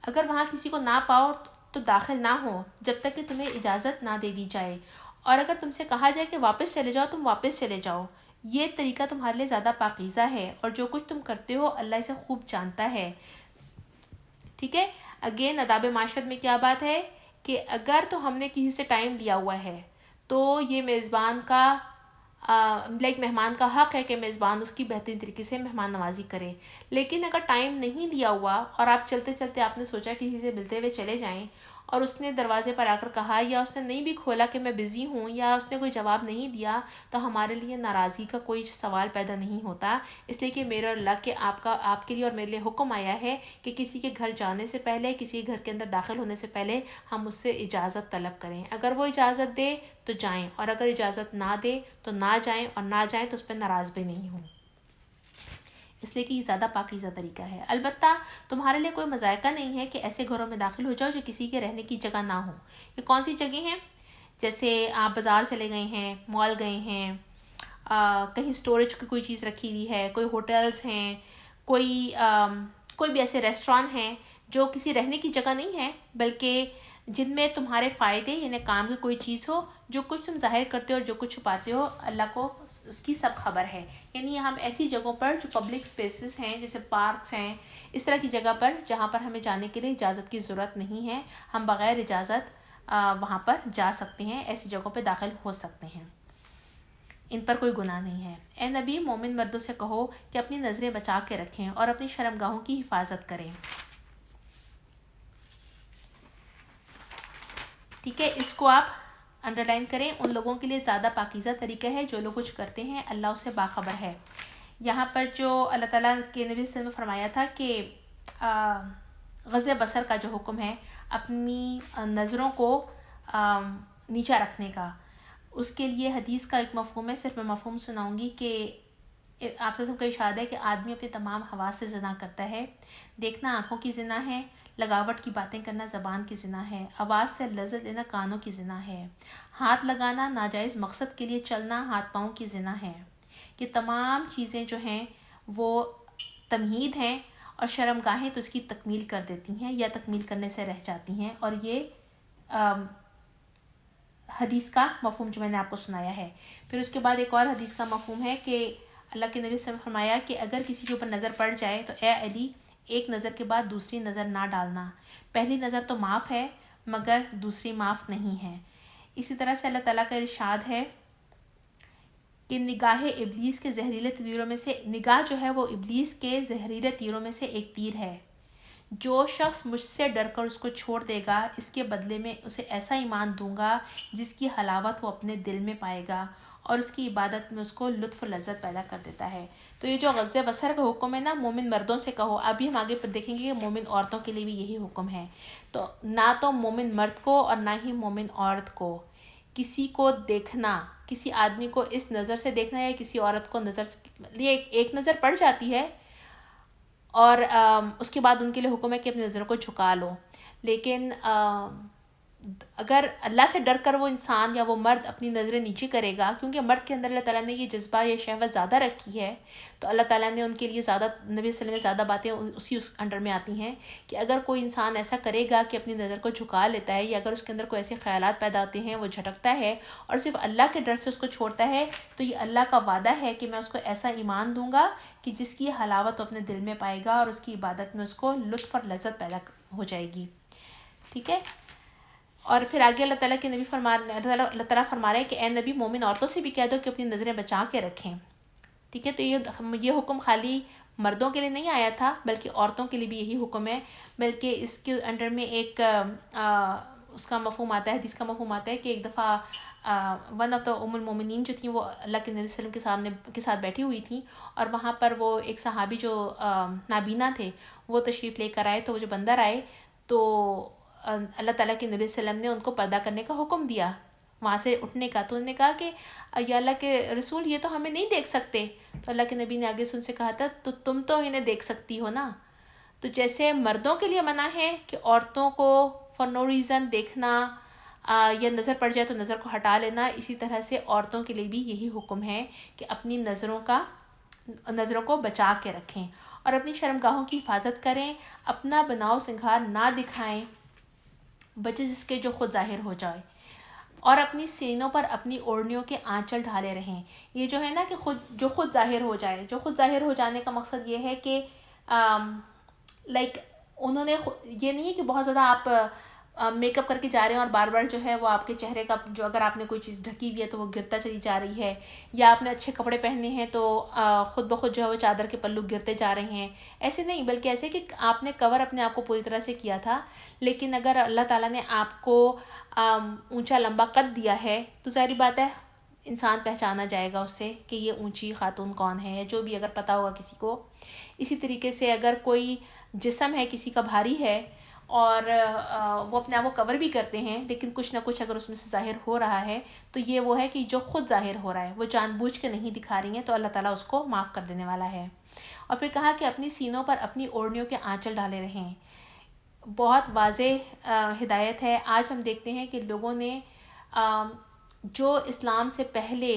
اگر وہاں کسی کو نہ پاؤ تو داخل نہ ہو جب تک کہ تمہیں اجازت نہ دے دی جائے, اور اگر تم سے کہا جائے کہ واپس چلے جاؤ تم واپس چلے جاؤ. یہ طریقہ تمہارے لیے زیادہ پاکیزہ ہے اور جو کچھ تم کرتے ہو اللہ اسے خوب جانتا ہے. ٹھیک ہے, اگین آداب معاشرت میں کیا بات ہے کہ اگر تو ہم نے کسی سے ٹائم لیا ہوا ہے تو یہ میزبان کا مہمان کا حق ہے کہ میزبان اس کی بہترین طریقے سے مہمان نوازی کرے. لیکن اگر ٹائم نہیں لیا ہوا اور آپ چلتے چلتے آپ نے سوچا کسی سے ملتے ہوئے چلے جائیں اور اس نے دروازے پر آ کر کہا یا اس نے نہیں بھی کھولا کہ میں بزی ہوں یا اس نے کوئی جواب نہیں دیا تو ہمارے لیے ناراضی کا کوئی سوال پیدا نہیں ہوتا، اس لیے کہ میرے اور اللہ کے آپ کے لیے اور میرے لیے حکم آیا ہے کہ کسی کے گھر جانے سے پہلے، کسی کے گھر کے اندر داخل ہونے سے پہلے ہم اس سے اجازت طلب کریں، اگر وہ اجازت دے تو جائیں اور اگر اجازت نہ دے تو نہ جائیں، اور نہ جائیں تو اس پہ ناراض بھی نہیں ہوں، اس لیے کہ یہ زیادہ پاکیزہ طریقہ ہے۔ البتہ تمہارے لیے کوئی مذائقہ نہیں ہے کہ ایسے گھروں میں داخل ہو جاؤ جو کسی کے رہنے کی جگہ نہ ہو۔ یہ کون سی جگہ ہیں؟ جیسے آپ بازار چلے گئے ہیں، مال گئے ہیں، کہیں اسٹوریج کی کوئی چیز رکھی ہوئی ہے، کوئی ہوٹلز ہیں، کوئی بھی ایسے ریسٹوران ہیں جو کسی رہنے کی جگہ نہیں ہے بلکہ جن میں تمہارے فائدے یعنی کام کی کوئی چیز ہو، جو کچھ تم ظاہر کرتے ہو اور جو کچھ چھپاتے ہو اللہ کو اس کی سب خبر ہے۔ یعنی ہم ایسی جگہوں پر جو پبلک سپیسز ہیں جیسے پارکس ہیں، اس طرح کی جگہ پر جہاں پر ہمیں جانے کے لیے اجازت کی ضرورت نہیں ہے، ہم بغیر اجازت وہاں پر جا سکتے ہیں، ایسی جگہوں پہ داخل ہو سکتے ہیں، ان پر کوئی گناہ نہیں ہے۔ اے نبی، مومن مردوں سے کہو کہ اپنی نظریں بچا کے رکھیں اور اپنی شرمگاہوں کی حفاظت کریں۔ ٹھیک ہے، اس کو آپ انڈر لائن کریں، ان لوگوں کے لیے زیادہ پاکیزہ طریقہ ہے جو لوگ کچھ کرتے ہیں، اللہ اس سے باخبر ہے۔ یہاں پر جو اللہ تعالیٰ کے نبی صلی اللہ علیہ وسلم نے فرمایا تھا کہ غض بصر کا جو حکم ہے، اپنی نظروں کو نیچا رکھنے کا، اس کے لیے حدیث کا ایک مفہوم ہے، صرف میں مفہوم سناؤں گی کہ آپ سے کا ارشاد ہے کہ آدمی اپنے تمام حواس سے زنا کرتا ہے۔ دیکھنا آنکھوں کی زنا ہے، لگاوٹ کی باتیں کرنا زبان کی زنا ہے، آواز سے لذت لینا کانوں کی زنا ہے، ہاتھ لگانا ناجائز مقصد کے لیے چلنا ہاتھ پاؤں کی زنا ہے۔ یہ تمام چیزیں جو ہیں وہ تمہید ہیں اور شرمگاہیں تو اس کی تکمیل کر دیتی ہیں یا تکمیل کرنے سے رہ جاتی ہیں، اور یہ حدیث کا مفہوم جو میں نے آپ کو سنایا ہے۔ پھر اس کے بعد ایک اور حدیث کا مفہوم ہے کہ اللہ کے نبی صلی اللہ علیہ وسلم نے فرمایا کہ اگر کسی کے اوپر نظر پڑ جائے تو اے علی، ایک نظر کے بعد دوسری نظر نہ ڈالنا، پہلی نظر تو معاف ہے مگر دوسری معاف نہیں ہے۔ اسی طرح سے اللہ تعالیٰ کا ارشاد ہے کہ نگاہ ابلیس کے زہریلے تیروں میں سے، نگاہ جو ہے وہ ابلیس کے زہریلے تیروں میں سے ایک تیر ہے، جو شخص مجھ سے ڈر کر اس کو چھوڑ دے گا اس کے بدلے میں اسے ایسا ایمان دوں گا جس کی حلاوت وہ اپنے دل میں پائے گا اور اس کی عبادت میں اس کو لطف و لذت پیدا کر دیتا ہے۔ تو یہ جو غض بصر کا حکم ہے نا، مومن مردوں سے کہو، ابھی ہم آگے پر دیکھیں گے کہ مومن عورتوں کے لیے بھی یہی حکم ہے۔ تو نہ تو مومن مرد کو اور نہ ہی مومن عورت کو کسی کو دیکھنا، کسی آدمی کو اس نظر سے دیکھنا یا کسی عورت کو نظر سے، ایک نظر پڑ جاتی ہے اور اس کے بعد ان کے لیے حکم ہے کہ اپنی نظروں کو جھکا لو، لیکن اگر اللہ سے ڈر کر وہ انسان یا وہ مرد اپنی نظریں نیچے کرے گا، کیونکہ مرد کے اندر اللہ تعالیٰ نے یہ جذبہ یا شہوت زیادہ رکھی ہے، تو اللہ تعالیٰ نے ان کے لیے زیادہ، نبی صلی اللہ علیہ وسلم میں زیادہ باتیں اس انڈر میں آتی ہیں کہ اگر کوئی انسان ایسا کرے گا کہ اپنی نظر کو جھکا لیتا ہے یا اگر اس کے اندر کوئی ایسے خیالات پیدا ہوتے ہیں، وہ جھٹکتا ہے اور صرف اللہ کے ڈر سے اس کو چھوڑتا ہے، تو یہ اللہ کا وعدہ ہے کہ میں اس کو ایسا ایمان دوں گا کہ جس کی حلاوت وہ اپنے دل میں پائے گا اور اس کی عبادت میں اس کو لطف اور لذت پیدا ہو جائے گی۔ ٹھیک ہے، اور پھر آگے اللہ تعالیٰ کے نبی اللہ تعالیٰ فرما رہے ہیں کہ اے نبی، مومن عورتوں سے بھی کہہ دو کہ اپنی نظریں بچا کے رکھیں۔ ٹھیک ہے، تو یہ حکم خالی مردوں کے لیے نہیں آیا تھا بلکہ عورتوں کے لیے بھی یہی حکم ہے، بلکہ اس کے انڈر میں ایک اس کا مفہوم آتا ہے، حدیث کا مفہوم آتا ہے کہ ایک دفعہ ون آف دا المومنین جو تھیں وہ اللہ کے نبی صلی اللہ علیہ وسلم کے ساتھ بیٹھی ہوئی تھیں، اور وہاں پر وہ ایک صحابی جو نابینا تھے وہ تشریف لے کر آئے، تو وہ جو بندر آئے تو اللہ تعالیٰ کے نبی صلی اللہ علیہ وسلم نے ان کو پردہ کرنے کا حکم دیا، وہاں سے اٹھنے کا۔ تو انہوں نے کہا کہ یا اللہ کے رسول، یہ تو ہمیں نہیں دیکھ سکتے۔ تو اللہ کے نبی نے آگے سے ان سے کہا تھا تو تم تو انہیں دیکھ سکتی ہو نا۔ تو جیسے مردوں کے لیے منع ہے کہ عورتوں کو فار نو ریزن دیکھنا یا نظر پڑ جائے تو نظر کو ہٹا لینا، اسی طرح سے عورتوں کے لیے بھی یہی حکم ہے کہ اپنی نظروں کو بچا کے رکھیں اور اپنی شرمگاہوں کی حفاظت کریں، اپنا بناؤ سنگھار نہ دکھائیں بچے جس کے جو خود ظاہر ہو جائے، اور اپنی سینوں پر اپنی اوڑھنیوں کے آنچل ڈھالے رہیں۔ یہ جو ہے نا کہ خود ظاہر ہو جائے، جو خود ظاہر ہو جانے کا مقصد یہ ہے کہ انہوں نے یہ نہیں ہے کہ بہت زیادہ آپ میک اپ کر کے جا رہے ہیں اور بار بار جو ہے وہ آپ کے چہرے کا جو اگر آپ نے کوئی چیز ڈھکی ہوئی ہے تو وہ گرتا چلی جا رہی ہے، یا آپ نے اچھے کپڑے پہنے ہیں تو خود بخود جو ہے وہ چادر کے پلو گرتے جا رہے ہیں. ایسے نہیں، بلکہ ایسے کہ آپ نے کور اپنے آپ کو پوری طرح سے کیا تھا، لیکن اگر اللہ تعالیٰ نے آپ کو اونچا لمبا قد دیا ہے تو ظاہری بات ہے انسان پہچانا جائے گا اس سے کہ یہ اونچی خاتون کون ہے، جو بھی اگر پتہ ہوگا کسی کو. اسی طریقے سے اگر کوئی جسم ہے کسی کا بھاری ہے اور وہ اپنے آپ کو کور بھی کرتے ہیں، لیکن کچھ نہ کچھ اگر اس میں سے ظاہر ہو رہا ہے تو یہ وہ ہے کہ جو خود ظاہر ہو رہا ہے، وہ جان بوجھ کے نہیں دکھا رہی ہیں، تو اللہ تعالیٰ اس کو معاف کر دینے والا ہے. اور پھر کہا کہ اپنی سینوں پر اپنی اوڑھنیوں کے آنچل ڈالے رہیں. بہت واضح ہدایت ہے. آج ہم دیکھتے ہیں کہ لوگوں نے جو اسلام سے پہلے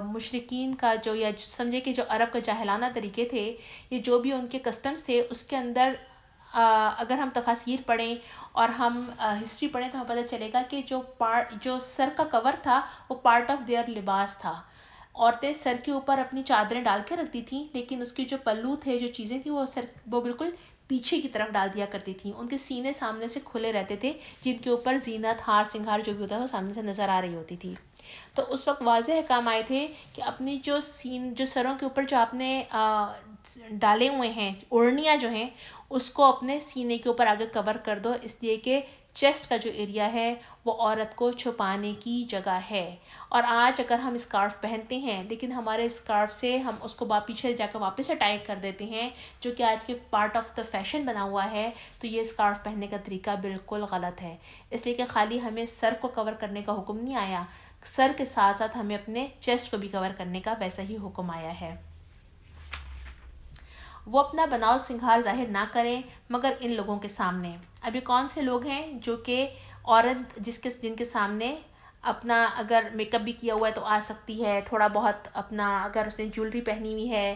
مشرکین کا جو، یا سمجھے کہ جو عرب کا جاہلانہ طریقے تھے، یہ جو بھی ان کے کسٹمز تھے، اس کے اندر اگر ہم تفاسیر پڑھیں اور ہم ہسٹری پڑھیں تو ہمیں پتہ چلے گا کہ جو سر کا کور تھا وہ پارٹ آف دیئر لباس تھا. عورتیں سر کے اوپر اپنی چادریں ڈال کے رکھتی تھیں، لیکن اس کے جو پلو تھے، جو چیزیں تھیں، وہ بالکل پیچھے کی طرف ڈال دیا کرتی تھیں. ان کے سینے سامنے سے کھلے رہتے تھے، جن کے اوپر زینت، ہار سنگھار جو بھی ہوتا ہے وہ سامنے سے نظر آ رہی ہوتی تھی. تو اس وقت واضح احکام آئے تھے کہ اپنی جو سروں کے اوپر جو آپ نے ڈالے ہوئے ہیں اوڑھنیاں جو ہیں، اس کو اپنے سینے کے اوپر آگے کور کر دو، اس لیے کہ چیسٹ کا جو ایریا ہے وہ عورت کو چھپانے کی جگہ ہے. اور آج اگر ہم اسکارف پہنتے ہیں لیکن ہمارے اسکارف سے ہم اس کو پیچھے جا کر واپس سے ٹائی کر دیتے ہیں، جو کہ آج کے پارٹ آف دا فیشن بنا ہوا ہے، تو یہ اسکارف پہننے کا طریقہ بالکل غلط ہے. اس لیے کہ خالی ہمیں سر کو کور کرنے کا حکم نہیں آیا، سر کے ساتھ ساتھ ہمیں اپنے چیسٹ کو بھی کور کرنے کا ویسا ہی حکم آیا ہے. وہ اپنا بناؤ سنگھار ظاہر نہ کریں مگر ان لوگوں کے سامنے. ابھی کون سے لوگ ہیں جو کہ عورت جن کے سامنے اپنا اگر میک اپ بھی کیا ہوا ہے تو آ سکتی ہے، تھوڑا بہت اپنا اگر اس نے جولری پہنی ہوئی ہے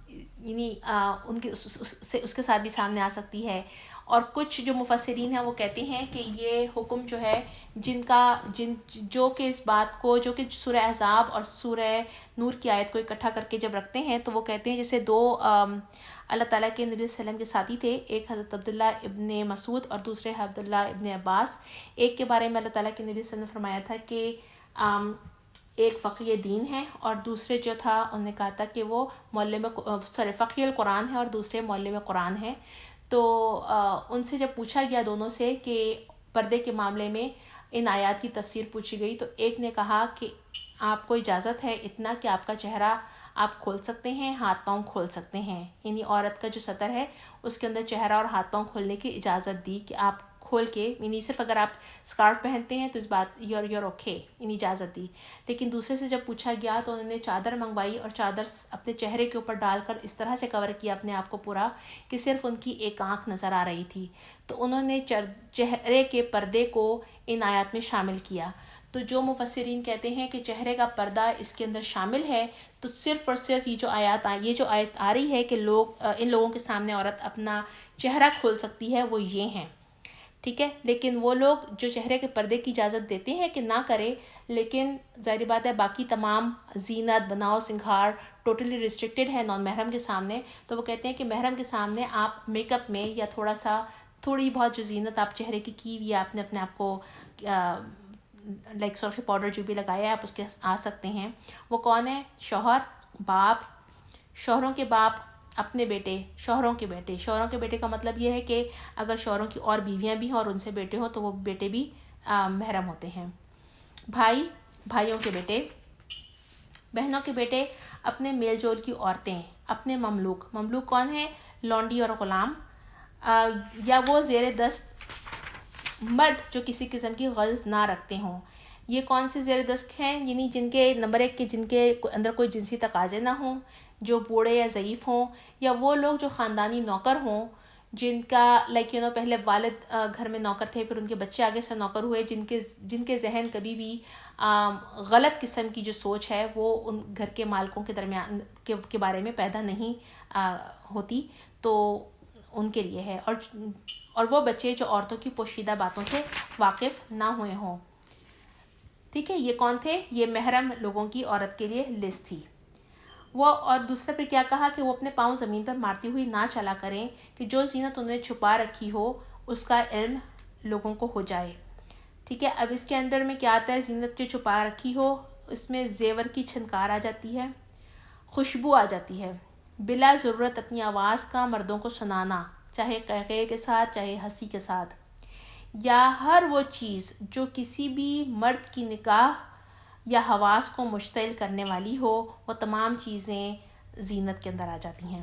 یعنی ان کے اس کے ساتھ بھی سامنے آ سکتی ہے. اور کچھ جو مفسرین ہیں وہ کہتے ہیں کہ یہ حکم جو ہے جو کہ اس بات کو، جو کہ سورہ احزاب اور سورہ نور کی آیت کو اکٹھا کر کے جب رکھتے ہیں تو وہ کہتے ہیں جیسے دو اللہ تعالیٰ کے نبی صلی اللہ علیہ وسلم کے ساتھی تھے، ایک حضرت عبداللہ ابن مسعود اور دوسرے عبداللہ ابن عباس. ایک کے بارے میں اللہ تعالیٰ کے نبی صلی اللہ علیہ وسلم نے فرمایا تھا کہ ایک فقیہ دین ہے، اور دوسرے جو تھا انہوں نے کہا تھا کہ وہ فقیہ القرآن ہے اور دوسرے معلم قرآن ہے. تو ان سے جب پوچھا گیا دونوں سے کہ پردے کے معاملے میں ان آیات کی تفسیر پوچھی گئی، تو ایک نے کہا کہ آپ کو اجازت ہے اتنا کہ آپ کا چہرہ آپ کھول سکتے ہیں، ہاتھ پاؤں کھول سکتے ہیں. یعنی عورت کا جو سطر ہے اس کے اندر چہرہ اور ہاتھ پاؤں کھولنے کی اجازت دی کہ آپ کھول کے، یعنی صرف اگر آپ اسکارف پہنتے ہیں تو اس بات یور اوکے، یعنی اجازت دی. لیکن دوسرے سے جب پوچھا گیا تو انہوں نے چادر منگوائی اور چادر اپنے چہرے کے اوپر ڈال کر اس طرح سے کور کیا اپنے آپ کو پورا کہ صرف ان کی ایک آنکھ نظر آ رہی تھی. تو انہوں نے چہرے کے پردے کو ان آیات میں شامل کیا. تو جو مفسرین کہتے ہیں کہ چہرے کا پردہ اس کے اندر شامل ہے، تو صرف اور صرف یہ جو آیت آ رہی ہے کہ ان لوگوں کے سامنے عورت اپنا چہرہ کھول سکتی ہے، وہ یہ ہیں. ٹھیک ہے. لیکن وہ لوگ جو چہرے کے پردے کی اجازت دیتے ہیں کہ نہ کرے، لیکن ظاہری بات ہے باقی تمام زینت، بناؤ سنگھار ٹوٹلی ریسٹرکٹیڈ ہے نان محرم کے سامنے. تو وہ کہتے ہیں کہ محرم کے سامنے آپ میک اپ میں یا تھوڑی بہت جو زینت آپ چہرے کی ہوئی ہے، آپ نے اپنے آپ کو سرخی پاؤڈر جو بھی لگایا ہے آپ اس کے آ سکتے ہیں. وہ کون ہے؟ شوہر، باپ، شوہروں کے باپ، اپنے بیٹے، شوہروں کے بیٹے. شوہروں کے بیٹے کا مطلب یہ ہے کہ اگر شوہروں کی اور بیویاں بھی ہیں اور ان سے بیٹے ہوں تو وہ بیٹے بھی محرم ہوتے ہیں. بھائی، بھائیوں کے بیٹے، بہنوں کے بیٹے، اپنے میل جول کی عورتیں، اپنے مملوک. مملوک کون ہے؟ لونڈی اور غلام، یا وہ زیر دست مرد جو کسی قسم کی غرض نہ رکھتے ہوں. یہ کون سے زیر دست ہیں؟ یعنی جن کے نمبر 1 کے جن کے اندر کوئی جنسی تقاضے نہ ہوں، جو بوڑھے یا ضعیف ہوں، یا وہ لوگ جو خاندانی نوکر ہوں، جن کا پہلے والد گھر میں نوکر تھے، پھر ان کے بچے آگے سے نوکر ہوئے، جن کے ذہن کبھی بھی غلط قسم کی جو سوچ ہے وہ ان گھر کے مالکوں کے درمیان کے بارے میں پیدا نہیں ہوتی، تو ان کے لیے ہے. اور وہ بچے جو عورتوں کی پوشیدہ باتوں سے واقف نہ ہوئے ہوں. ٹھیک ہے. یہ کون تھے؟ یہ محرم لوگوں کی عورت کے لیے لسٹ تھی. وہ اور دوسرے پہ کیا کہا کہ وہ اپنے پاؤں زمین پر مارتی ہوئی نہ چلا کریں، کہ جو زینت انہوں نے چھپا رکھی ہو اس کا علم لوگوں کو ہو جائے. ٹھیک ہے. اب اس کے اندر میں کیا آتا ہے؟ زینت جو چھپا رکھی ہو اس میں زیور کی چھنکار آ جاتی ہے، خوشبو آ جاتی ہے، بلا ضرورت اپنی آواز کا مردوں کو سنانا، چاہے قہقہے کے ساتھ چاہے ہنسی کے ساتھ، یا ہر وہ چیز جو کسی بھی مرد کی نگاہ یا حواس کو مشتعل کرنے والی ہو، وہ تمام چیزیں زینت کے اندر آ جاتی ہیں.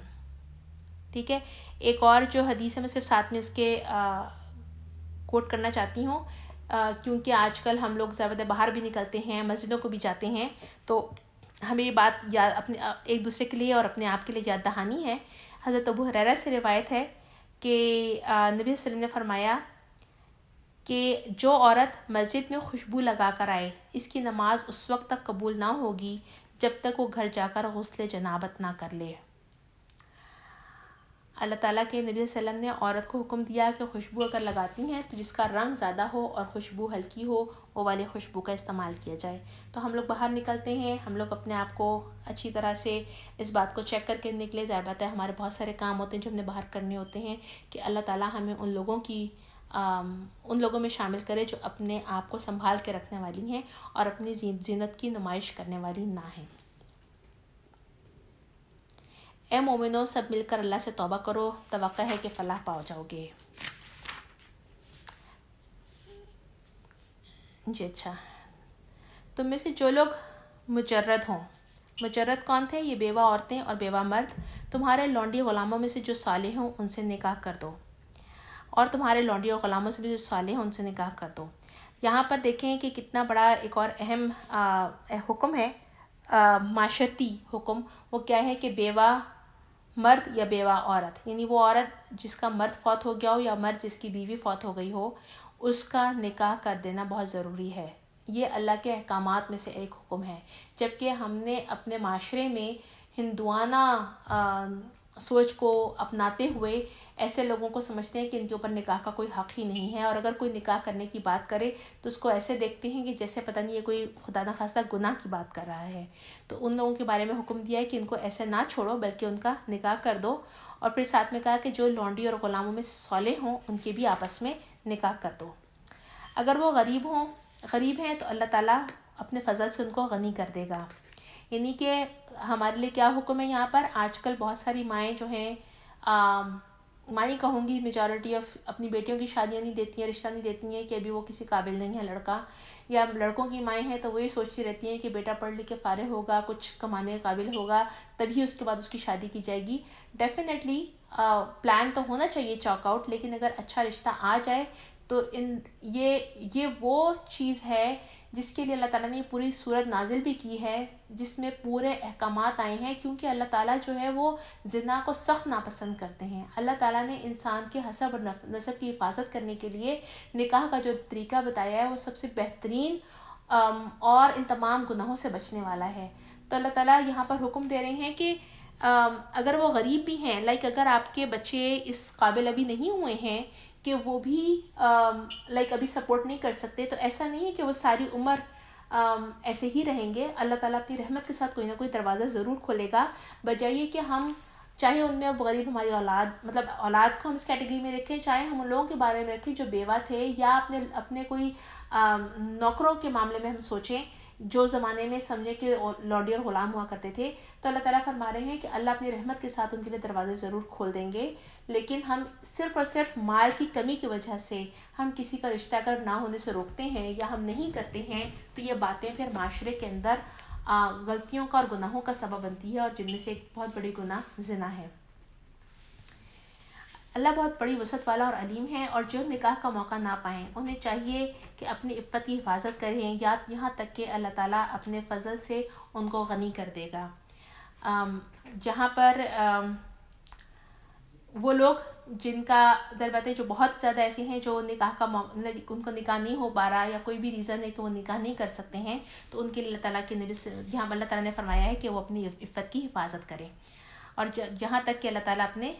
ٹھیک ہے. ایک اور جو حدیث ہے میں صرف ساتھ میں اس کے کوٹ کرنا چاہتی ہوں، کیونکہ آج کل ہم لوگ زیادہ باہر بھی نکلتے ہیں، مسجدوں کو بھی جاتے ہیں، تو ہمیں یہ بات یاد اپنے ایک دوسرے کے لیے اور اپنے آپ کے لیے یاد دہانی ہے. حضرت ابو ہریرہ سے روایت ہے کہ نبی صلی اللہ علیہ وسلم نے فرمایا کہ جو عورت مسجد میں خوشبو لگا کر آئے اس کی نماز اس وقت تک قبول نہ ہوگی جب تک وہ گھر جا کر غسل جنابت نہ کر لے. اللہ تعالیٰ کے نبی صلی اللہ علیہ وسلم نے عورت کو حکم دیا کہ خوشبو اگر لگاتی ہیں تو جس کا رنگ زیادہ ہو اور خوشبو ہلکی ہو وہ والی خوشبو کا استعمال کیا جائے. تو ہم لوگ باہر نکلتے ہیں، ہم لوگ اپنے آپ کو اچھی طرح سے اس بات کو چیک کر کے نکلے. ظاہر بات ہے ہمارے بہت سارے کام ہوتے ہیں جو ہم نے باہر کرنے ہوتے ہیں، کہ اللہ تعالیٰ ہمیں ان لوگوں میں شامل کرے جو اپنے آپ کو سنبھال کے رکھنے والی ہیں اور اپنی زینت کی نمائش کرنے والی نہ ہیں. اے مومنو، سب مل کر اللہ سے توبہ کرو، توقع ہے کہ فلاح پاؤ جاؤ گے. جی اچھا. تم میں سے جو لوگ مجرد ہوں، مجرد کون تھے؟ یہ بیوہ عورتیں اور بیوہ مرد. تمہارے لونڈی غلاموں میں سے جو صالح ہوں ان سے نکاح کر دو، اور تمہارے لونڈی اور غلاموں سے بھی جو صالح ہوں ان سے نکاح کر دو. یہاں پر دیکھیں کہ کتنا بڑا ایک اور اہم حکم ہے، معاشرتی حکم. وہ کیا ہے کہ بیوہ مرد یا بیوہ عورت، یعنی وہ عورت جس کا مرد فوت ہو گیا ہو یا مرد جس کی بیوی فوت ہو گئی ہو، اس کا نکاح کر دینا بہت ضروری ہے. یہ اللہ کے احکامات میں سے ایک حکم ہے. جبکہ ہم نے اپنے معاشرے میں ہندوانہ سوچ کو اپناتے ہوئے ایسے لوگوں کو سمجھتے ہیں کہ ان کے اوپر نکاح کا کوئی حق ہی نہیں ہے، اور اگر کوئی نکاح کرنے کی بات کرے تو اس کو ایسے دیکھتے ہیں کہ جیسے پتہ نہیں یہ کوئی خدا نخواستہ گناہ کی بات کر رہا ہے. تو ان لوگوں کے بارے میں حکم دیا ہے کہ ان کو ایسے نہ چھوڑو بلکہ ان کا نکاح کر دو. اور پھر ساتھ میں کہا کہ جو لونڈی اور غلاموں میں صالح ہوں ان کے بھی آپس میں نکاح کر دو. اگر وہ غریب ہیں تو اللہ تعالیٰ اپنے فضل سے ان کو غنی کر دے گا. یعنی کہ ہمارے لیے کیا حکم ہے یہاں پر؟ آج کل بہت ساری مائیں جو ہیں، مائیں کہوں گی میجورٹی آف اپنی بیٹیوں کی شادیاں نہیں دیتی ہیں، رشتہ نہیں دیتی ہیں کہ ابھی وہ کسی قابل نہیں ہے لڑکا. یا لڑکوں کی مائیں ہیں تو وہی سوچتی رہتی ہیں کہ بیٹا پڑھ لکھ کے فارغ ہوگا، کچھ کمانے کے قابل ہوگا تبھی اس کے بعد اس کی شادی کی جائے گی. ڈیفینیٹلی پلان تو ہونا چاہیے چاک آؤٹ، لیکن اگر اچھا رشتہ آ جائے تو یہ وہ چیز ہے جس کے لیے اللہ تعالیٰ نے پوری صورت نازل بھی کی ہے، جس میں پورے احکامات آئے ہیں. کیونکہ اللہ تعالیٰ جو ہے وہ زنا کو سخت ناپسند کرتے ہیں. اللہ تعالیٰ نے انسان کے حسب اور نسب کی حفاظت کرنے کے لیے نکاح کا جو طریقہ بتایا ہے وہ سب سے بہترین اور ان تمام گناہوں سے بچنے والا ہے. تو اللہ تعالیٰ یہاں پر حکم دے رہے ہیں کہ اگر وہ غریب بھی ہیں، اگر آپ کے بچے اس قابل ابھی نہیں ہوئے ہیں کہ وہ بھی ابھی سپورٹ نہیں کر سکتے، تو ایسا نہیں ہے کہ وہ ساری عمر ایسے ہی رہیں گے. اللہ تعالیٰ اپنی رحمت کے ساتھ کوئی نہ کوئی دروازہ ضرور کھولے گا، بجائے کہ ہم چاہے ان میں اب غریب ہماری اولاد کو ہم اس کیٹیگری میں رکھیں، چاہے ہم ان لوگوں کے بارے میں رکھیں جو بیوہ تھے، یا اپنے کوئی نوکروں کے معاملے میں ہم سوچیں جو زمانے میں سمجھے کہ لونڈی اور غلام ہوا کرتے تھے. تو اللہ تعالیٰ فرما رہے ہیں کہ اللہ اپنی رحمت کے ساتھ ان کے لیے دروازے ضرور کھول دیں گے. لیکن ہم صرف اور صرف مال کی کمی کی وجہ سے ہم کسی کا رشتہ اگر نہ ہونے سے روکتے ہیں یا ہم نہیں کرتے ہیں تو یہ باتیں پھر معاشرے کے اندر غلطیوں کا اور گناہوں کا سبب بنتی ہے، اور جن میں سے ایک بہت بڑی گناہ زنا ہے. اللہ بہت بڑی وسعت والا اور علیم ہے، اور جو نکاح کا موقع نہ پائیں انہیں چاہیے کہ اپنی عفت کی حفاظت کریں، یا یہاں تک کہ اللہ تعالیٰ اپنے فضل سے ان کو غنی کر دے گا. جہاں پر وہ لوگ جن کا ضرورتیں جو بہت زیادہ ایسی ہیں جو نکاح کا ان کو نکاح نہیں ہو پا رہا یا کوئی بھی ریزن ہے کہ وہ نکاح نہیں کر سکتے ہیں، تو ان کے لیے اللہ تعالیٰ کے نبی یہاں اللہ تعالیٰ نے فرمایا ہے کہ وہ اپنی عفت کی حفاظت کریں، اور جہاں تک کہ اللہ تعالیٰ اپنے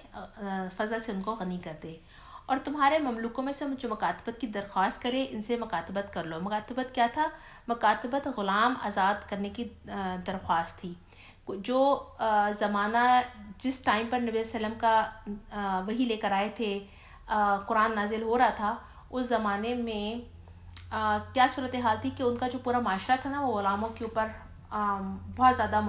فضل سے ان کو غنی کر دے. اور تمہارے مملوکوں میں سے جو مکاتبت کی درخواست کرے ان سے مکاتبت کر لو. مکاتبت کیا تھا؟ مکاتبت غلام آزاد کرنے کی درخواست تھی. جو زمانہ جس ٹائم پر نبی صلی اللہ علیہ وسلم کا وحی لے کر آئے تھے، قرآن نازل ہو رہا تھا، اس زمانے میں کیا صورتحال تھی کہ ان کا جو پورا معاشرہ تھا نا وہ غلاموں کے اوپر بہت زیادہ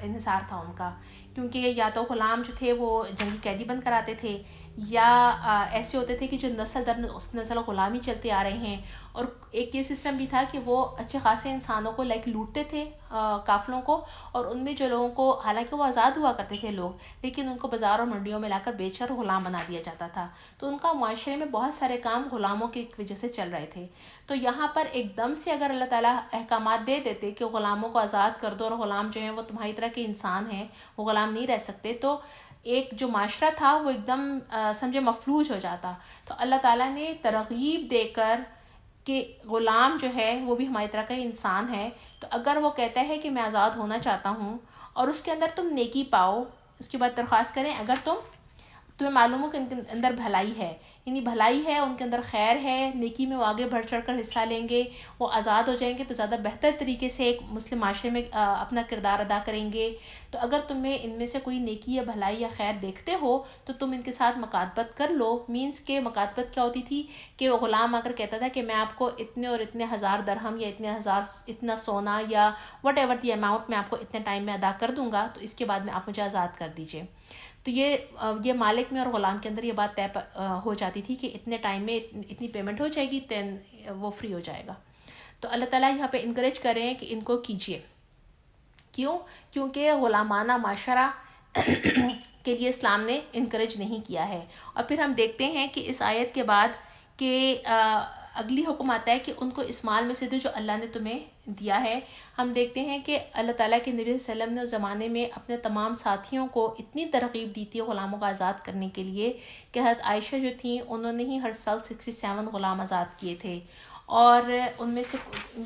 انحصار تھا ان کا، کیونکہ یا تو غلام جو تھے وہ جنگی قیدی بن کراتے تھے، یا ایسے ہوتے تھے کہ جو نسل در نسل غلامی چلتے آ رہے ہیں. اور ایک یہ سسٹم بھی تھا کہ وہ اچھے خاصے انسانوں کو لوٹتے تھے، قافلوں کو، اور ان میں جو لوگوں کو، حالانکہ وہ آزاد ہوا کرتے تھے لوگ، لیکن ان کو بازار اور منڈیوں میں لا کر بیچ کر غلام بنا دیا جاتا تھا. تو ان کا معاشرے میں بہت سارے کام غلاموں کی وجہ سے چل رہے تھے. تو یہاں پر ایک دم سے اگر اللہ تعالیٰ احکامات دے دیتے کہ غلاموں کو آزاد کر دو اور غلام جو ہیں وہ تمہاری طرح کے انسان ہیں، وہ غلام نہیں رہ سکتے، تو ایک جو معاشرہ تھا وہ ایک دم سمجھے مفلوج ہو جاتا. تو اللہ تعالیٰ نے ترغیب دے کر کہ غلام جو ہے وہ بھی ہماری طرح کا انسان ہے، تو اگر وہ کہتا ہے کہ میں آزاد ہونا چاہتا ہوں اور اس کے اندر تم نیکی پاؤ، اس کے بعد درخواست کریں، اگر تمہیں معلوم ہو کہ ان کے اندر بھلائی ہے، یعنی بھلائی ہے، ان کے اندر خیر ہے، نیکی میں وہ آگے بڑھ چڑھ کر حصہ لیں گے، وہ آزاد ہو جائیں گے تو زیادہ بہتر طریقے سے ایک مسلم معاشرے میں اپنا کردار ادا کریں گے. تو اگر تمہیں ان میں سے کوئی نیکی یا بھلائی یا خیر دیکھتے ہو تو تم ان کے ساتھ مکاتبت کر لو. مینس کہ مکاتبت کیا ہوتی تھی کہ وہ غلام آ کر کہتا تھا کہ میں آپ کو اتنے اور اتنے ہزار درہم یا اتنا سونا یا وٹ ایور دی اماؤنٹ میں آپ کو اتنے ٹائم میں ادا کر دوں گا، تو اس کے بعد میں آپ مجھے آزاد کر دیجئے. تو یہ مالک میں اور غلام کے اندر یہ بات طے ہو جاتی تھی کہ اتنے ٹائم میں اتنی پیمنٹ ہو جائے گی، دین وہ فری ہو جائے گا. تو اللہ تعالیٰ یہاں پہ انکریج کر رہے ہیں کہ ان کو کیجیے. کیوں؟ کیونکہ غلامانہ معاشرہ کے لیے اسلام نے انکریج نہیں کیا ہے. اور پھر ہم دیکھتے ہیں کہ اس آیت کے بعد کہ اگلی حکم آتا ہے کہ ان کو اس مال میں سے دو جو اللہ نے تمہیں دیا ہے. ہم دیکھتے ہیں کہ اللہ تعالیٰ کے نبی صلی اللہ علیہ وسلم نے اس زمانے میں اپنے تمام ساتھیوں کو اتنی ترغیب دی تھی غلاموں کو آزاد کرنے کے لیے کہ حضرت عائشہ جو تھیں انہوں نے ہی ہر سال 67 غلام آزاد کیے تھے. اور ان میں سے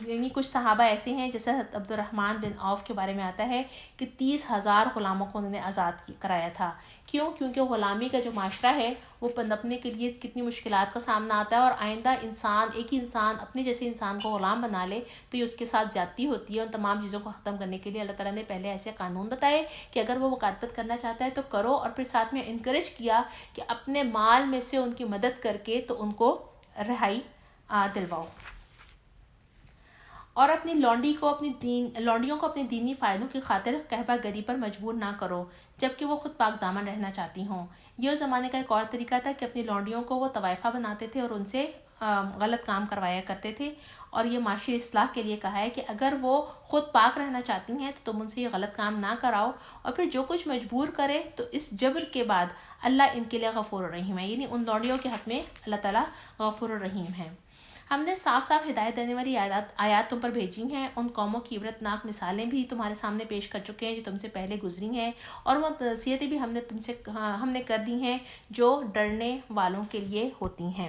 یعنی کچھ صحابہ ایسے ہیں جیسے حضرت عبد الرحمن بن عوف کے بارے میں آتا ہے کہ 30,000 غلاموں کو انہوں نے آزاد کرایا تھا. کیوں؟ کیونکہ غلامی کا جو معاشرہ ہے وہ پنپنے کے لیے کتنی مشکلات کا سامنا آتا ہے، اور آئندہ ایک ہی انسان اپنے جیسے انسان کو غلام بنا لے تو یہ اس کے ساتھ زیادتی ہوتی ہے. ان تمام چیزوں کو ختم کرنے کے لیے اللہ تعالیٰ نے پہلے ایسے قانون بتائے کہ اگر وہ مکاتبت کرنا چاہتا ہے تو کرو، اور پھر ساتھ میں انکریج کیا کہ اپنے مال میں سے ان کی مدد کر کے تو ان کو رہائی دلواؤ. اور اپنی لونڈیوں کو اپنی دینی فائدوں کی خاطر قحبہ گری پر مجبور نہ کرو جبکہ وہ خود پاک دامن رہنا چاہتی ہوں. یہ اس زمانے کا ایک اور طریقہ تھا کہ اپنی لونڈیوں کو وہ طوائفہ بناتے تھے اور ان سے غلط کام کروایا کرتے تھے. اور یہ معاشی اصلاح کے لیے کہا ہے کہ اگر وہ خود پاک رہنا چاہتی ہیں تو تم ان سے یہ غلط کام نہ کراؤ، اور پھر جو کچھ مجبور کرے تو اس جبر کے بعد اللہ ان کے لیے غفور الرحیم ہے. یعنی ان لونڈیوں کے حق میں اللہ تعالیٰ غفور الرحیم ہے. ہم نے صاف صاف ہدایت دینے والی آیات تم پر بھیجی ہیں. ان قوموں کی عبرت ناک مثالیں بھی تمہارے سامنے پیش کر چکے ہیں جو تم سے پہلے گزری ہیں، اور وہ نصیحتیں بھی ہم نے کر دی ہیں جو ڈرنے والوں کے لیے ہوتی ہیں.